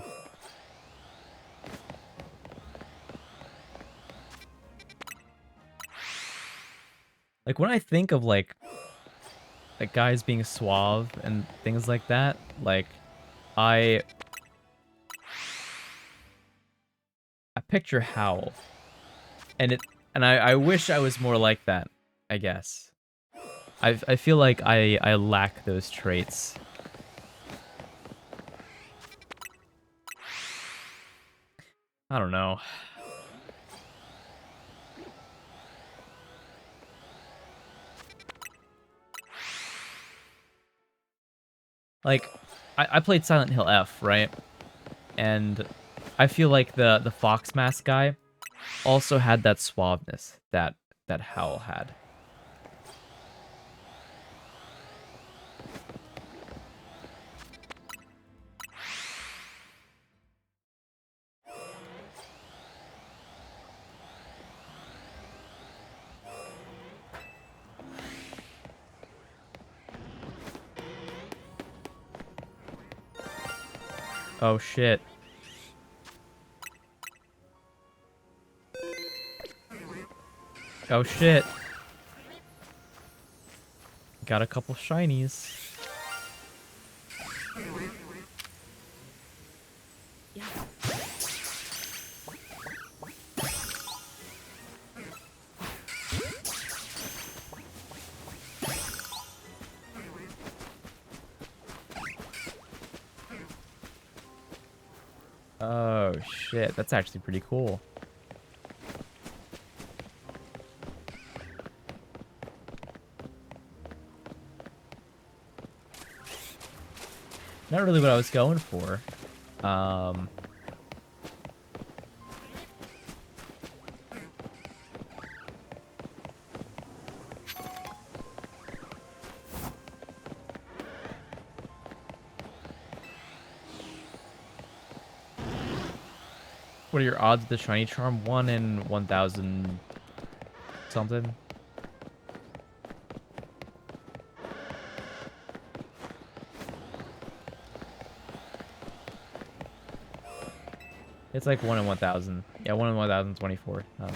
Like, when I think of, like guys being suave and things like that, like, I picture Howl. And I wish I was more like that, I guess. I feel like I lack those traits. I don't know. Like, I played Silent Hill F, right? And I feel like the Fox Mask guy also had that suaveness that Howl had. Oh shit. Oh shit. Got a couple shinies. Oh shit, that's actually pretty cool. Not really what I was going for. What are your odds of the shiny charm? 1 in 1,000 something? It's like 1 in 1,000. Yeah, 1 in 1,024. Oh.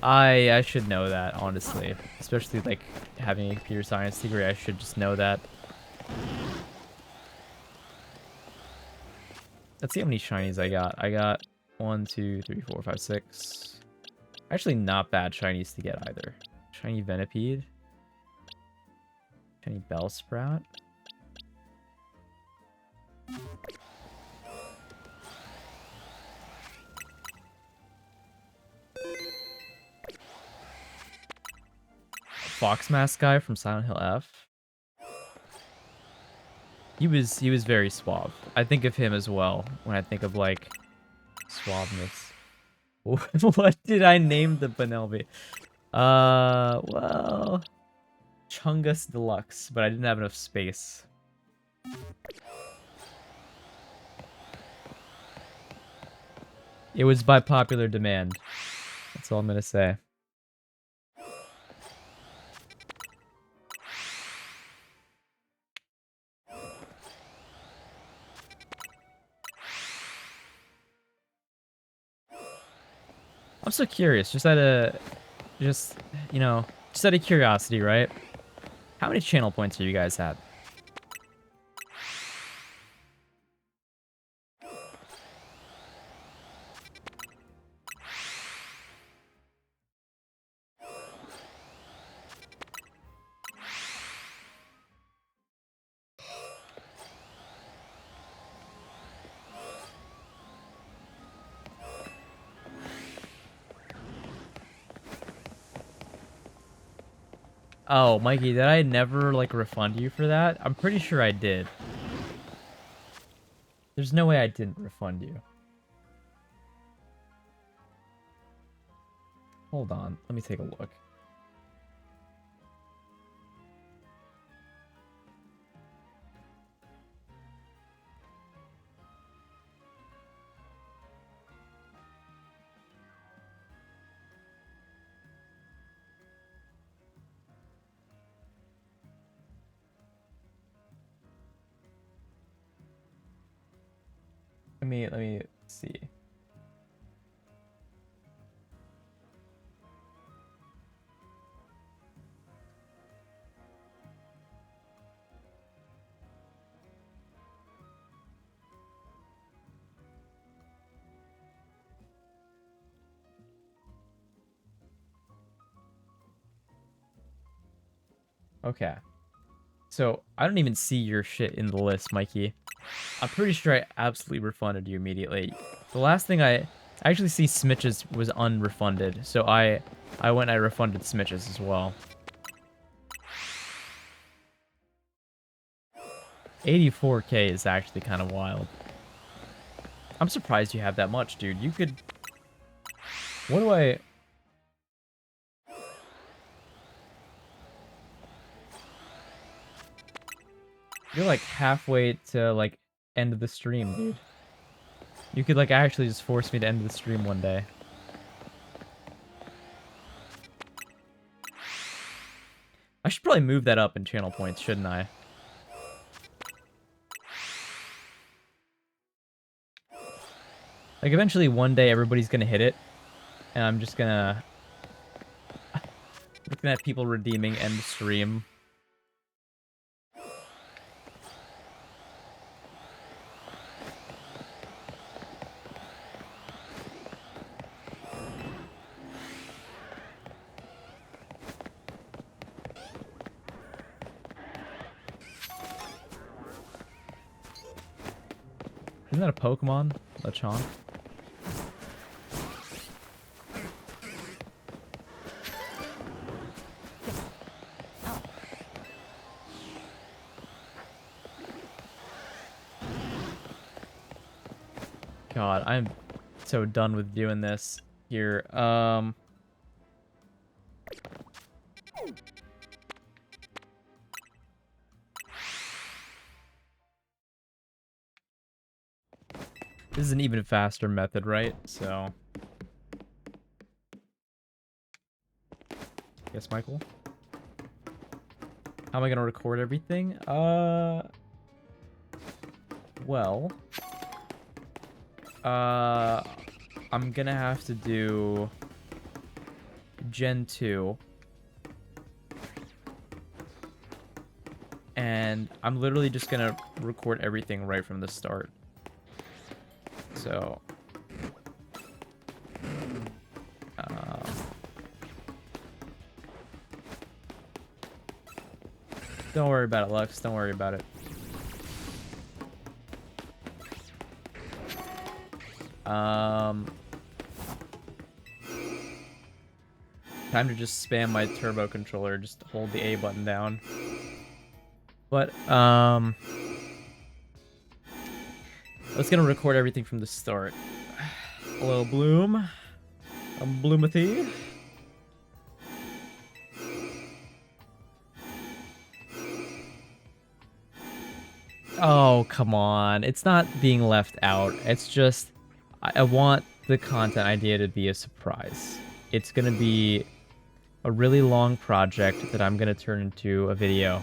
I should know that, honestly. Especially, like, having a computer science degree, I should just know that. Let's see how many shinies I got. I got 1, 2, 3, 4, 5, 6. Actually, not bad shinies to get either. Shiny Venipede. Shiny Bellsprout. Fox Mask guy from Silent Hill F. He was very suave. I think of him as well when I think of like suaveness. What did I name the Penelope? Well, Chungus Deluxe, but I didn't have enough space. It was by popular demand. That's all I'm gonna say. I'm so curious, just you know, just out of curiosity, right? How many channel points are you guys at? Oh, Mikey, did I never, like, refund you for that? I'm pretty sure I did. There's no way I didn't refund you. Hold on, let me take a look. Let me see. Okay. So, I don't even see your shit in the list, Mikey. I'm pretty sure I absolutely refunded you immediately. The last thing I actually see Smitch's was unrefunded, so I went and I refunded Smitch's as well. 84K is actually kind of wild. I'm surprised you have that much, dude. You could... What do I... You're like halfway to like end of the stream, dude. You could like actually just force me to end the stream one day. I should probably move that up in channel points, shouldn't I? Like eventually one day everybody's gonna hit it, and I'm just gonna looking at people redeeming end stream. Isn't that a Pokemon? Lechonk? God, I'm so done with doing this here. This is an even faster method, right? So... Yes, Michael? How am I gonna record everything? Well... I'm gonna have to do... Gen 2. And I'm literally just gonna record everything right from the start. So... Don't worry about it, Lux. Don't worry about it. Time to just spam my turbo controller. Just hold the A button down. But, let's gonna record everything from the start. Hello, Bloom. I'm Bloomathy. Oh, come on. It's not being left out. It's just, I want the content idea to be a surprise. It's gonna be a really long project that I'm gonna turn into a video.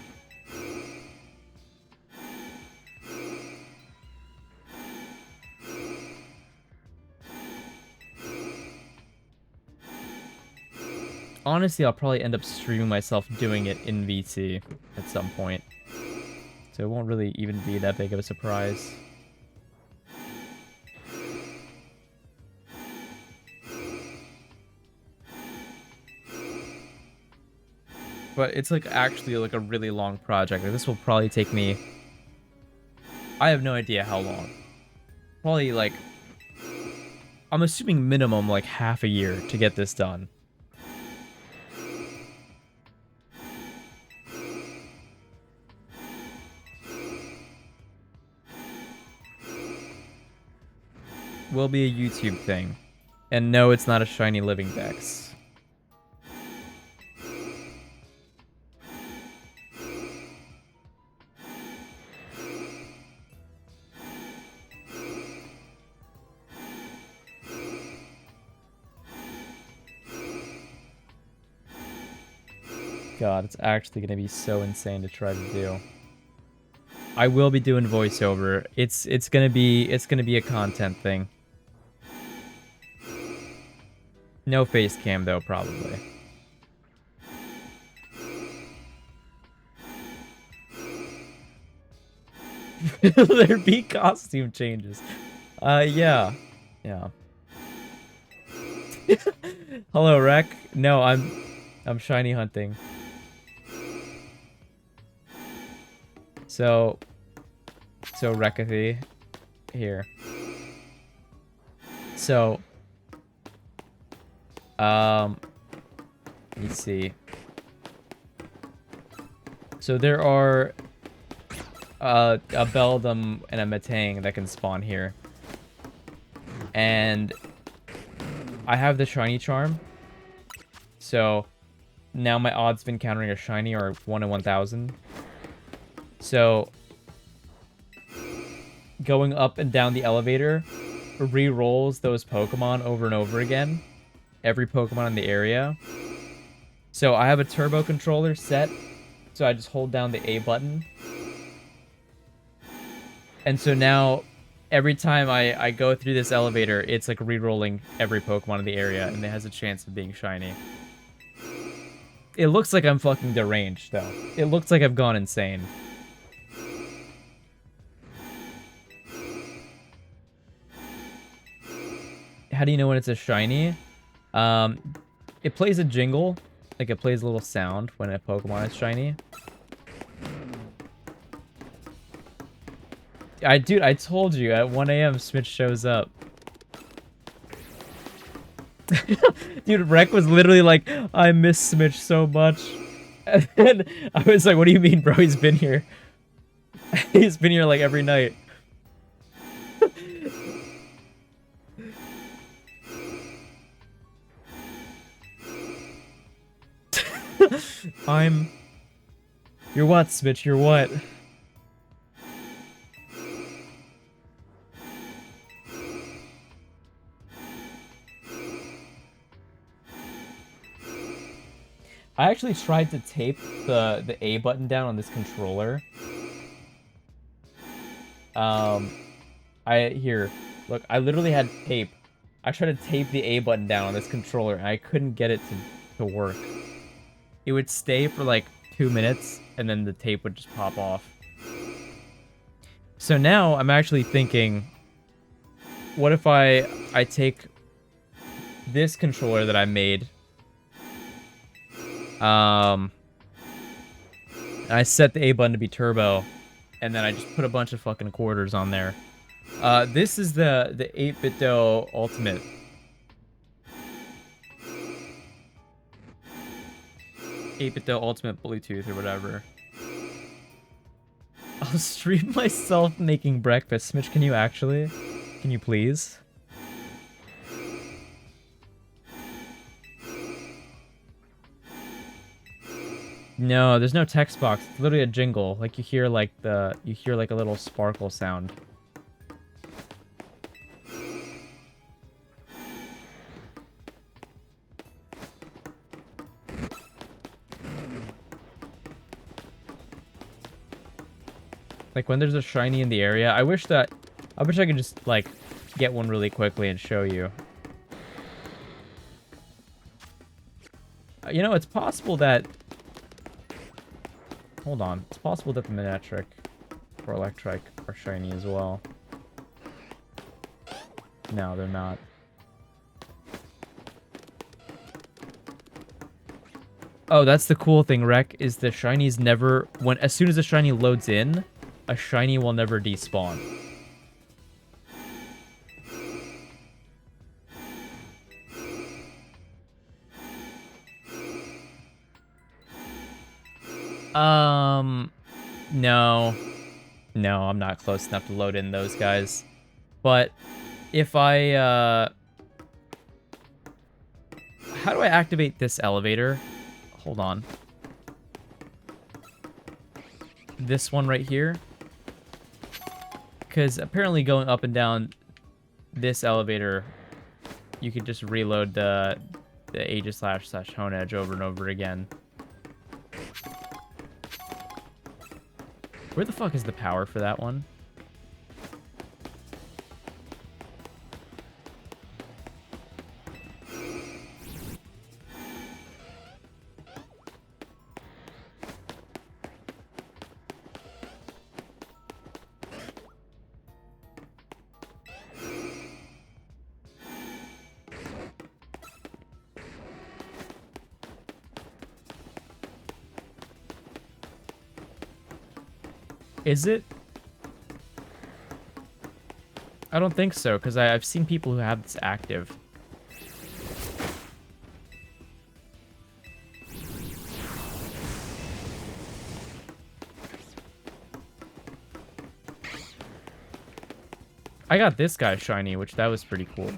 Honestly, I'll probably end up streaming myself doing it in VC at some point. So it won't really even be that big of a surprise. But it's like actually like a really long project. Like, this will probably take me... I have no idea how long. Probably like... I'm assuming minimum like half a year to get this done. Will be a YouTube thing. And no, it's not a shiny living dex. God, it's actually gonna be so insane to try to do. I will be doing voiceover. It's gonna be a content thing. No face cam though, probably. There be costume changes. Yeah. Yeah. Hello, Rec. No, I'm shiny hunting. So Recathy, here. So, let me see. So there are a Beldum and a Metang that can spawn here. And I have the shiny charm. So now my odds of encountering a shiny are 1 in 1,000. So going up and down the elevator re-rolls those Pokemon over and over again. Every Pokemon in the area. So I have a turbo controller set. So I just hold down the A button. And so now, every time I go through this elevator, it's like re-rolling every Pokemon in the area, and it has a chance of being shiny. It looks like I'm fucking deranged, though. It looks like I've gone insane. How do you know when it's a shiny? It plays a jingle. Like, it plays a little sound when a Pokemon is shiny. Dude, I told you, at 1 AM, Smith shows up. Dude, Rec was literally like, I miss Smith so much. And then I was like, what do you mean, bro? He's been here. He's been here, like, every night. You're what, Smith? You're what? I actually tried to tape the A button down on this controller. Look, I literally had tape. I tried to tape the A button down on this controller, and I couldn't get it to work. It would stay for like 2 minutes, and then the tape would just pop off. So now I'm actually thinking, what if I take this controller that I made, I set the A button to be turbo, and then I just put a bunch of fucking quarters on there. This is the 8-botw ultimate. 8-botw ultimate Bluetooth or whatever. I'll stream myself making breakfast. Smitch, can you actually? Can you please? No, there's no text box. It's literally a jingle. Like you hear like a little sparkle sound. Like when there's a shiny in the area, I wish I could just like get one really quickly and show you. You know, it's possible that... Hold on. It's possible that the Manectric or Electrike are shiny as well. No, they're not. Oh, that's the cool thing, Rek, is the shinies never... As soon as a shiny loads in, a shiny will never despawn. No. No, I'm not close enough to load in those guys. But if I, how do I activate this elevator? Hold on. This one right here. Because apparently going up and down this elevator, you could just reload the Aegislash/Honedge over and over again. Where the fuck is the power for that one? Is it? I don't think so, because I've seen people who have this active. I got this guy shiny, which that was pretty cool.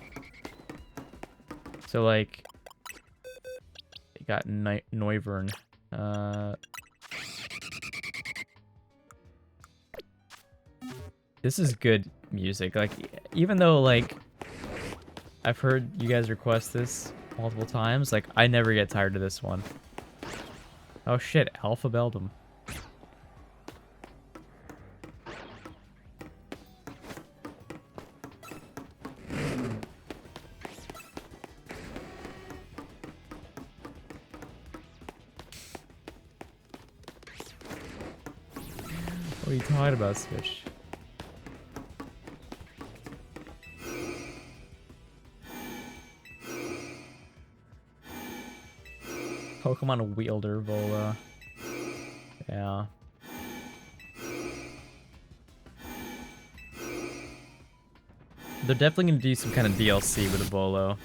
So, like, it got Noivern. This is good music. Like, even though, like, I've heard you guys request this multiple times, like, I never get tired of this one. Oh shit, Alpha Beldum. What are you talking about, Switch? Pokemon Wielder Vola. Yeah. They're definitely going to do some kind of DLC with a Volo.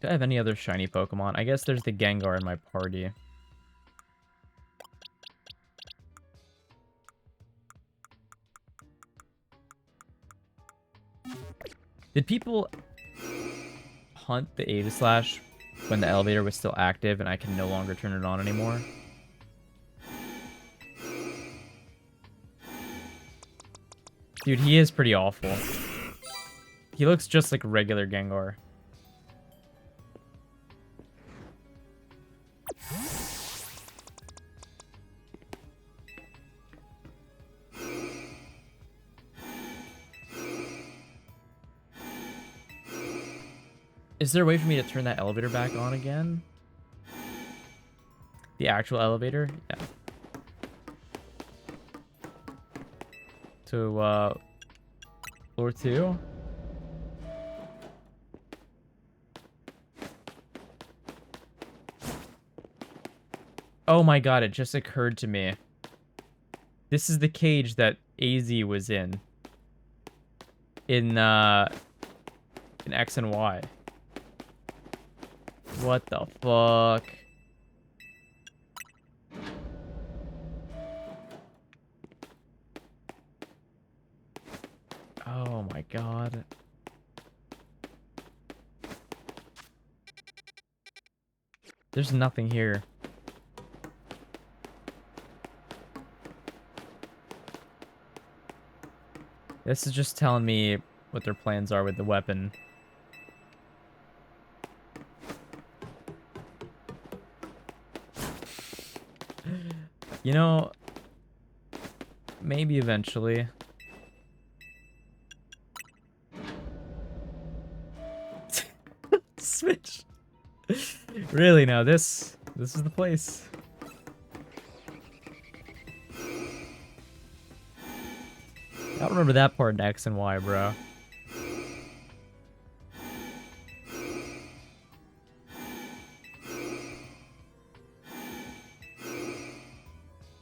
Do I have any other shiny Pokemon? I guess there's the Gengar in my party. Did people hunt the Aegislash when the elevator was still active and I can no longer turn it on anymore? Dude, he is pretty awful. He looks just like a regular Gengar. Is there a way for me to turn that elevator back on again? The actual elevator? Yeah. To, floor 2? Oh my god, it just occurred to me. This is the cage that AZ was in. In X and Y. What the fuck? Oh my god. There's nothing here. This is just telling me what their plans are with the weapon. You know, maybe eventually. Switch. Really now, this is the place. I don't remember that part in X and Y, bro.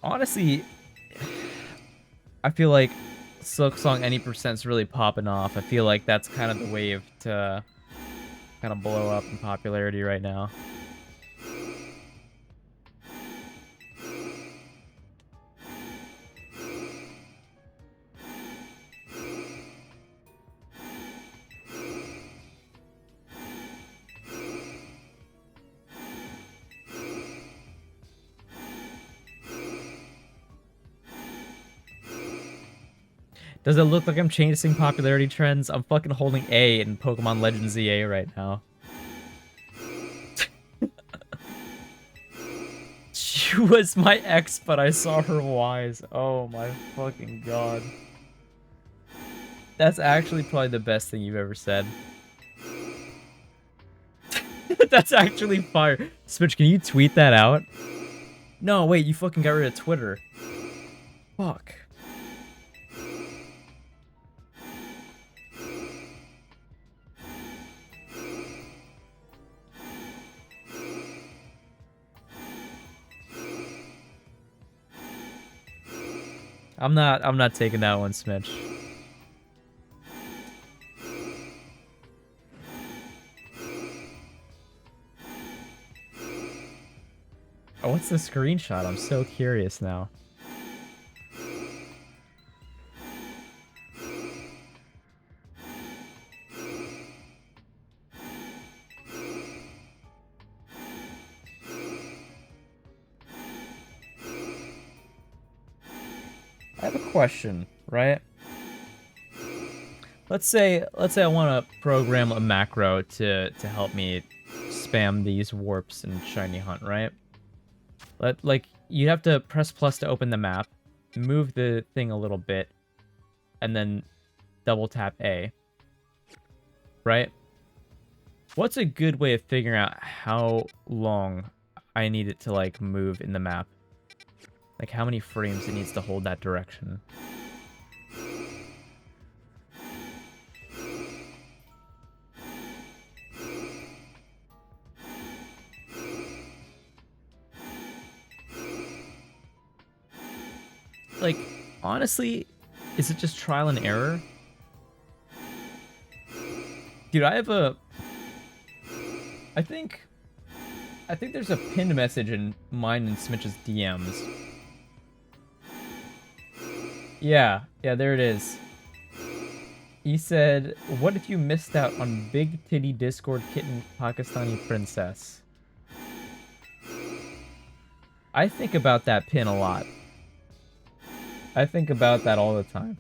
Honestly, I feel like Silk Song any percent's really popping off. I feel like that's kind of the wave to kind of blow up in popularity right now. Does it look like I'm chasing popularity trends? I'm fucking holding A in Pokemon Legends ZA right now. She was my ex, but I saw her Ys. Oh my fucking god. That's actually probably the best thing you've ever said. That's actually fire. Switch, can you tweet that out? No, wait, you fucking got rid of Twitter. Fuck. I'm not taking that one, Smitch. Oh, what's the screenshot? I'm so curious now. I have a question, right? Let's say I want to program a macro to help me spam these warps in Shiny Hunt, right? Like you'd have to press plus to open the map, move the thing a little bit, and then double tap A. Right? What's a good way of figuring out how long I need it to like move in the map? Like how many frames it needs to hold that direction? Like, honestly, is it just trial and error? Dude, I think there's a pinned message in mine and Smitch's DMs. Yeah, there it is. He said, "What if you missed out on big titty Discord kitten Pakistani princess?" I think about that pin a lot. I think about that all the time.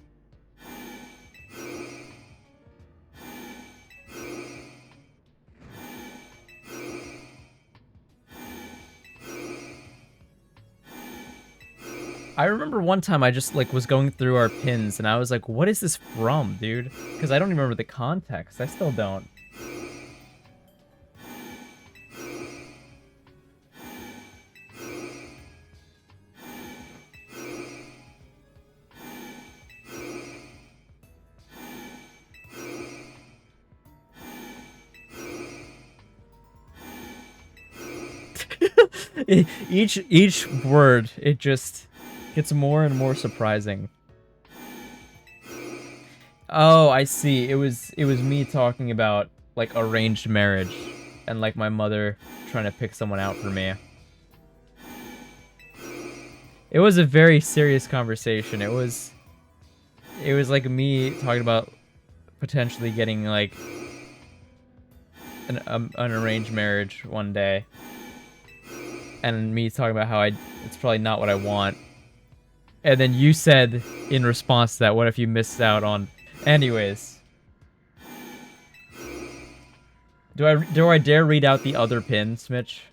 I remember one time I just like was going through our pins and I was like, what is this from, dude? Because I don't even remember the context. I still don't. Each word, it just gets more and more surprising. Oh, I see. It was me talking about like arranged marriage. and like my mother trying to pick someone out for me. It was a very serious conversation. It was like me talking about potentially getting like an arranged marriage one day, and me talking about how it's probably not what I want. And then you said in response to that, what if you missed out on... Anyways. Do I dare read out the other pin, Smitch?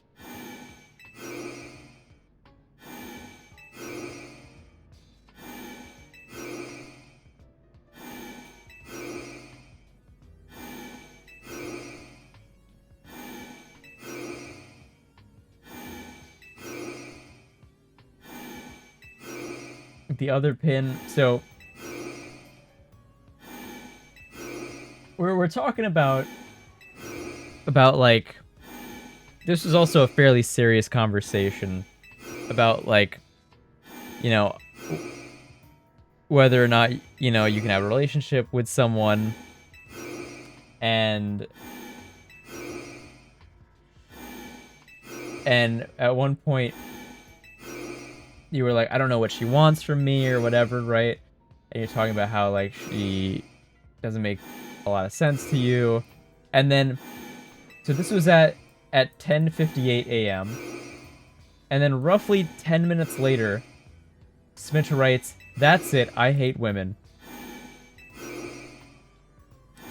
The other pin, so we're talking about like, this is also a fairly serious conversation about like, you know, whether or not, you know, you can have a relationship with someone, and at one point you were like, I don't know what she wants from me or whatever, right? And you're talking about how like she doesn't make a lot of sense to you. And then, so this was at 10:58 a.m. And then roughly 10 minutes later, Smith writes, "That's it, I hate women."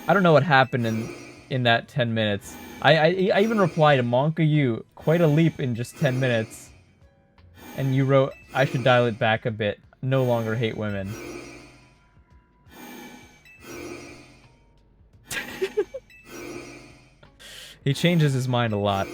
I don't know what happened in that 10 minutes. I even replied, "Monka you, quite a leap in just 10 minutes." And you wrote, "I should dial it back a bit. No longer hate women." He changes his mind a lot.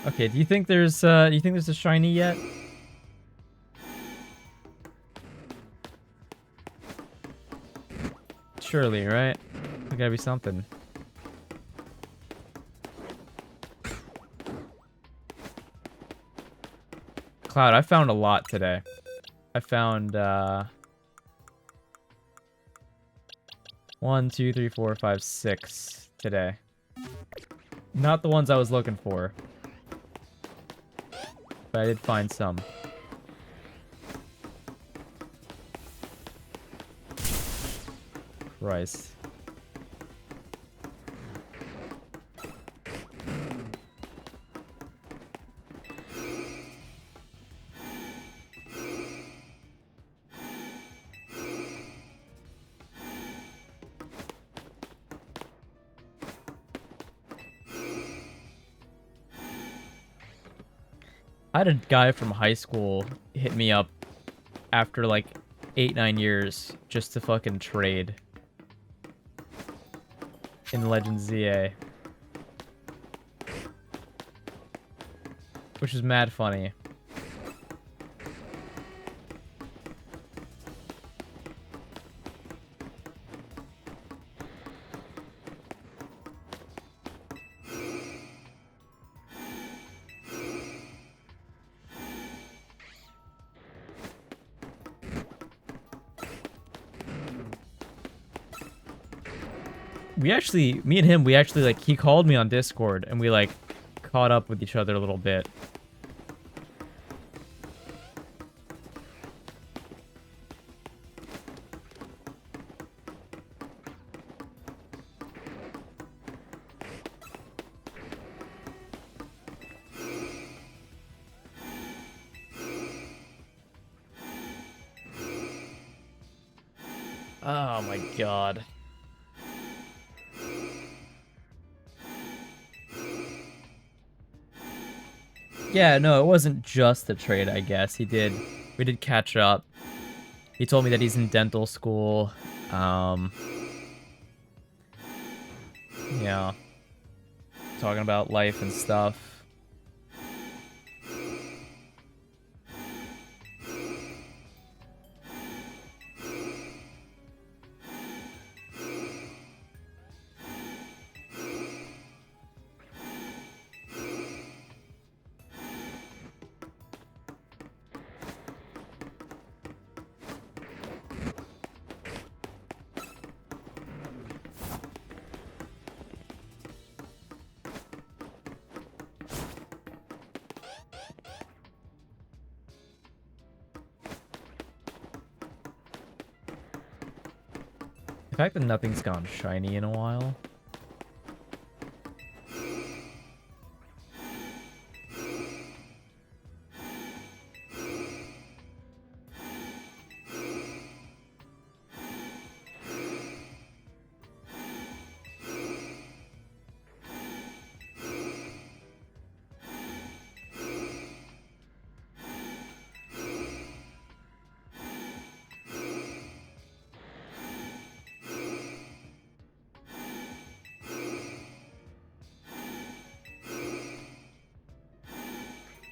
Okay, do you think there's a shiny yet? Surely, right? There gotta be something. Cloud, I found a lot today. I found 1, 2, 3, 4, 5, 6 today. Not the ones I was looking for. But I did find some. Christ. I had a guy from high school hit me up after like 8-9 years just to fucking trade in Legends ZA, which is mad funny. Me and him, we actually, like, he called me on Discord, and we, like, caught up with each other a little bit. Oh my god. Yeah, no, it wasn't just the trade, I guess. We did catch up. He told me that he's in dental school. Yeah. talking about life and stuff. The fact that nothing's gone shiny in a while.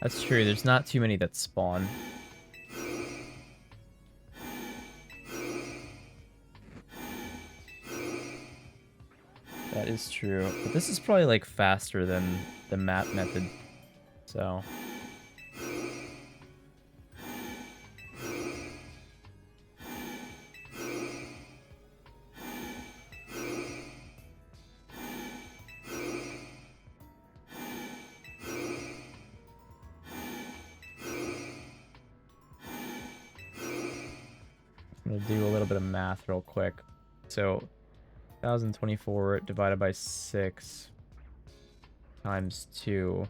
That's true, there's not too many that spawn. That is true. But this is probably like faster than the map method. So I'm gonna do a little bit of math real quick. So 1024 divided by 6 times 2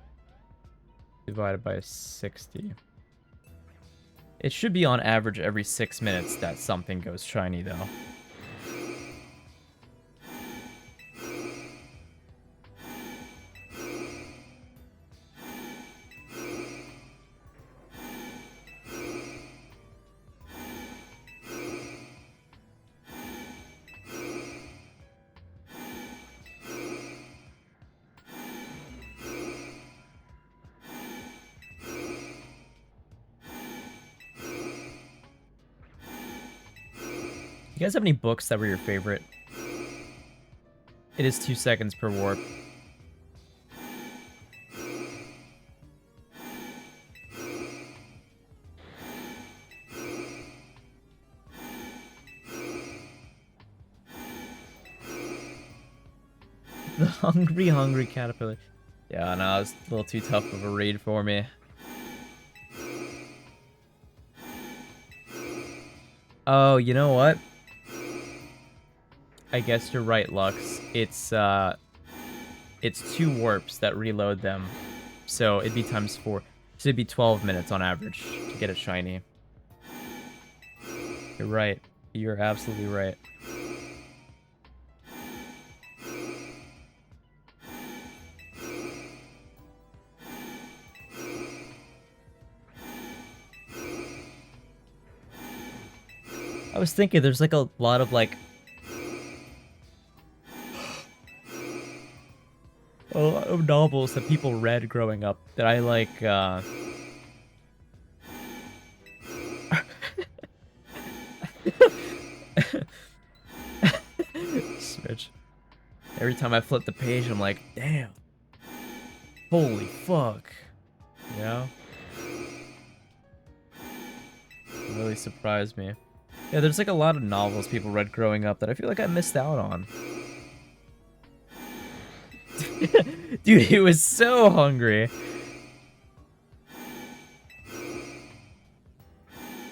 divided by 60. It should be on average every 6 minutes that something goes shiny though. You guys have any books that were your favorite? It is 2 seconds per warp. The hungry caterpillar. Yeah, no, it's a little too tough of a raid for me. Oh, you know what? I guess you're right, Lux. It's 2 warps that reload them. So it'd be times 4. So it'd be 12 minutes on average to get a shiny. You're right. You're absolutely right. I was thinking there's like a lot of like of novels that people read growing up that I like Switch. Every time I flip the page I'm like, damn. Holy fuck. You know? It really surprised me. Yeah, there's like a lot of novels people read growing up that I feel like I missed out on. Dude, he was so hungry.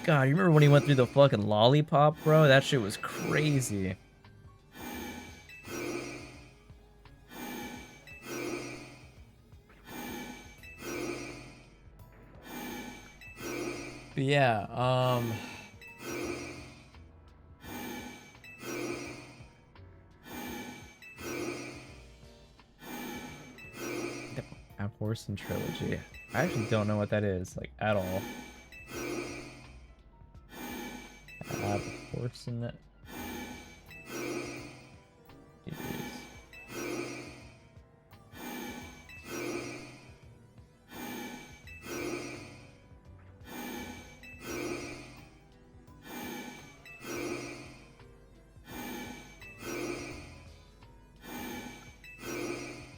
God, you remember when he went through the fucking lollipop, bro? That shit was crazy. But yeah, the Abhorsen trilogy. I actually don't know what that is, like, at all. Abhorsen series.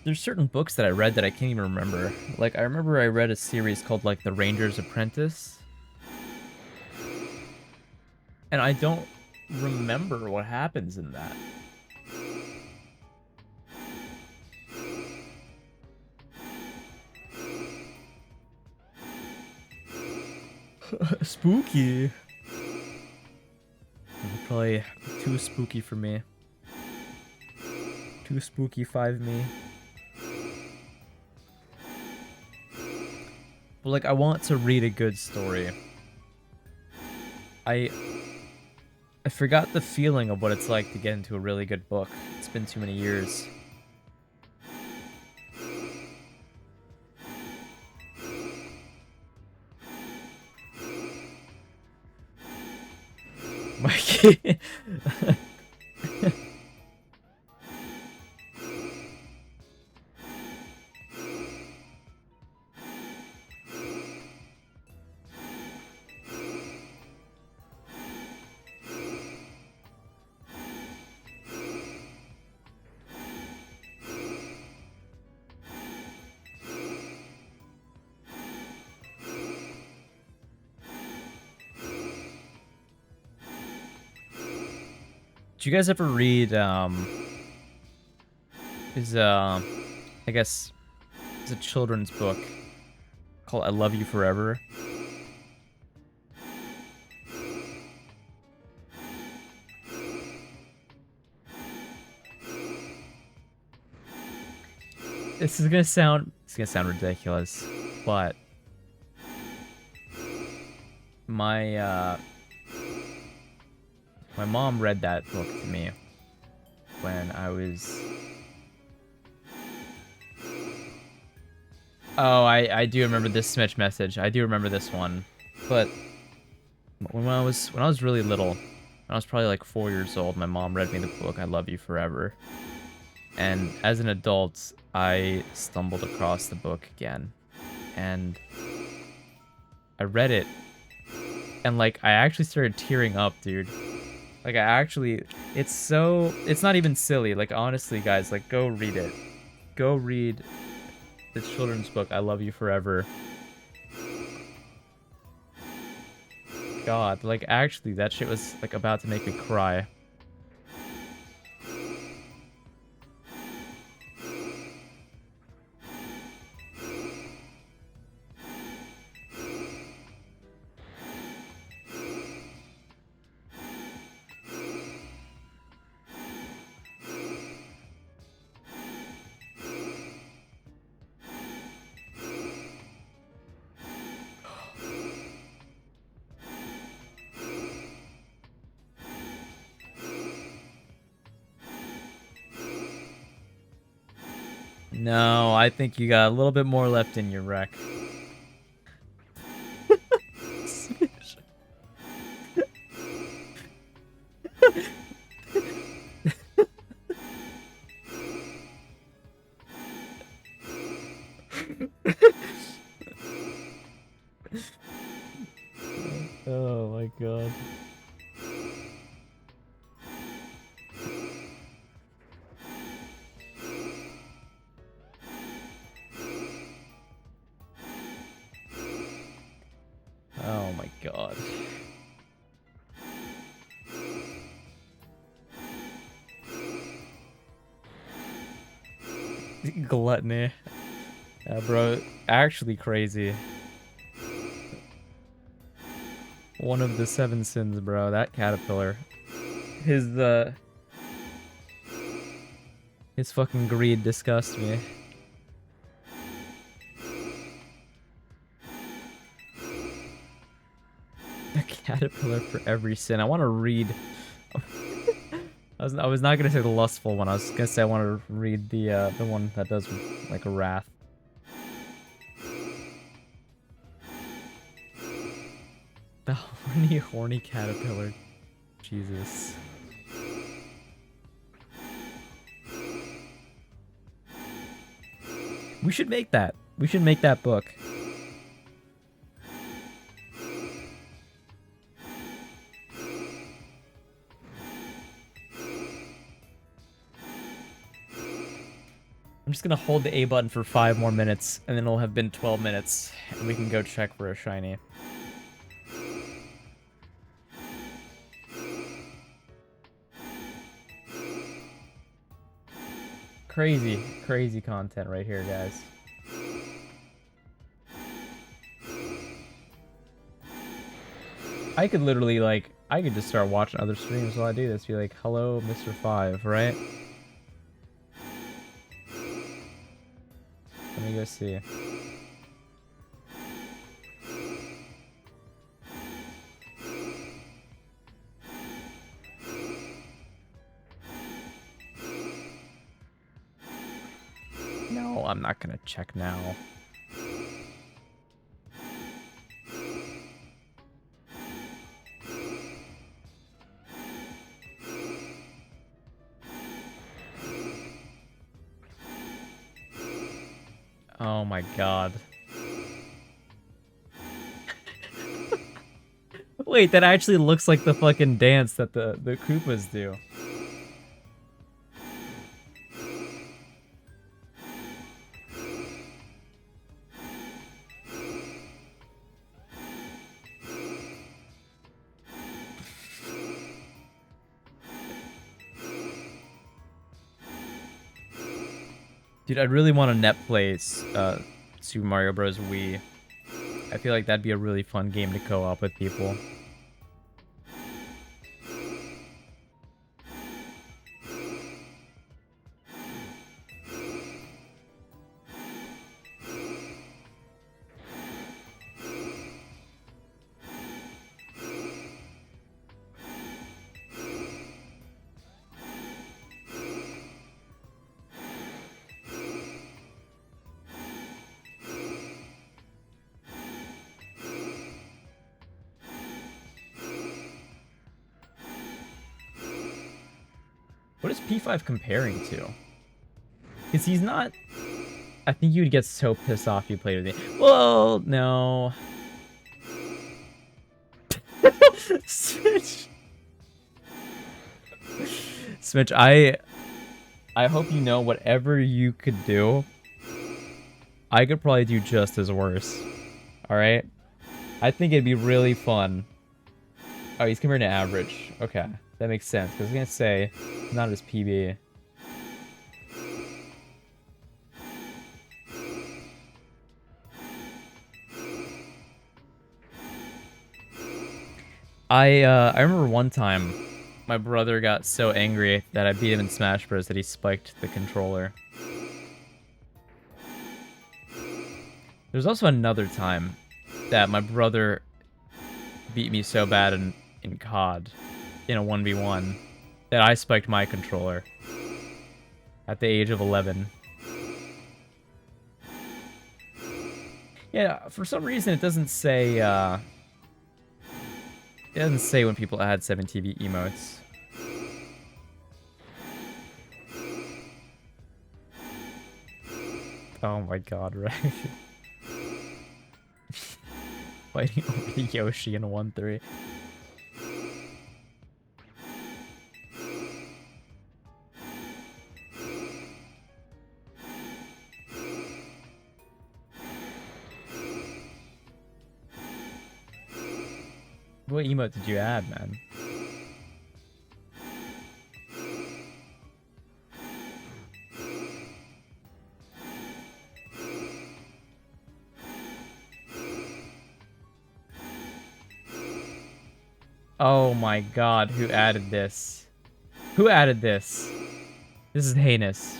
There's certain books that I read that I can't even remember. Like, I remember I read a series called, like, The Ranger's Apprentice. And I don't remember what happens in that. Spooky. Probably too spooky for me. Too spooky 5 me. But like, I want to read a good story. I forgot the feeling of what it's like to get into a really good book. It's been too many years. Mikey. Did you guys ever read I guess it's a children's book called I Love You Forever? It's gonna sound ridiculous, but my my mom read that book to me when I was... Oh, I do remember this Smitch message. I do remember this one. But when I was really little, when I was probably like 4 years old, my mom read me the book I Love You Forever. And as an adult, I stumbled across the book again. And I read it, and like I actually started tearing up, dude. Like it's not even silly. Like honestly, guys, like go read it. Go read the children's book I Love You Forever. God, like actually that shit was like about to make me cry. No, I think you got a little bit more left in your wreck. Oh my god. Oh my god. Gluttony. Bro, actually crazy. One of the 7 sins, bro. That caterpillar. His fucking greed disgusts me. A caterpillar for every sin. I want to read... I was not gonna say the lustful one. I was gonna say I want to read the one that does like a wrath. The horny caterpillar. Jesus. We should make that. We should make that book. I'm just gonna hold the A button for 5 more minutes, and then it'll have been 12 minutes, and we can go check for a shiny. Crazy, crazy content right here, guys. I could literally, like, I could just start watching other streams while I do this. Be like, hello, Mr. 5, right? Let me go see. No, I'm not gonna check now. Oh my god. Wait, that actually looks like the fucking dance that the Koopas do. Dude, I really want to net play Super Mario Bros. Wii. I feel like that'd be a really fun game to co-op with people. What is P5 comparing to? Because he's not... I think you would get so pissed off if you played with me. Well, no. Switch. Switch, I hope you know whatever you could do, I could probably do just as worse. Alright? I think it'd be really fun. Oh, he's comparing to average. Okay. That makes sense, because I was going to say, not his PB. I remember one time, my brother got so angry that I beat him in Smash Bros. That he spiked the controller. There's also another time that my brother beat me so bad in COD, in a 1v1, that I spiked my controller at the age of 11. Yeah, for some reason it doesn't say, it doesn't say when people add 7TV emotes. Oh my god, right? Fighting over the Yoshi in 1-3. What emote did you add, man? Oh my god, who added this? Who added this? This is heinous.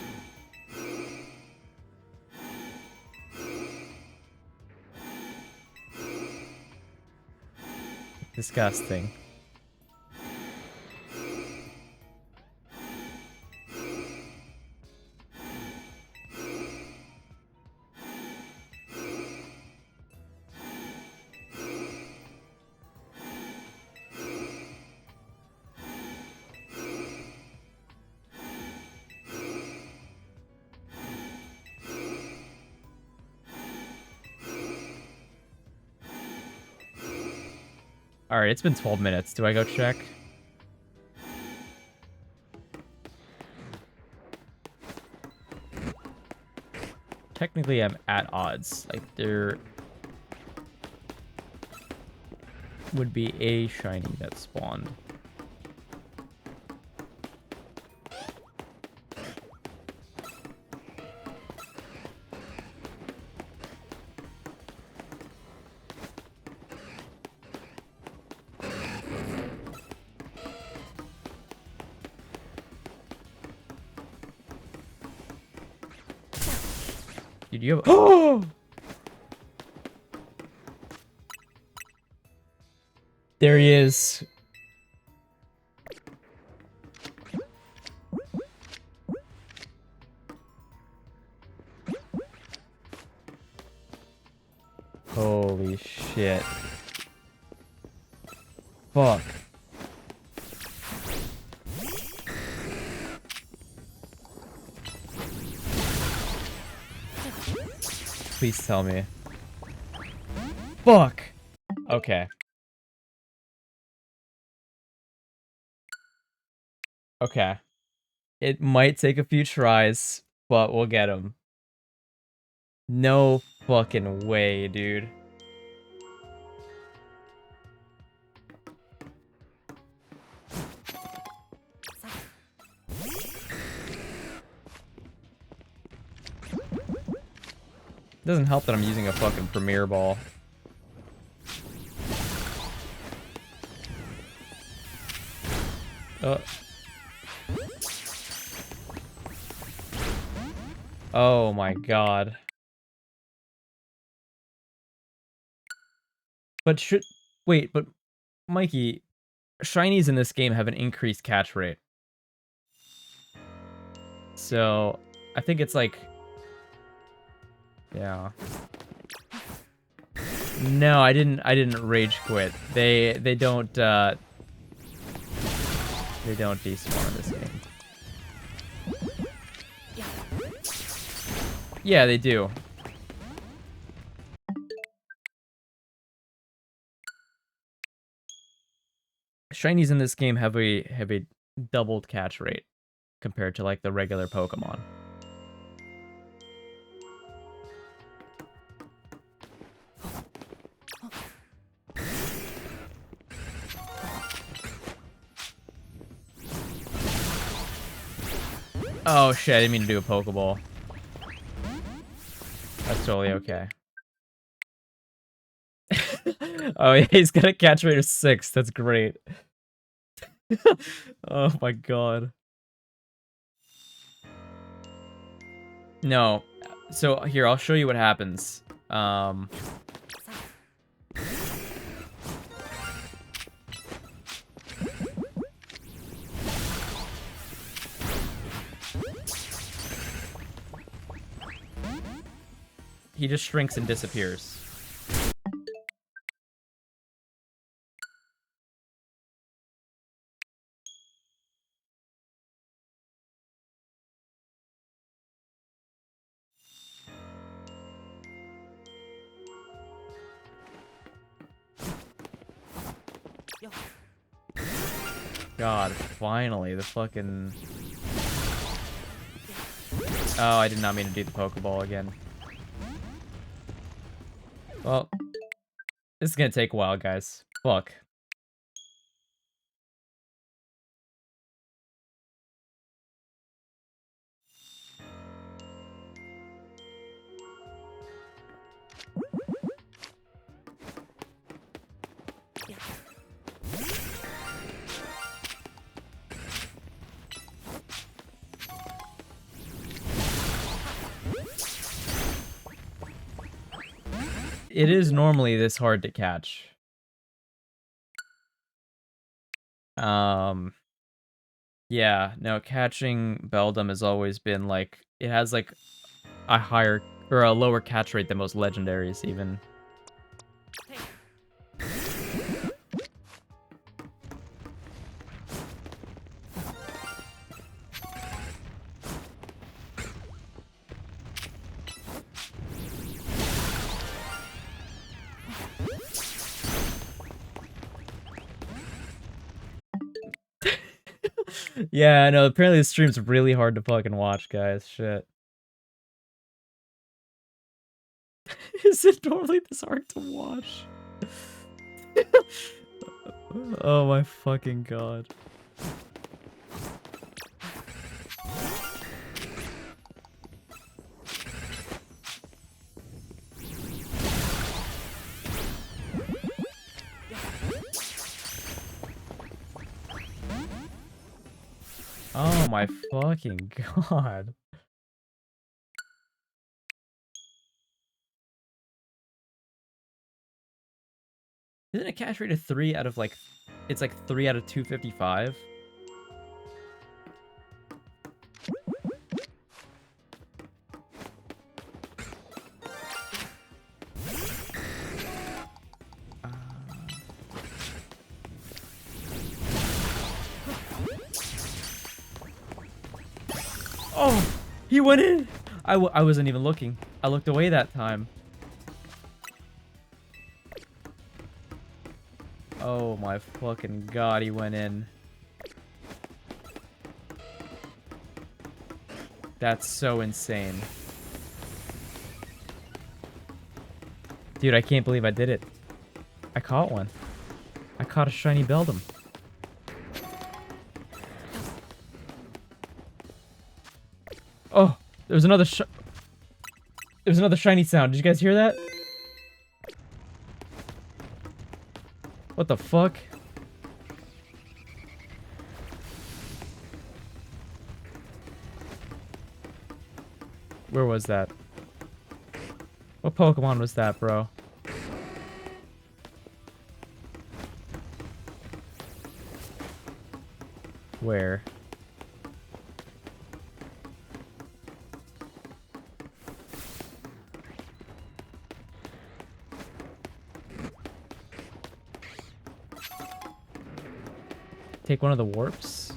Disgusting. Alright, it's been 12 minutes. Do I go check? technically am at odds. Like, there would be a shiny that spawned. Dude, you have... Oh! There he is. Holy shit. Fuck. Please tell me. Fuck. Okay. Okay. It might take a few tries, but we'll get him. No fucking way, dude. Doesn't help that I'm using a fucking Premier Ball. Oh my god. But should... Wait, but... Mikey, shinies in this game have an increased catch rate. So, I think it's like... Yeah. No, I didn't rage quit. They don't despawn in this game. Yeah, they do. Shinies in this game have a doubled catch rate compared to like the regular Pokemon. Oh shit, I didn't mean to do a Pokeball. That's totally okay. Oh yeah, he's got a catch rate of 6. That's great. Oh my god. No. So here, I'll show you what happens. He just shrinks and disappears. God, finally, the fucking... Oh, I did not mean to do the Pokeball again. Well, this is gonna take a while, guys. Fuck. It is normally this hard to catch. Yeah, no, catching Beldum has always been like, it has like a higher or a lower catch rate than most legendaries even. Yeah, I know, apparently the stream's really hard to fucking watch, guys. Shit. Is it normally this hard to wash? Oh my fucking god. Oh my fucking god. Isn't a catch rate of 3 out of like, it's like 3 out of 255? Oh, he went in. I wasn't even looking. I looked away that time. Oh my fucking god, he went in. That's so insane. Dude, I can't believe I did it. I caught one. I caught a shiny Beldum. Oh, there was another shiny sound. Did you guys hear that? What the fuck? Where was that? What Pokemon was that, bro? Where? Take one of the warps?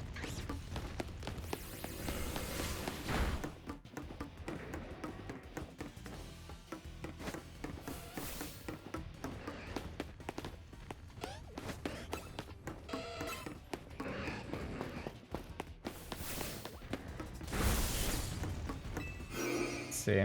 Let's see.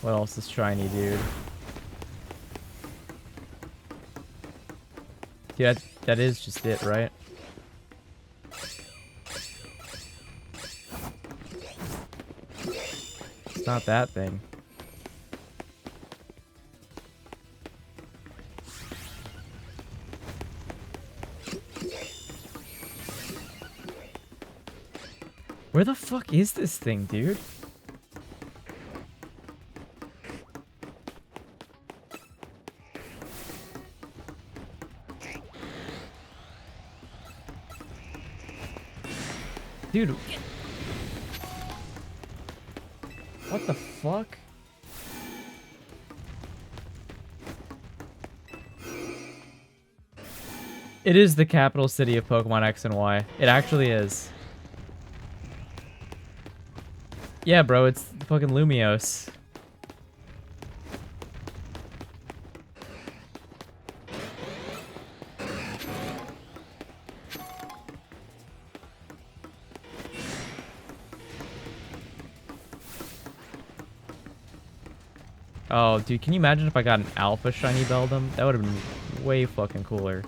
What else is shiny, dude? Dude, that is just it, right? It's not that thing. Where the fuck is this thing, dude? Dude. What the fuck? It is the capital city of Pokemon X and Y. It actually is. Yeah, bro, it's fucking Lumiose. Oh, dude, can you imagine if I got an alpha shiny Beldum? That would have been way fucking cooler.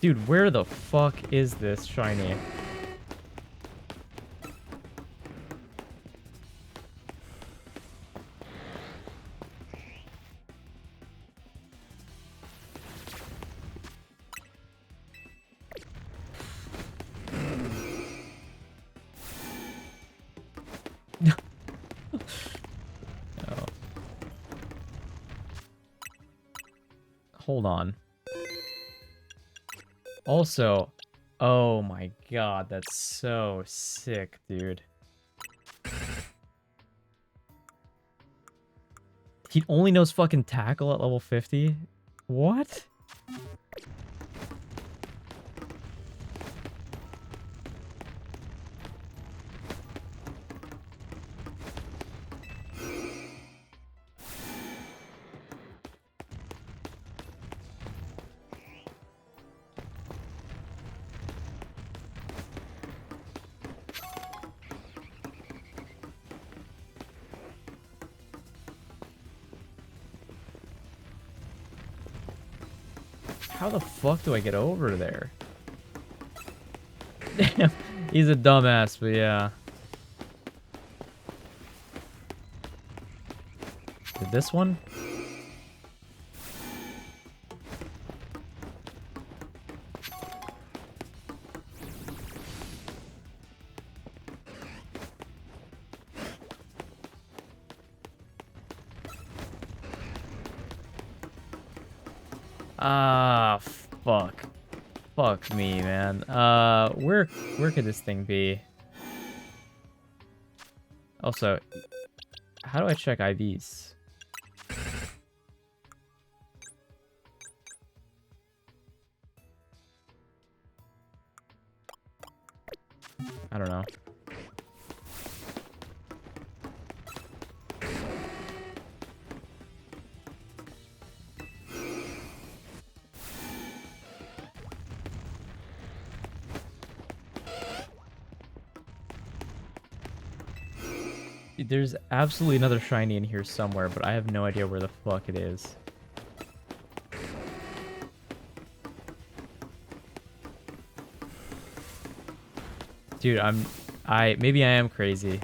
Dude, where the fuck is this shiny? Hold on. Also, oh my god, that's so sick, dude. He only knows fucking tackle at level 50? What? How the fuck do I get over there? Damn, he's a dumbass, but yeah. Did this one? Ah, fuck. Fuck me, man. Where could this thing be? Also, how do I check IVs? I don't know. There's absolutely another shiny in here somewhere, but I have no idea where the fuck it is. Dude, maybe I am crazy.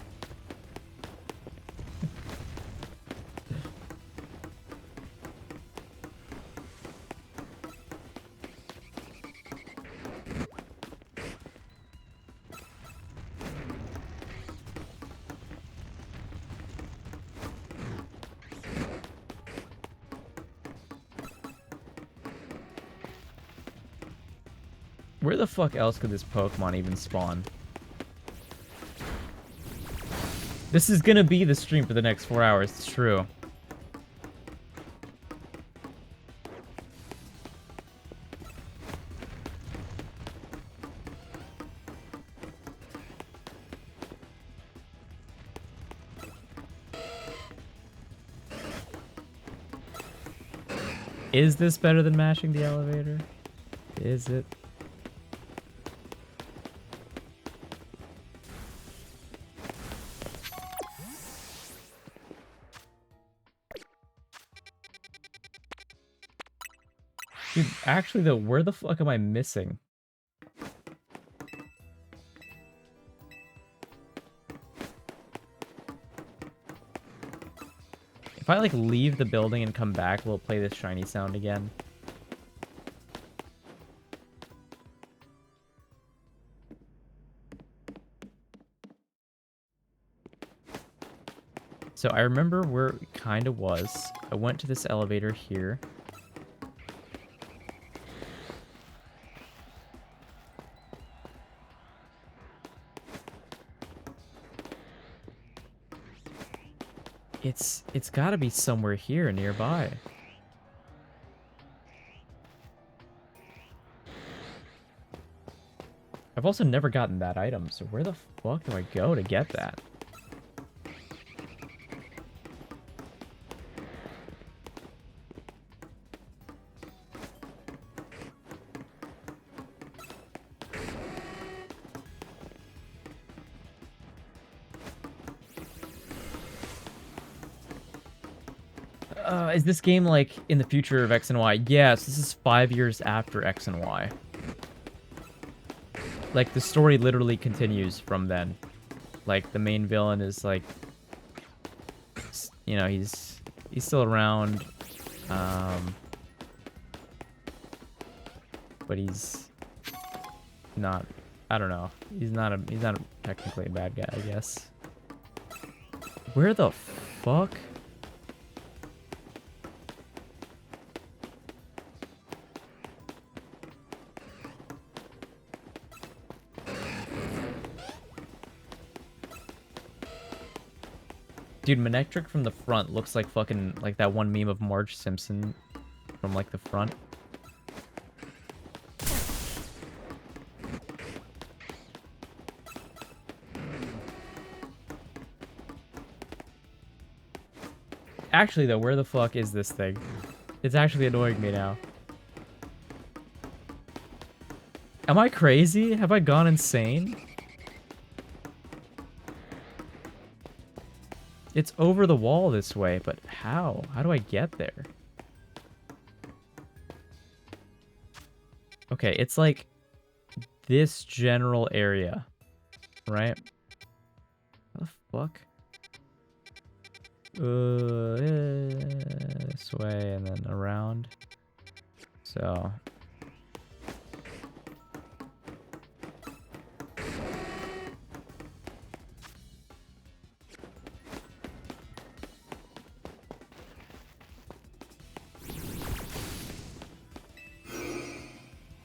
Where the fuck else could this Pokemon even spawn? This is gonna be the stream for the next 4 hours, it's true. Is this better than mashing the elevator? Is it? Dude, actually though, where the fuck am I missing? If I like leave the building and come back, will it play this shiny sound again? So I remember where it kind of was. I went to this elevator here. It's got to be somewhere here nearby. I've also never gotten that item, so where the fuck do I go to get that? Is this game like in the future of X and Y? Yes, this is 5 years after X and Y. Like the story literally continues from then. Like the main villain is like, you know, he's still around, but he's not. I don't know. He's not technically a bad guy, I guess. Where the fuck? Dude, Manectric from the front looks like fucking, like that one meme of Marge Simpson from, like, the front. Actually, though, where the fuck is this thing? It's actually annoying me now. Am I crazy? Have I gone insane? It's over the wall this way, but how? How do I get there? Okay, it's like this general area, right? How the fuck? This way and then around. So.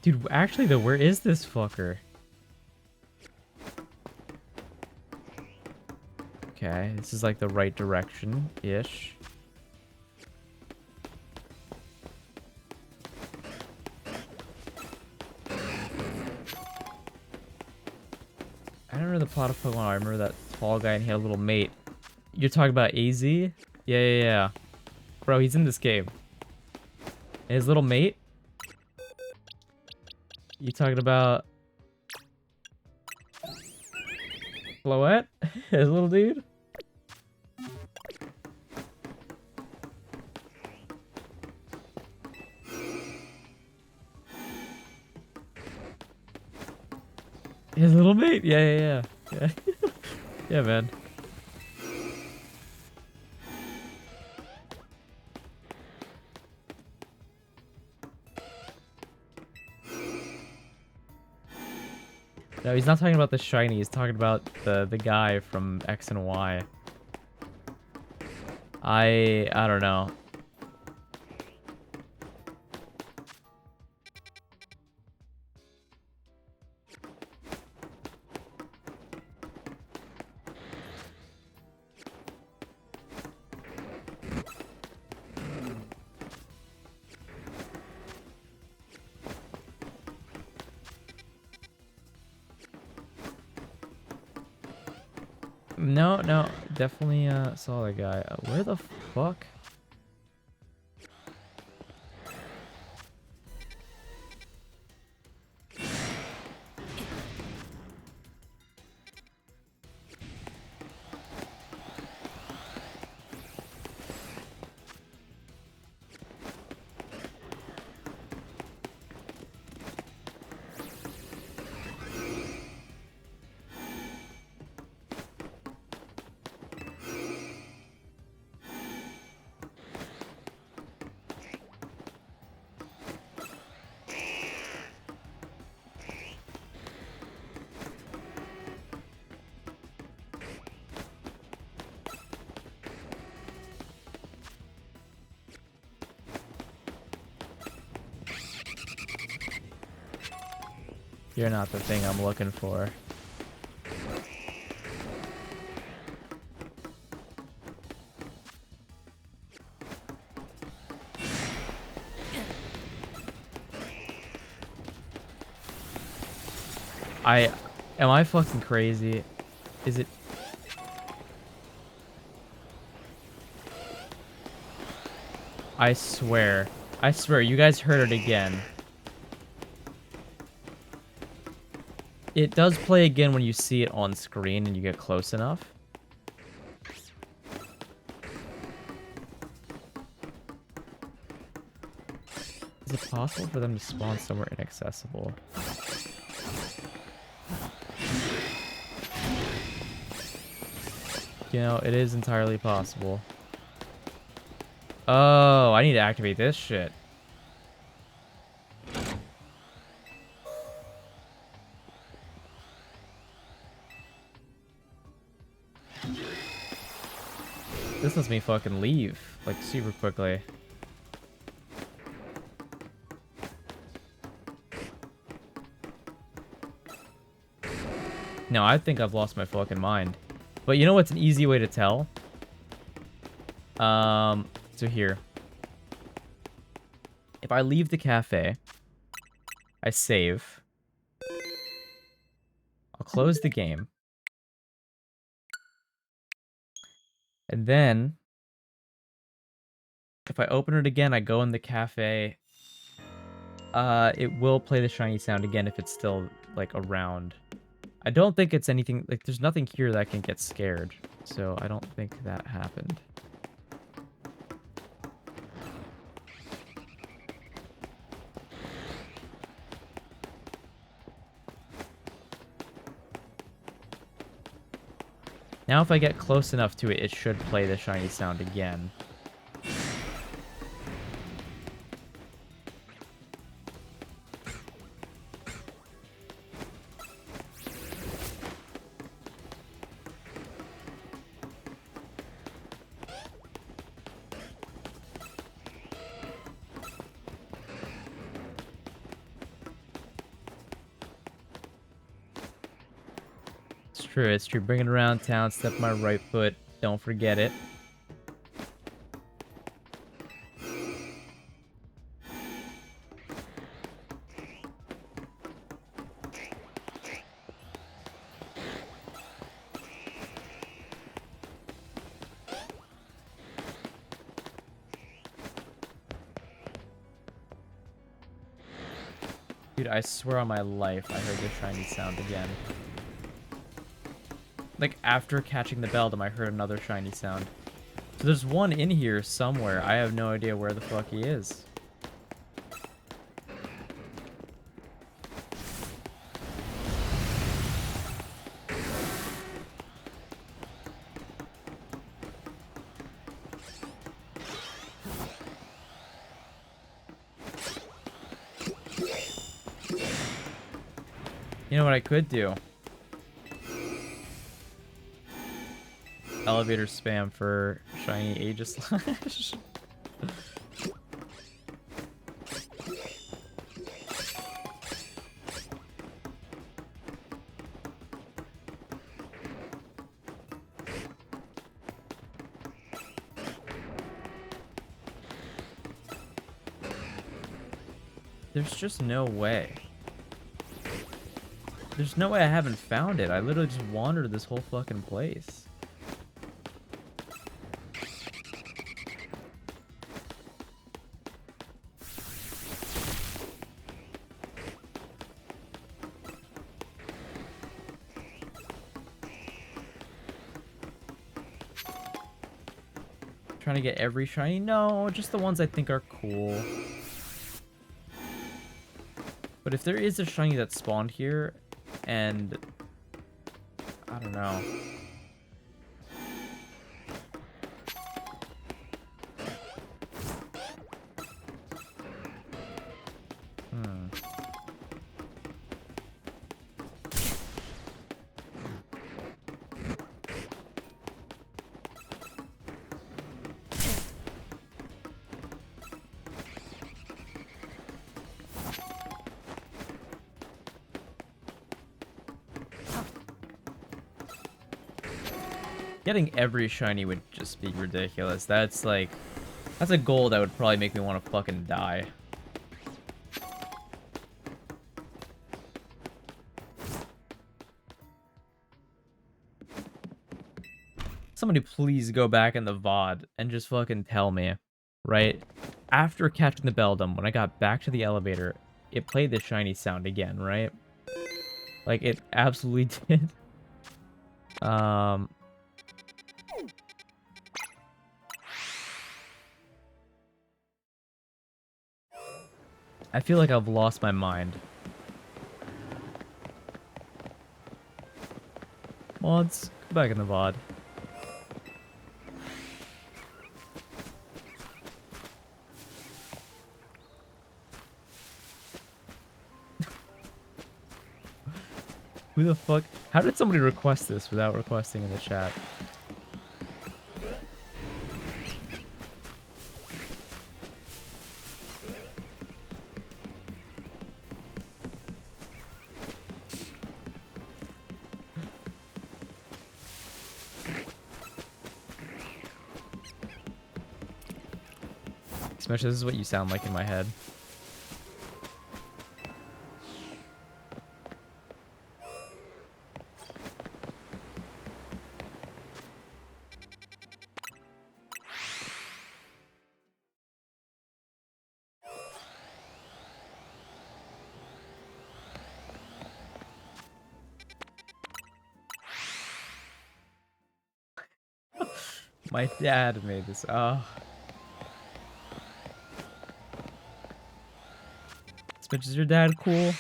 Dude, actually though, where is this fucker? Okay, this is like the right direction-ish. I don't remember the plot of Pokemon. I remember that tall guy and he had a little mate. You're talking about AZ? Yeah. Bro, he's in this game. And his little mate? You talking about Floette? His little dude? His little mate? Yeah. Yeah, man. No, he's not talking about the shiny. He's talking about the guy from X and Y. I don't know. No, definitely saw that guy. Where the fuck? You're not the thing I'm looking for. Am I fucking crazy? Is it? I swear, you guys heard it again. It does play again when you see it on screen and you get close enough. Is it possible for them to spawn somewhere inaccessible? You know, it is entirely possible. Oh, I need to activate this shit. This lets me fucking leave, like, super quickly. No, I think I've lost my fucking mind. But you know what's an easy way to tell? So here. If I leave the cafe, I save. I'll close the game. And then, if I open it again, I go in the cafe. It will play the shiny sound again if it's still, like, around. I don't think it's anything, like, there's nothing here that can get scared. So I don't think that happened. Now if I get close enough to it, it should play the shiny sound again. It's true. Bring it around town, step my right foot. Don't forget it. Dude, I swear on my life, I heard the shiny sound again. Like, after catching the Beldum, I heard another shiny sound. So there's one in here somewhere. I have no idea where the fuck he is. You know what I could do? Elevator spam for shiny Aegislash. There's just no way. There's no way I haven't found it. I literally just wandered this whole fucking place. Trying to get every shiny? No, just the ones I think are cool. But if there is a shiny that spawned here, and I don't know. Getting every shiny would just be ridiculous. That's like, that's a goal that would probably make me want to fucking die. Somebody please go back in the VOD and just fucking tell me, right? After catching the Beldum, when I got back to the elevator, it played the shiny sound again, right? Like, it absolutely did. I feel like I've lost my mind. Mods, go back in the VOD. Who the fuck? How did somebody request this without requesting in the chat? Smash, this is what you sound like in my head. My dad made this. Oh. Smitch, is your dad cool?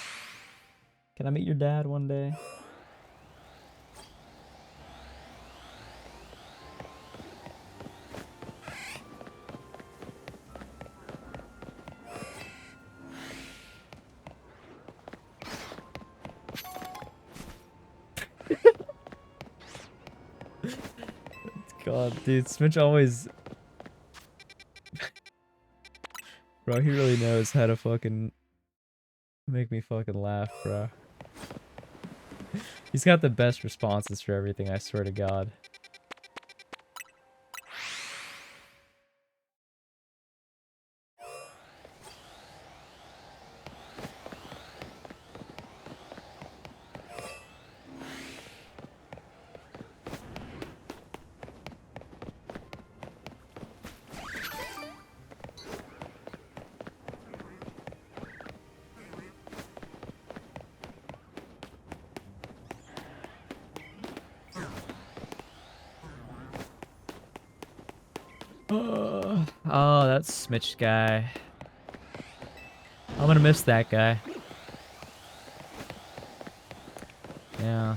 Can I meet your dad one day? God, dude, Smitch always... Bro, he really knows how to fucking make me fucking laugh, bro. He's got the best responses for everything, I swear to God. Oh, that Smitch guy. I'm gonna miss that guy. Yeah.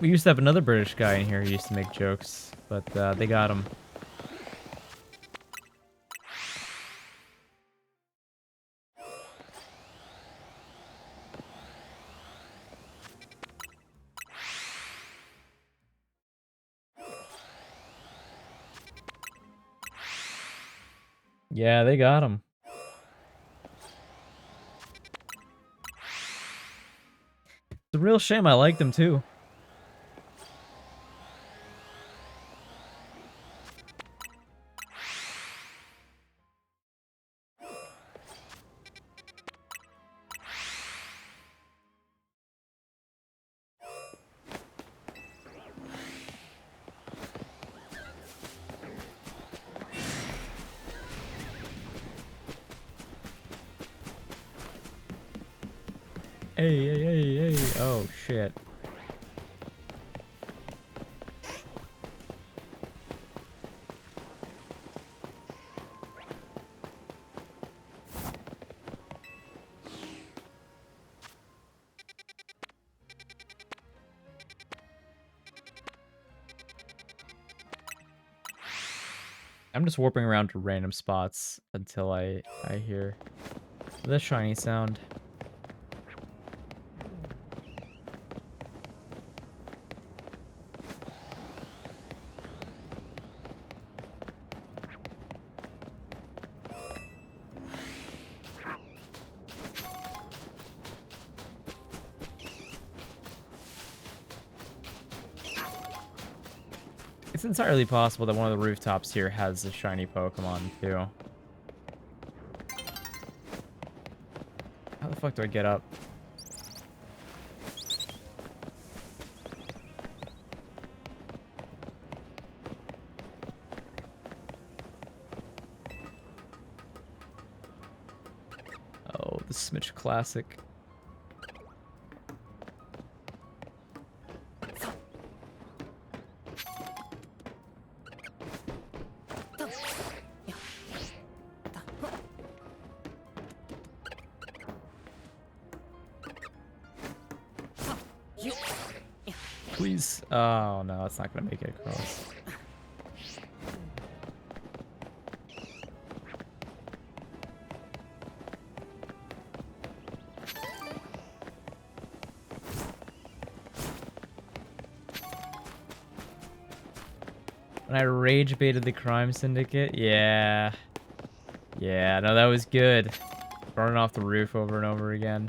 We used to have another British guy in here who used to make jokes, but they got him. Yeah, they got him. It's a real shame. I liked him too. Hey, hey, hey, hey. Oh, shit. I'm just warping around to random spots until I hear the shiny sound. It's entirely possible that one of the rooftops here has a shiny Pokemon, too. How the fuck do I get up? Oh, the Smitch Classic. Please. Oh no, it's not gonna make it across. When I rage baited the crime syndicate, yeah. Yeah, no, that was good. Running off the roof over and over again.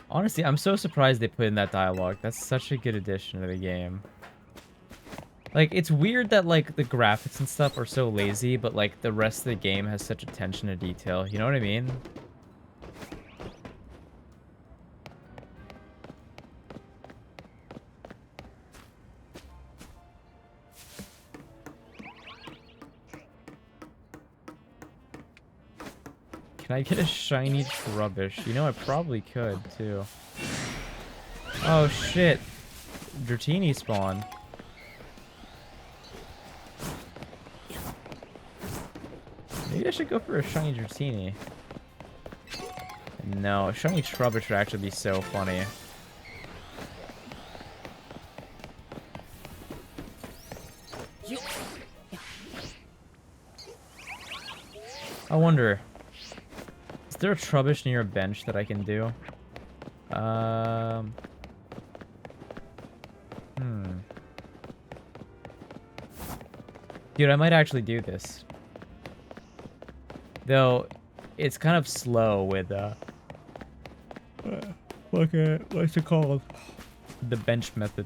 Honestly, I'm so surprised they put in that dialogue. That's such a good addition to the game. Like, it's weird that, like, the graphics and stuff are so lazy, but, like, the rest of the game has such attention to detail. You know what I mean? Can I get a shiny Trubbish? You know, I probably could, too. Oh, shit. Dratini spawn. Maybe I should go for a shiny Dratini. No, shiny Trubbish would actually be so funny. I wonder, is there a Trubbish near a bench that I can do? Dude, I might actually do this. Though, it's kind of slow with, what's it called? The bench method.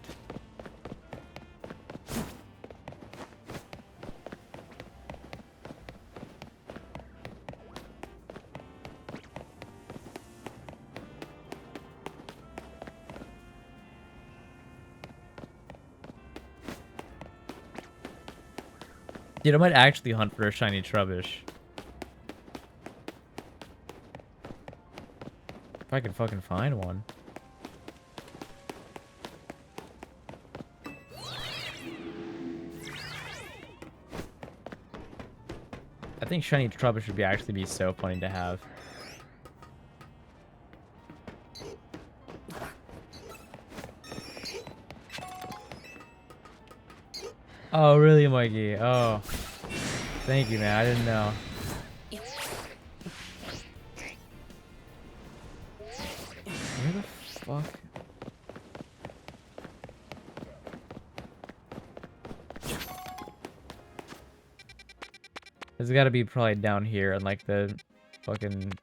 Dude, I might actually hunt for a shiny Trubbish. If I can fucking find one. I think shiny Trubbish would actually be so funny to have. Oh, really, Mikey? Oh. Thank you, man. I didn't know. Where the fuck? It's gotta be probably down here in, like, the fucking...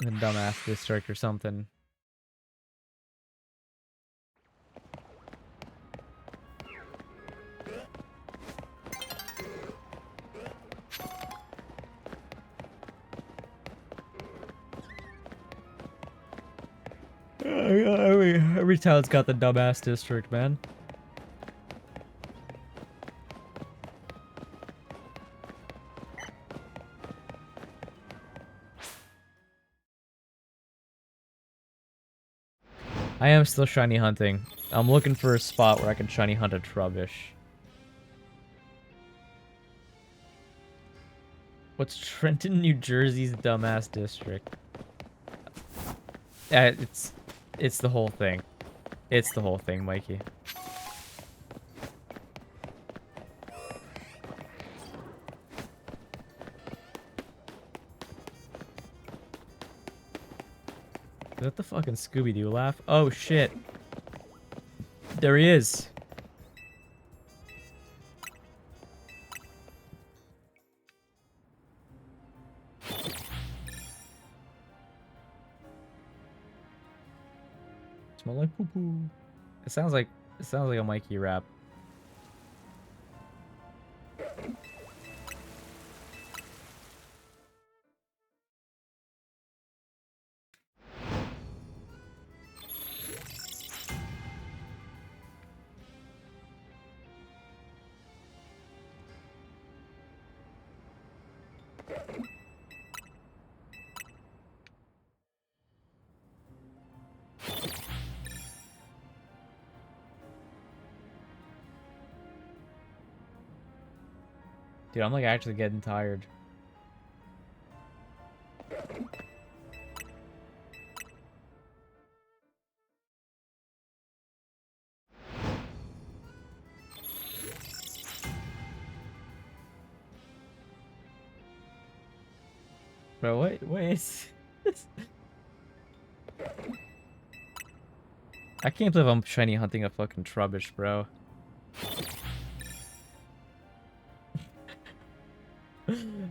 the dumbass district or something. Every town's got the dumbass district, man. I am still shiny hunting. I'm looking for a spot where I can shiny hunt a Trubbish. What's Trenton, New Jersey's dumbass district? It's the whole thing. It's the whole thing, Mikey. Is that the fucking Scooby-Doo laugh? Oh, shit. There he is. Smell like poo-poo. It sounds like a Mikey rap. Dude, I'm like actually getting tired. Bro, what is this? I can't believe I'm shiny hunting a fucking Trubbish, bro.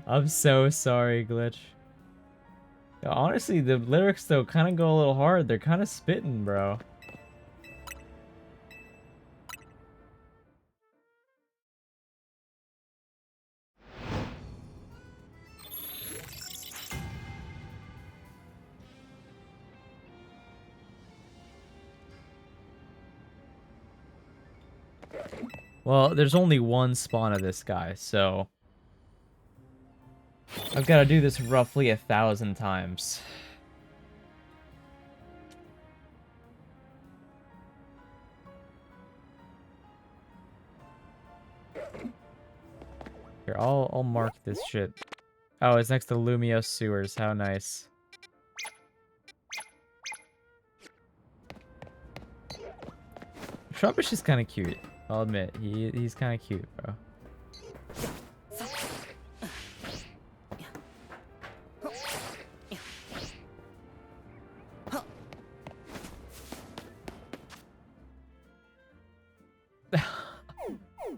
I'm so sorry, Glitch. Honestly, the lyrics though kind of go a little hard. They're kind of spitting, bro. Well, there's only one spawn of this guy, so I've got to do this roughly 1,000 times. Here, I'll mark this shit. Oh, it's next to Lumios sewers. How nice. Trubbish is kind of cute. I'll admit, he's kind of cute, bro.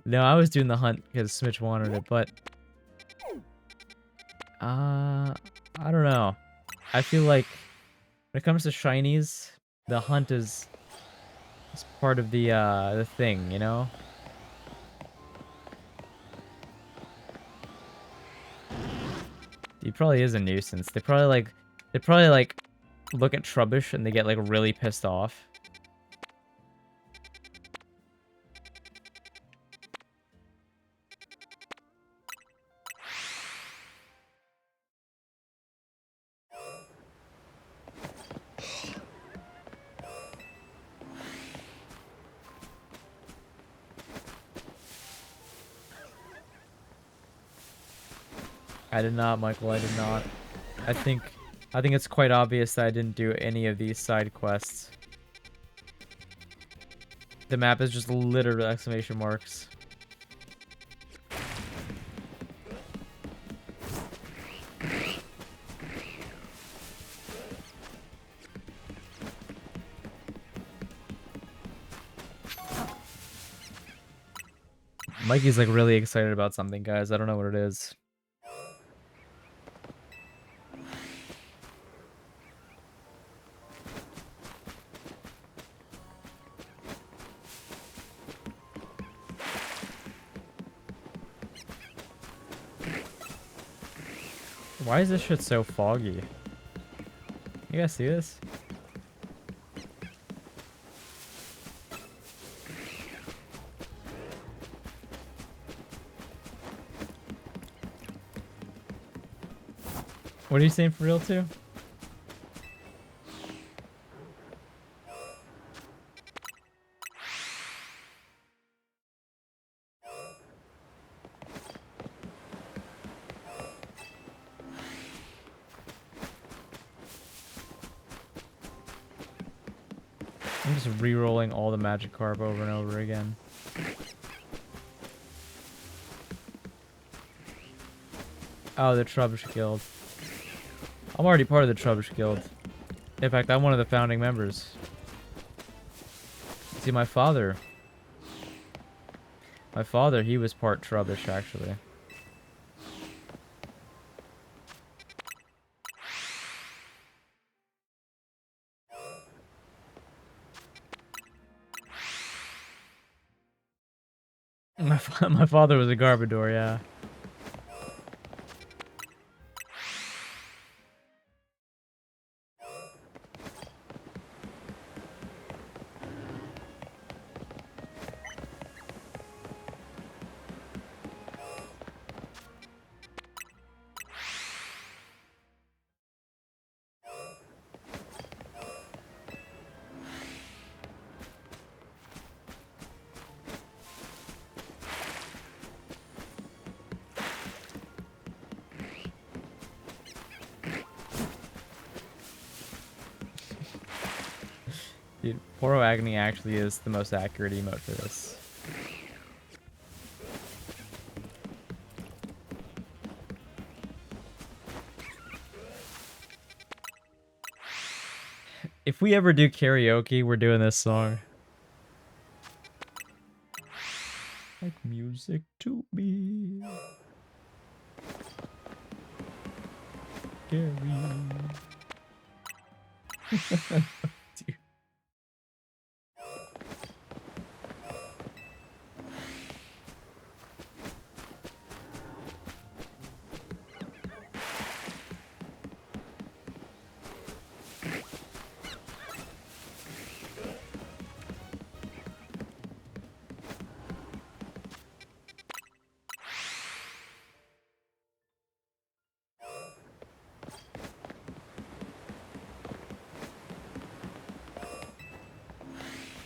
No, I was doing the hunt because Smitch wanted it, but I don't know. I feel like when it comes to shinies, the hunt is part of the thing, you know? He probably is a nuisance. They probably like look at Trubbish and they get like really pissed off. I did not, Michael, I did not. I think it's quite obvious that I didn't do any of these side quests. The map is just littered with exclamation marks. Mikey's like really excited about something, guys. I don't know what it is. Why is this shit so foggy? You guys see this? What are you saying for real too? I'm just re-rolling all the Magikarp over and over again. Oh, the Trubbish Guild. I'm already part of the Trubbish Guild. In fact, I'm one of the founding members. See, my father, he was part Trubbish, actually. My father was a Garbodor, yeah. Dude, Poro Agony actually is the most accurate emote for this. If we ever do karaoke, we're doing this song. Like music to me. Gary. Dude.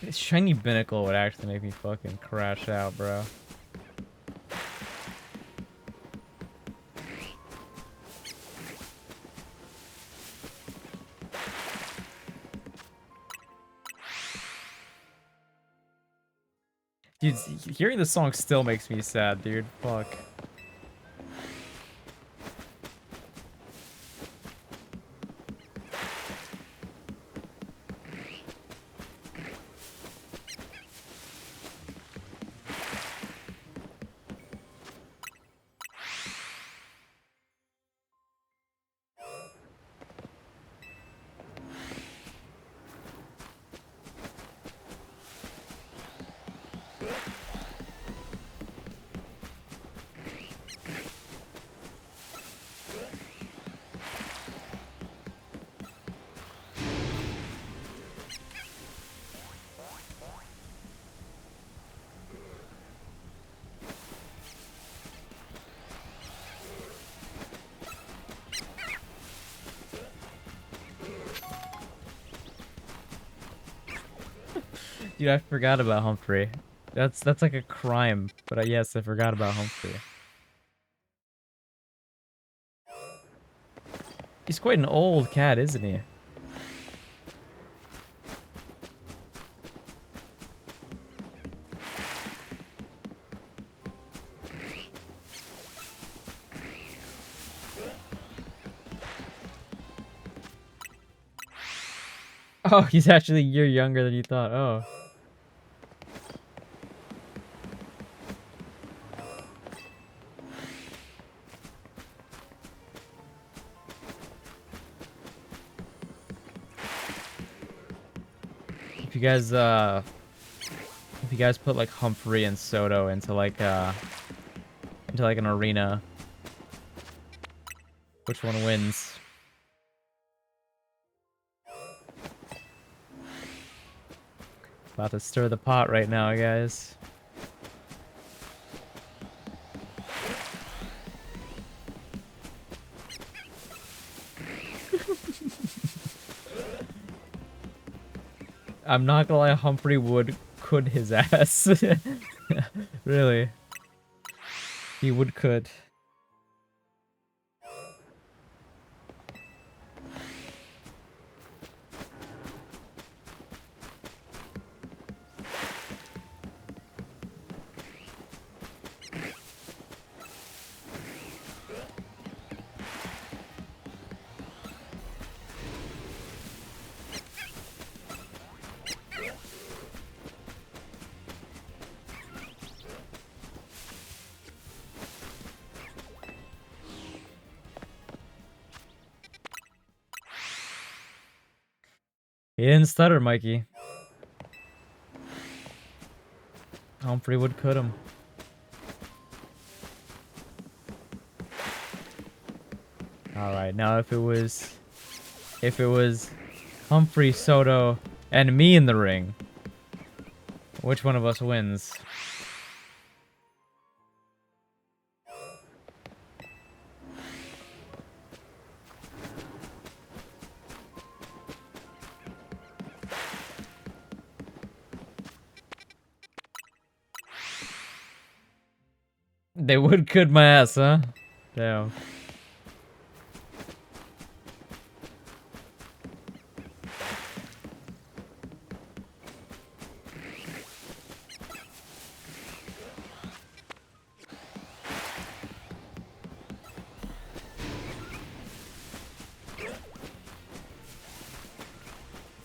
This shiny binnacle would actually make me fucking crash out, bro. Dude, hearing the song still makes me sad, dude. Fuck. Dude, I forgot about Humphrey. That's like a crime. But yes, I forgot about Humphrey. He's quite an old cat, isn't he? Oh, he's actually a year younger than you thought. Oh. If you guys put like Humphrey and Soto into like an arena, which one wins? About to stir the pot right now, guys. I'm not gonna lie, Humphrey would could his ass. Really. He would could. He didn't stutter, Mikey. Humphrey would could him. Alright, now if it was Humphrey, Soto, and me in the ring, which one of us wins? They would could my ass, huh? Damn.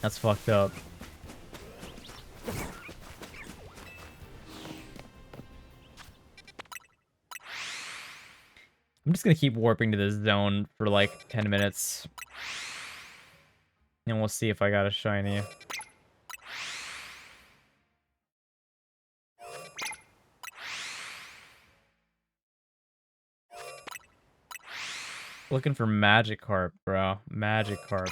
That's fucked up. I'm just gonna keep warping to this zone for like 10 minutes. And we'll see if I got a shiny. Looking for Magikarp, bro. Magikarp.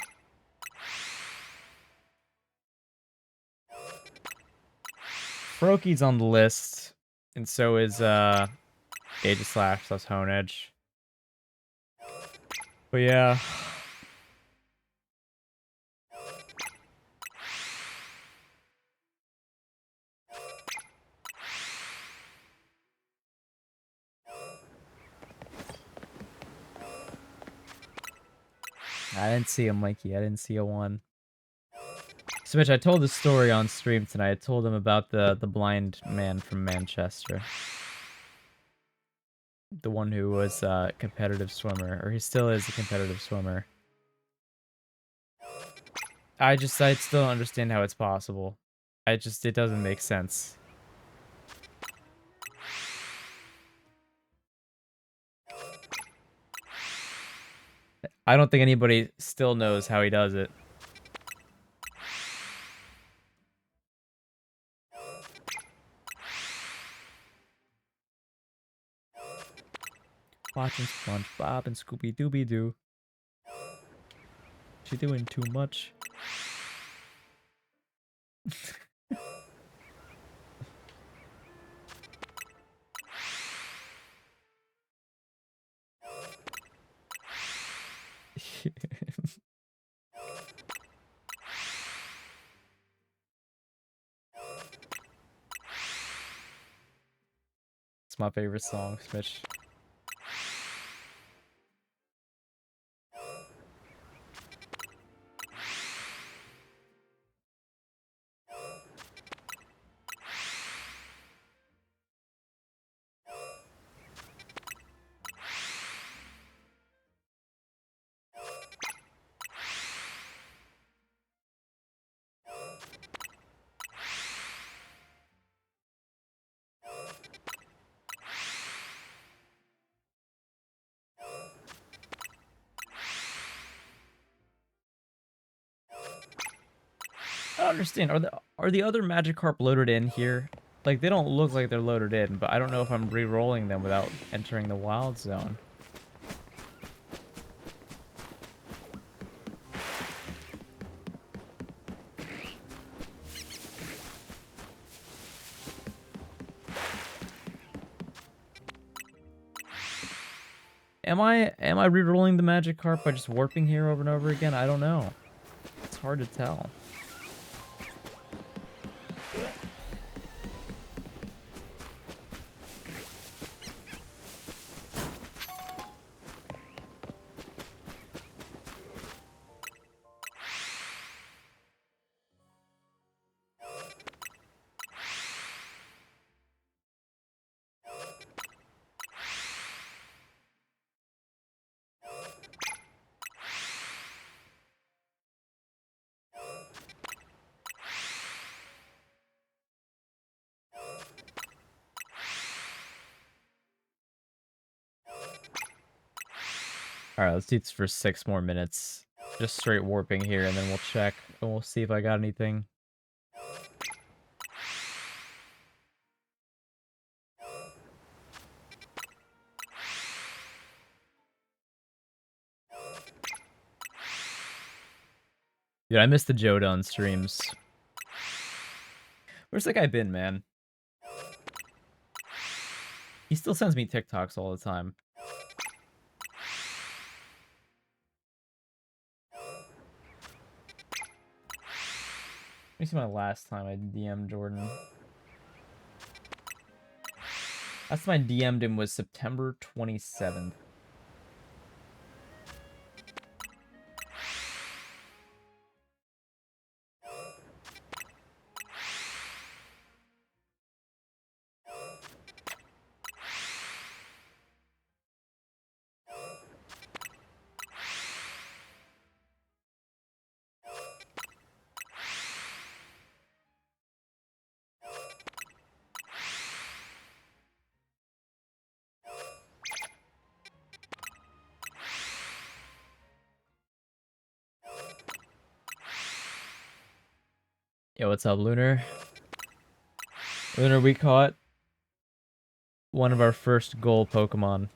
Froakie's on the list, and so is Aegislash plus Honedge. But yeah. I didn't see a Mikey. I didn't see a one. So, Mitch, I told this story on stream tonight. I told him about the blind man from Manchester. The one who was a competitive swimmer, or he still is a competitive swimmer. I still don't understand how it's possible. It doesn't make sense. I don't think anybody still knows how he does it. Watching SpongeBob and Scooby-Dooby-Doo. She doing too much. It's my favorite song, Mitch. I don't understand. Are the other Magikarp loaded in here? Like, they don't look like they're loaded in, but I don't know if I'm re-rolling them without entering the wild zone. Am I re-rolling the Magikarp by just warping here over and over again? I don't know. It's hard to tell. Alright, let's do this for 6 more minutes. Just straight warping here, and then we'll check, and we'll see if I got anything. Dude, I missed the Jodan streams. Where's that guy been, man? He still sends me TikToks all the time. Let me see my last time I DM'd Jordan. Last time I DM'd him was September 27th. Yo, what's up, Lunar? Lunar, we caught one of our first goal Pokemon.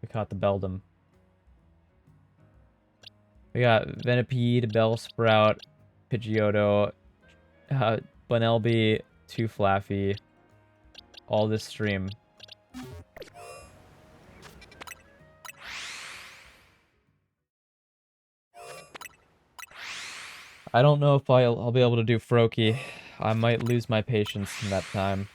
We caught the Beldum. We got Venipede, Bellsprout, Pidgeotto, Bunnelby, two Flaffy, all this stream. I don't know if I'll be able to do Froakie. I might lose my patience in that time.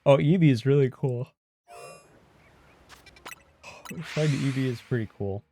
Oh, Eevee is really cool. Shiny Eevee is pretty cool.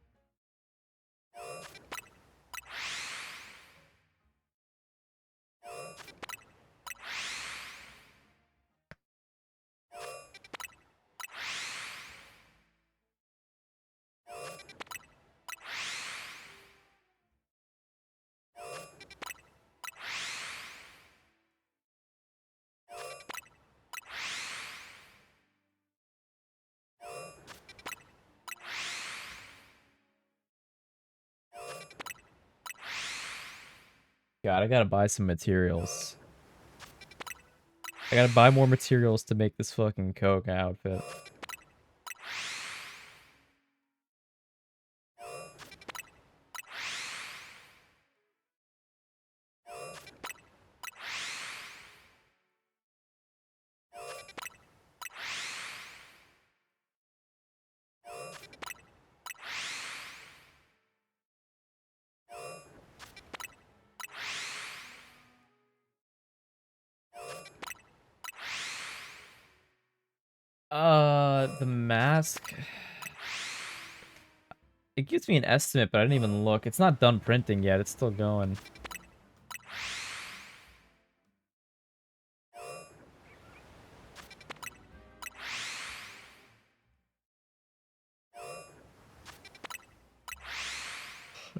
God, I gotta buy some materials. I gotta buy more materials to make this fucking Koga outfit. The mask. It gives me an estimate, but I didn't even look. It's not done printing yet. It's still going.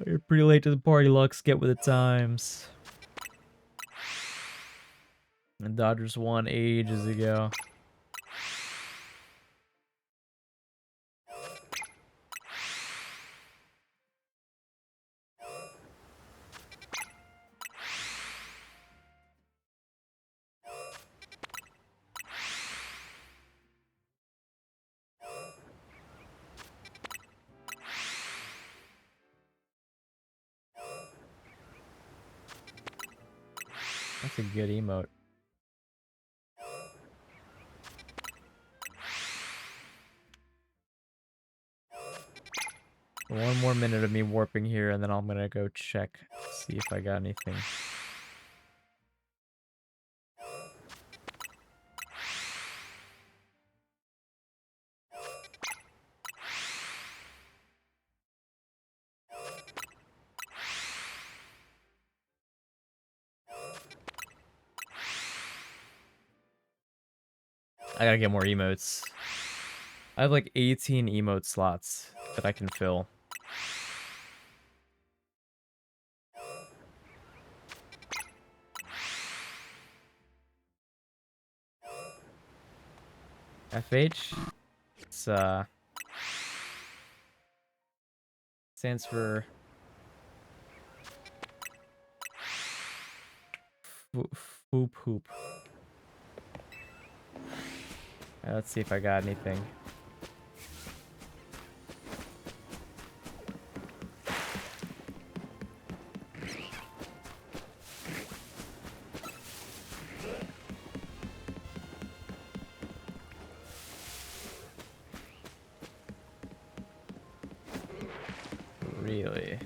You're pretty late to the party, Lux. Get with the times. And Dodgers won ages ago. That's a good emote. One more minute of me warping here, and then I'm gonna go check, see if I got anything. I gotta get more emotes. I have like 18 emote slots that I can fill. FH? It's, stands for... Foop Hoop. Let's see if I got anything. Really?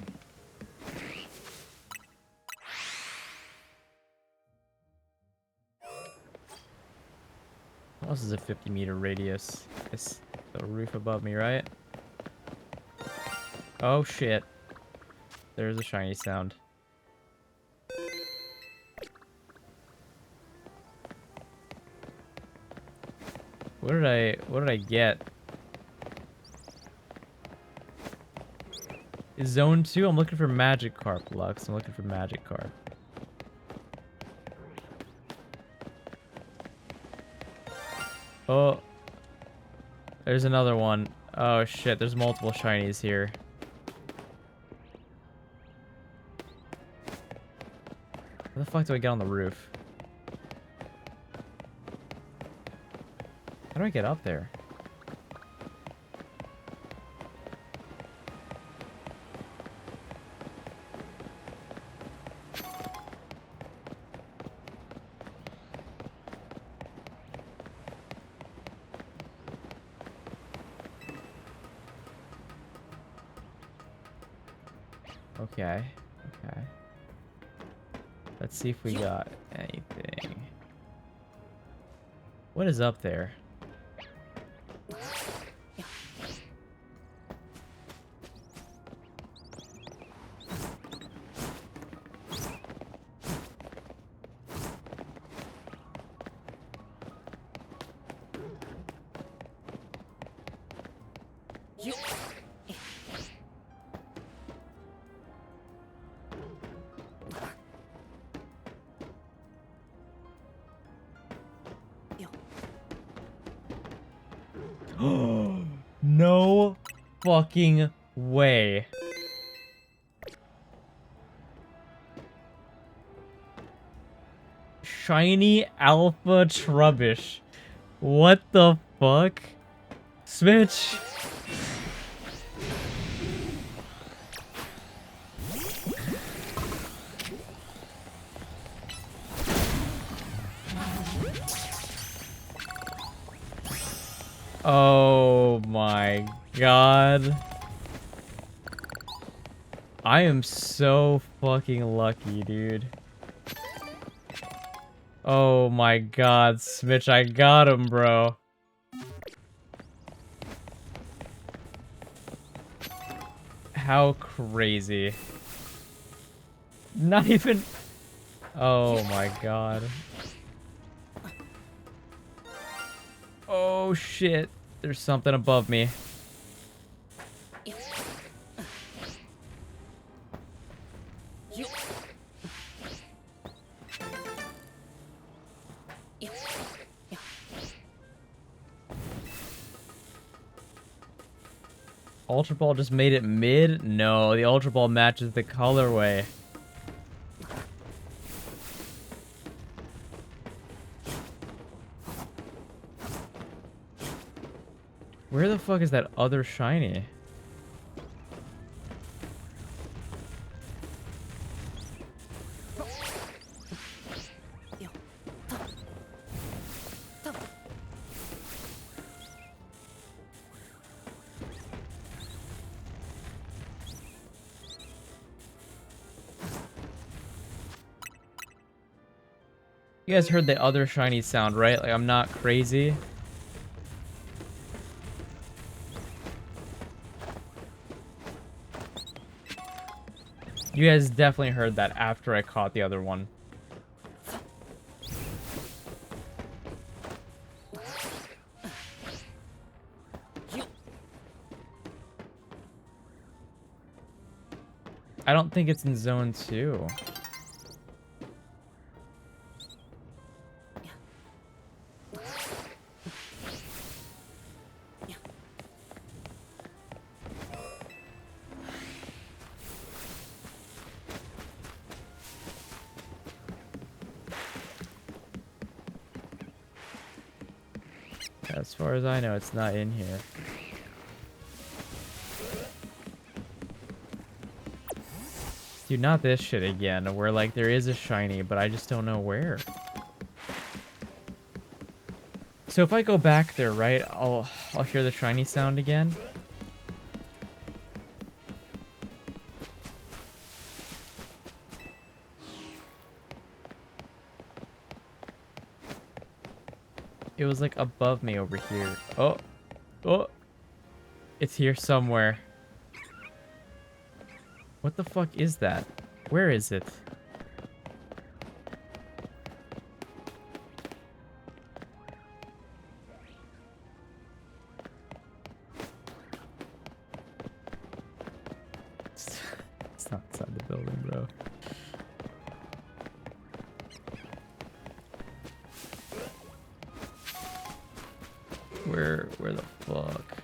What else is a 50-meter radius? It's the roof above me, right? Oh shit. There's a shiny sound. What did I get? Is zone 2? I'm looking for magic carp, Lux. I'm looking for magic carp. Oh. There's another one. Oh shit, there's multiple shinies here. How the fuck do I get on the roof? How do I get up there? Okay. Okay. Let's see if we got anything. What is up there? No fucking way. Shiny Alpha Trubbish. What the fuck? Switch. Oh my god. I am so fucking lucky, dude. Oh my god, Smitch, I got him, bro. How crazy. Not even... Oh my god. Oh shit. There's something above me. Ultra Ball just made it mid? No, the Ultra Ball matches the colorway. Where the fuck is that other shiny? You guys heard the other shiny sound, right? Like, I'm not crazy. You guys definitely heard that after I caught the other one. I don't think it's in zone 2. As far as I know, it's not in here. Dude, not this shit again, where like there is a shiny, but I just don't know where. So if I go back there, right, I'll hear the shiny sound again. It was like above me over here. Oh, oh, it's here somewhere. What the fuck is that? Where is it? Inside the building, bro. Where the fuck?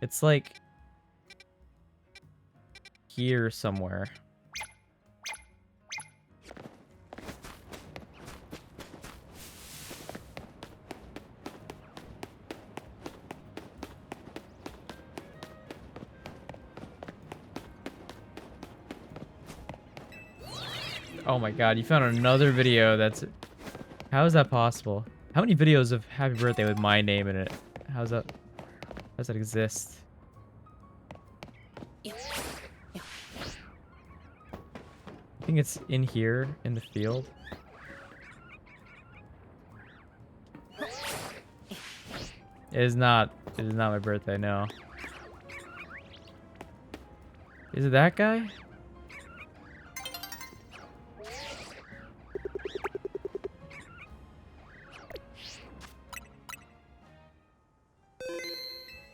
It's like here somewhere. Oh my god, you found another video that's... How is that possible? How many videos of happy birthday with my name in it? How's that... How does that exist? I think it's in here, in the field. It is not my birthday, no. Is it that guy?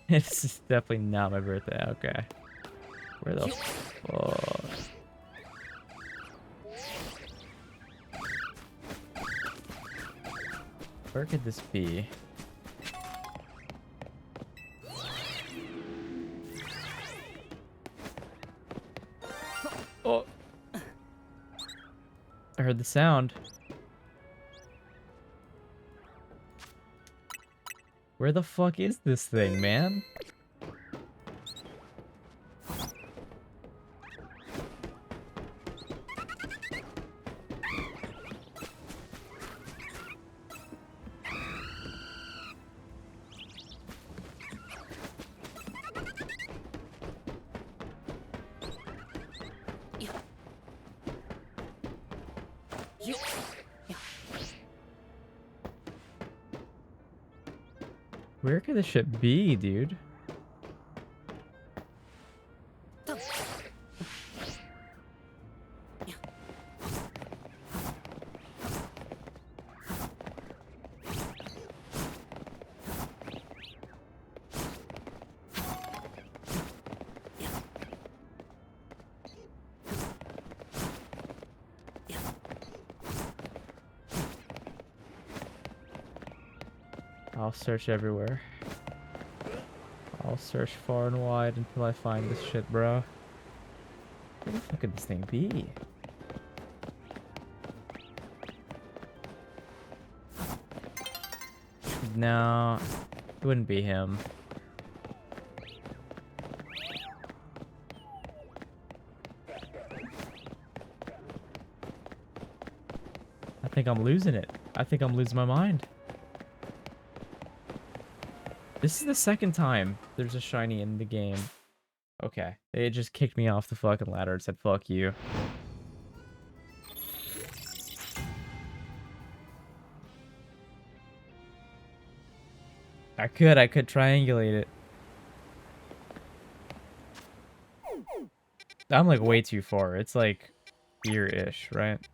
This is definitely not my birthday. Okay. Where the fuck? Where could this be? Oh! I heard the sound. Where the fuck is this thing, man? Where could this shit be, dude? I'll search everywhere. I'll search far and wide until I find this shit, bro. Where the fuck could this thing be? No, it wouldn't be him. I think I'm losing it. I think I'm losing my mind. This is the second time there's a shiny in the game. Okay. It just kicked me off the fucking ladder and said, fuck you. I could triangulate it. I'm like way too far. It's like here-ish, right?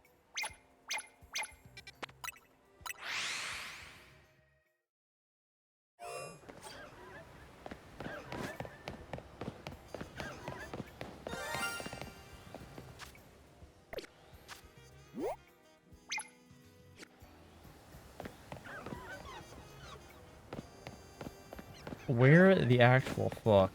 Where the actual fuck?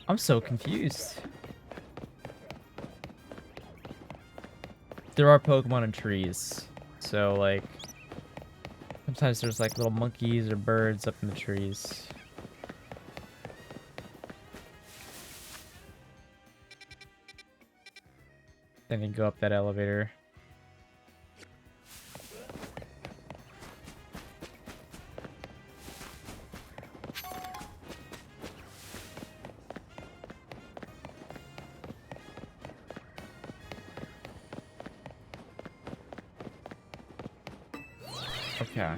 I'm so confused. There are Pokemon in trees. So, like, sometimes there's, like, little monkeys or birds up in the trees. Then you go up that elevator. Okay.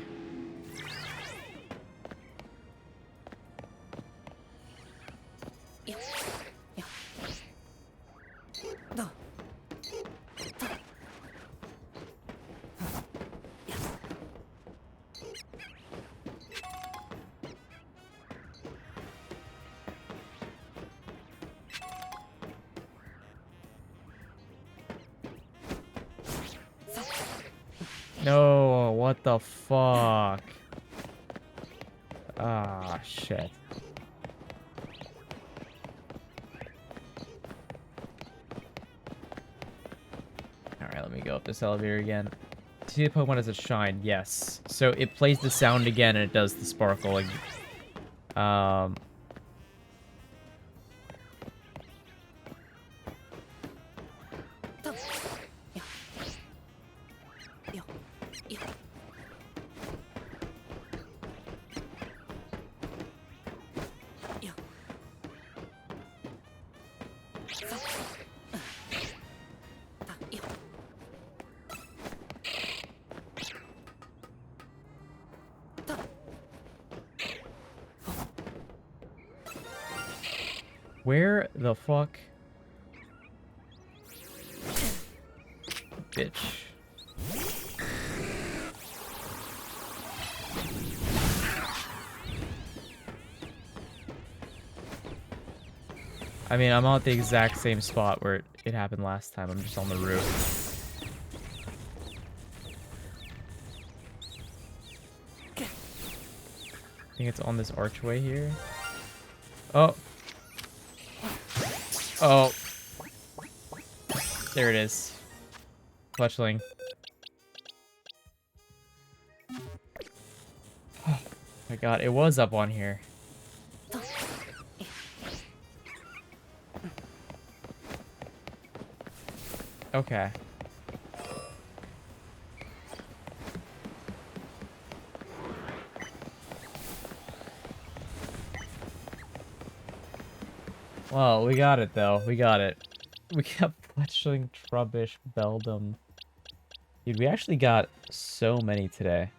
No, what the fuck? Ah, shit. Alright, let me go up this elevator again. See the Pokemon as a shine, yes. So it plays the sound again and it does the sparkle. Um, where the fuck? Bitch. I mean, I'm at the exact same spot where it happened last time. I'm just on the roof. I think it's on this archway here. Oh. Oh. There it is. Fletchling. Oh my god, it was up on here. Okay. Well, we got it though. We got it. We got Fletchling, Trubbish, Beldum. Dude, we actually got so many today.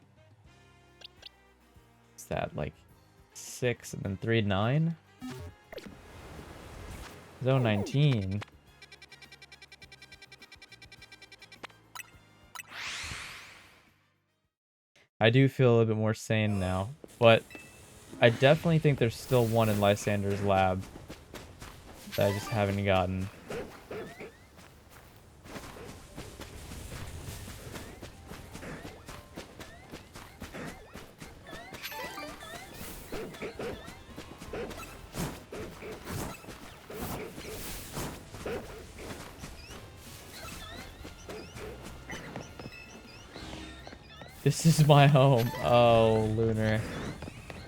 What's that, like 6 and then 3, 9? Zone 19. I do feel a little bit more sane now, but I definitely think there's still one in Lysander's lab that I just haven't gotten. This is my home. Oh, Lunar.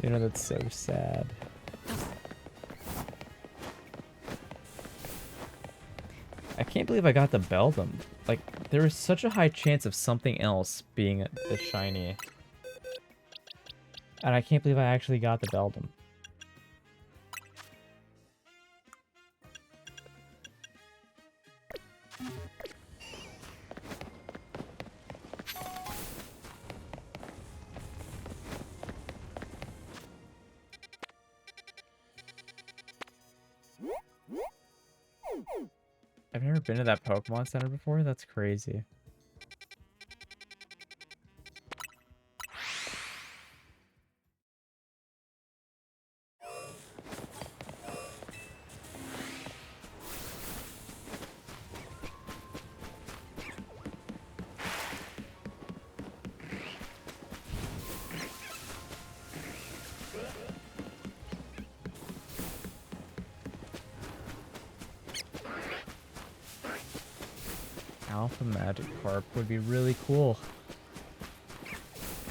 You know, that's so sad. I can't believe I got the Beldum. Like, there was such a high chance of something else being the shiny. And I can't believe I actually got the Beldum. I've never been to that Pokemon Center before? That's crazy. Alpha Magikarp would be really cool.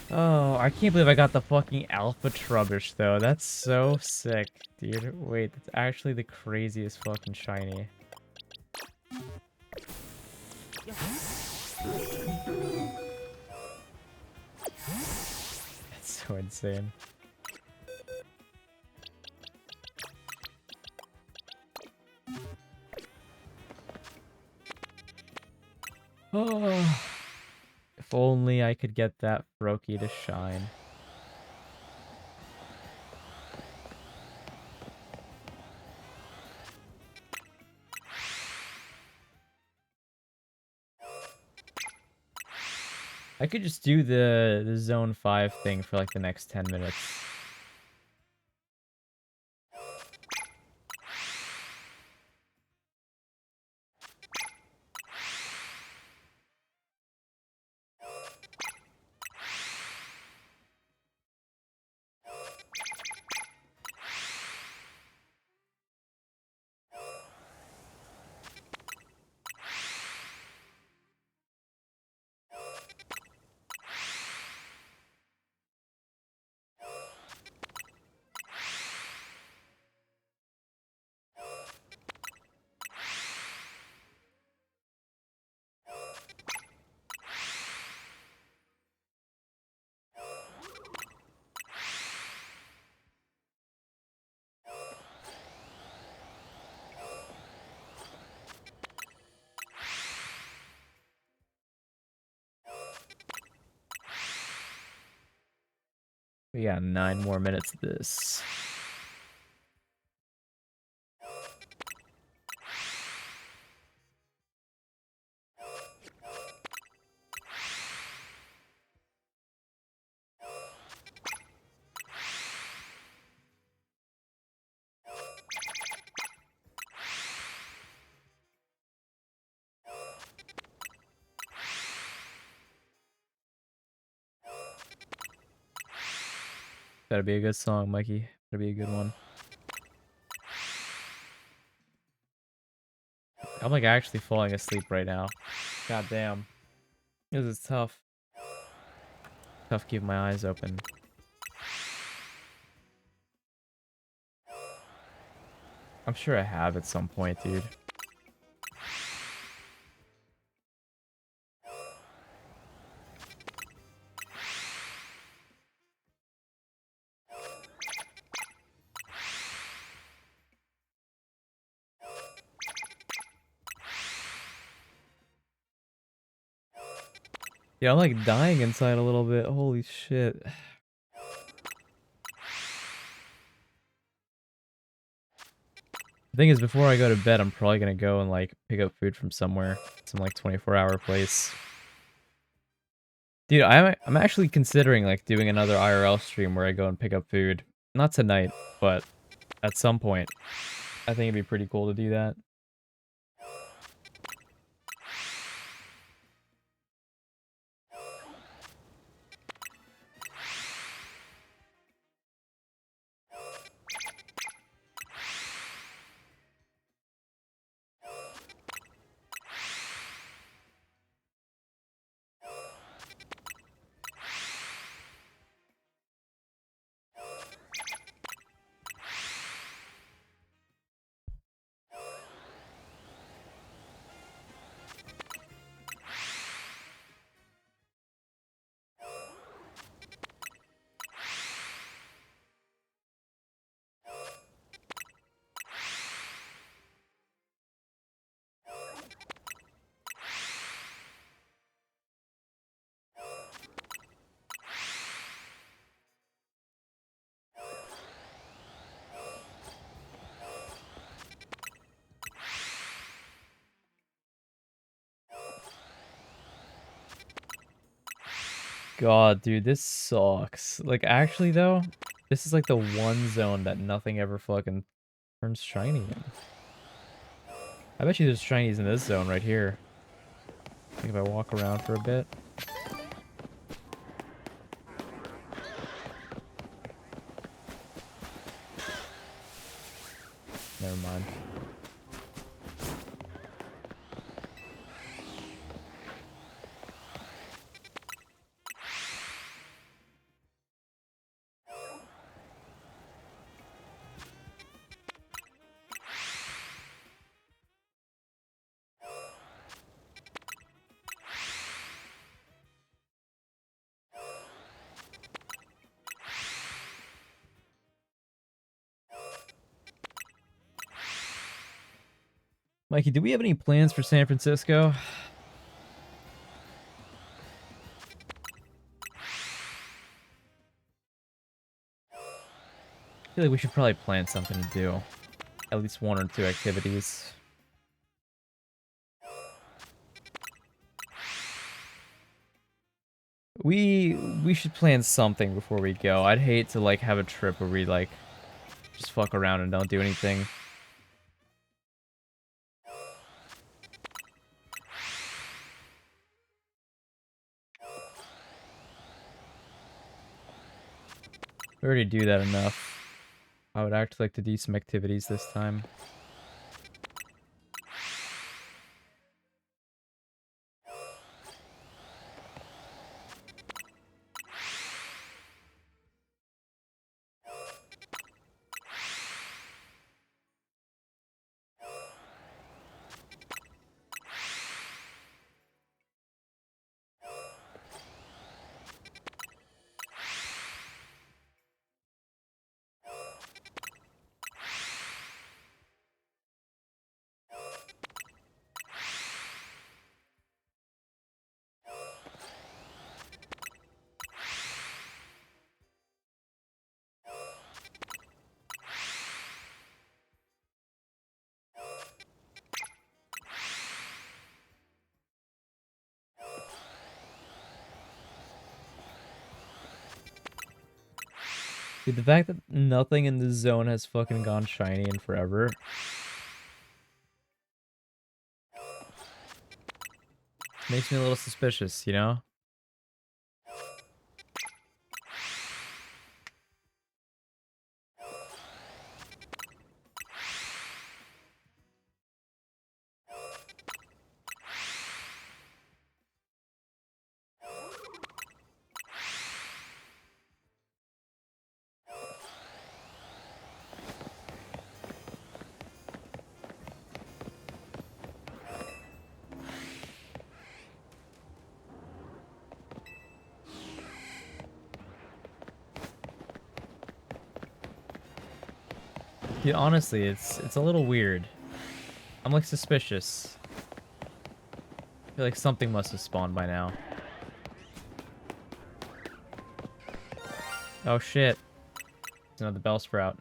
Oh, I can't believe I got the fucking Alpha Trubbish, though. That's so sick, dude. Wait, that's actually the craziest fucking shiny. That's so insane. Oh, If only I could get that Froakie to shine. I could just do the zone 5 thing for like the next 10 minutes. We got 9 more minutes of this. Better be a good song, Mikey. Better be a good one. I'm like actually falling asleep right now. God damn. This is tough. Tough keeping my eyes open. I'm sure I have at some point, dude. Yeah, I'm like dying inside a little bit. Holy shit. The thing is, before I go to bed, I'm probably gonna go and like pick up food from somewhere. Some like 24-hour place. Dude, I'm actually considering like doing another IRL stream where I go and pick up food. Not tonight, but at some point. I think it'd be pretty cool to do that. God, dude, this sucks. Like, actually, though, this is like the one zone that nothing ever fucking turns shiny in. I bet you there's shinies in this zone right here. I think if I walk around for a bit. Never mind. Mikey, do we have any plans for San Francisco? feel like we should probably plan something to do. At least 1 or 2 activities. We should plan something before we go. I'd hate to like have a trip where we like just fuck around and don't do anything. We already do that enough. I would actually like to do some activities this time. Dude, the fact that nothing in this zone has fucking gone shiny in forever. Makes me a little suspicious, you know? Dude, honestly, it's a little weird. I'm like suspicious. I feel like something must have spawned by now. Oh shit. It's another bell sprout.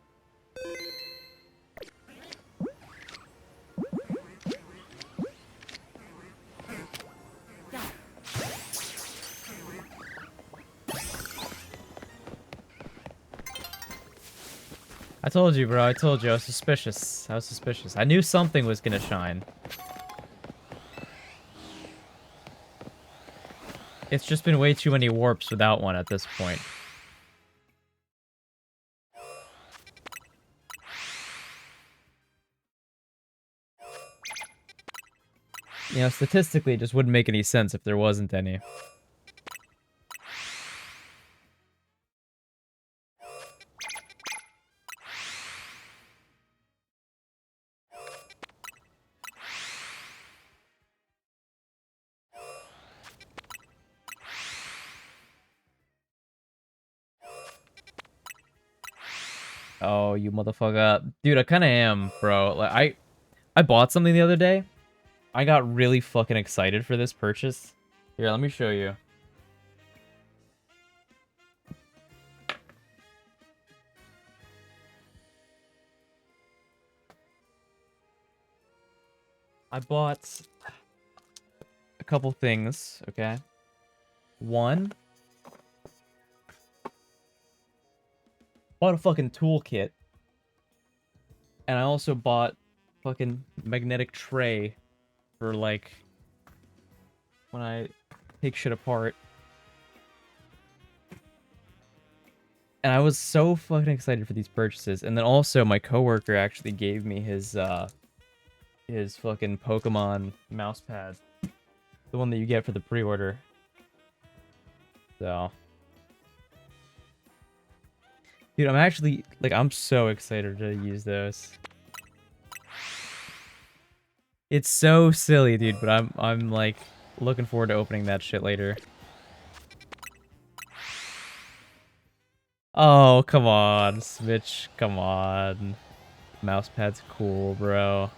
I told you, bro. I told you. I was suspicious. I was suspicious. I knew something was gonna shine. It's just been way too many warps without one at this point. You know, statistically, it just wouldn't make any sense if there wasn't any. Oh, you motherfucker. Dude, I kind of am, bro. Like, I bought something the other day. I got really fucking excited for this purchase. Here, let me show you. I bought a couple things, okay? One, bought a fucking toolkit. And I also bought fucking magnetic tray for like when I take shit apart. And I was so fucking excited for these purchases. And then also my coworker actually gave me his fucking Pokemon mouse pad. The one that you get for the pre-order. So, dude, I'm actually like I'm so excited to use those. It's so silly, dude, but I'm like looking forward to opening that shit later. Oh, come on, Switch, come on. Mousepad's cool, bro.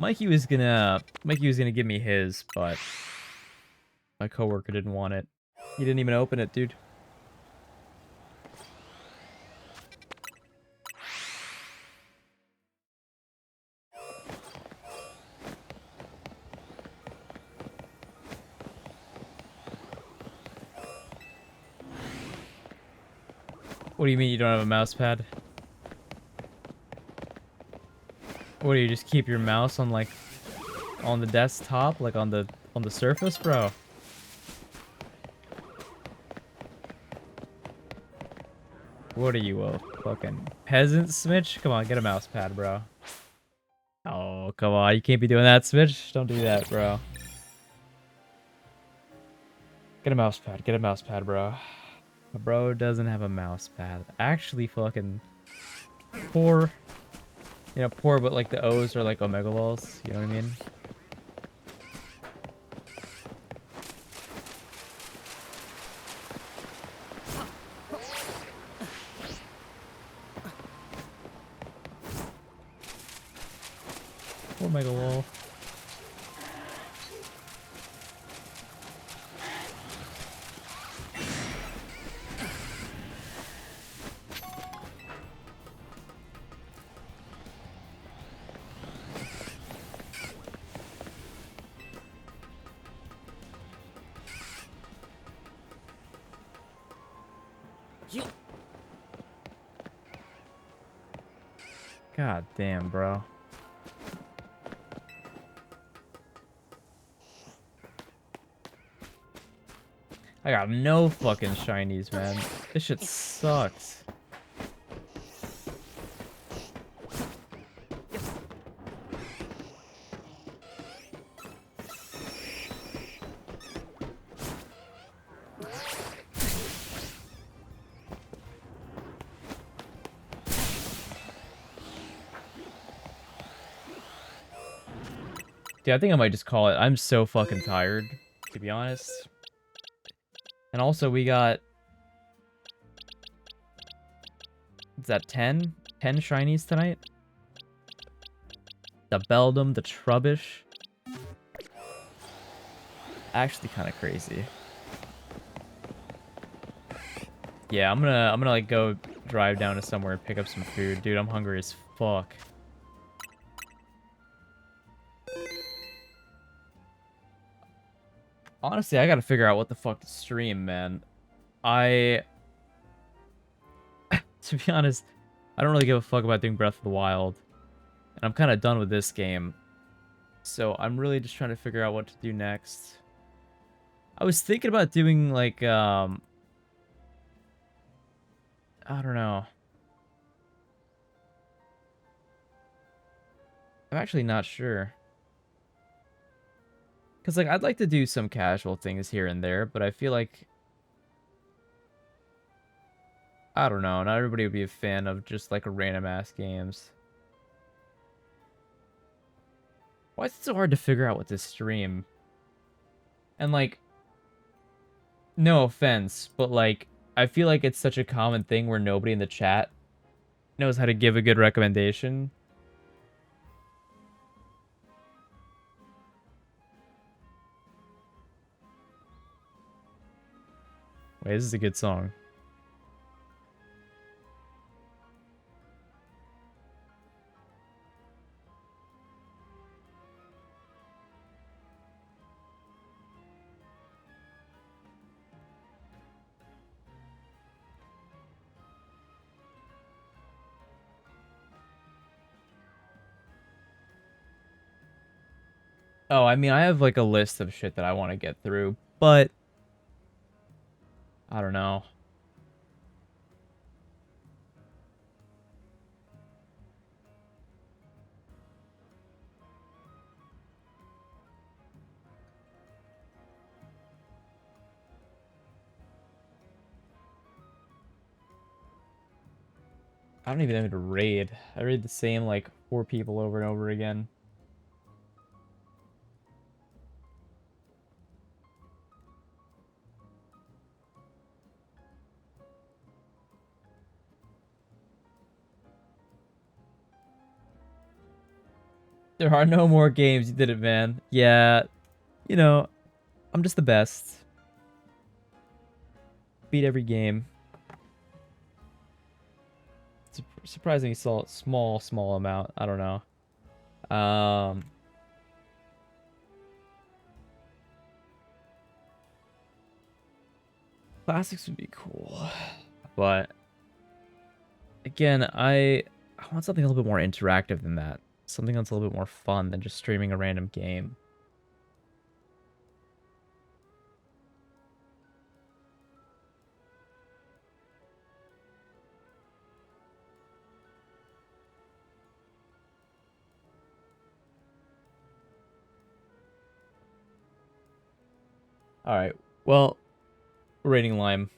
Mikey was gonna give me his, but my coworker didn't want it. He didn't even open it, dude. What do you mean you don't have a mouse pad? What do you just keep your mouse on like on the desktop, like on the surface, bro? What are you, a fucking peasant, Smitch? Come on, get a mouse pad, bro. Oh, come on, you can't be doing that, Smitch. Don't do that, bro. Get a mouse pad, bro. My bro doesn't have a mouse pad. Actually, fucking poor. You know, poor, but like the O's are like omega balls. You know what I mean? Poor omega wall. God damn, bro. I got no fucking shinies, man. This shit sucks. Dude, I think I might just call it. I'm so fucking tired, to be honest. And also, we got... Is that 10? 10 shinies tonight? The Beldum, the Trubbish. Actually kind of crazy. Yeah, I'm gonna like go drive down to somewhere and pick up some food. Dude, I'm hungry as fuck. Honestly, I gotta figure out what the fuck to stream, man. To be honest, I don't really give a fuck about doing Breath of the Wild. And I'm kind of done with this game. So I'm really just trying to figure out what to do next. I was thinking about doing, like, I don't know. I'm actually not sure. Because, like, I'd like to do some casual things here and there, but I feel like... I don't know, not everybody would be a fan of just, like, random-ass games. Why is it so hard to figure out what to stream? And, like... No offense, but, like, I feel like it's such a common thing where nobody in the chat knows how to give a good recommendation. Wait, this is a good song. Oh, I mean, I have, like, a list of shit that I want to get through, but... I don't know. I don't even know who to raid. I raid the same, like, 4 people over and over again. There are no more games. You did it, man. Yeah, you know, I'm just the best. Beat every game. It's a surprisingly small amount. I don't know. Classics would be cool, but again, I want something a little bit more interactive than that. Something that's a little bit more fun than just streaming a random game. All right. Well, rating Lime.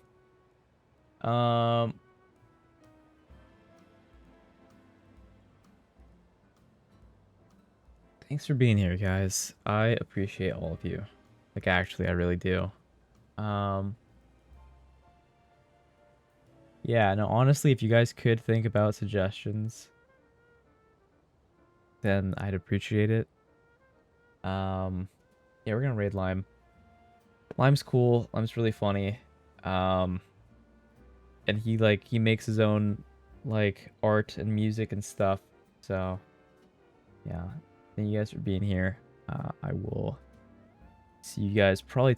Um, Thanks for being here, guys. I appreciate all of you. Like, actually, I really do. Um, yeah, no, honestly, if you guys could think about suggestions, then I'd appreciate it. Yeah, we're gonna raid Lime. Lime's cool. Lime's really funny. Um, and he makes his own like art and music and stuff. So yeah, thank you guys for being here. I will see you guys probably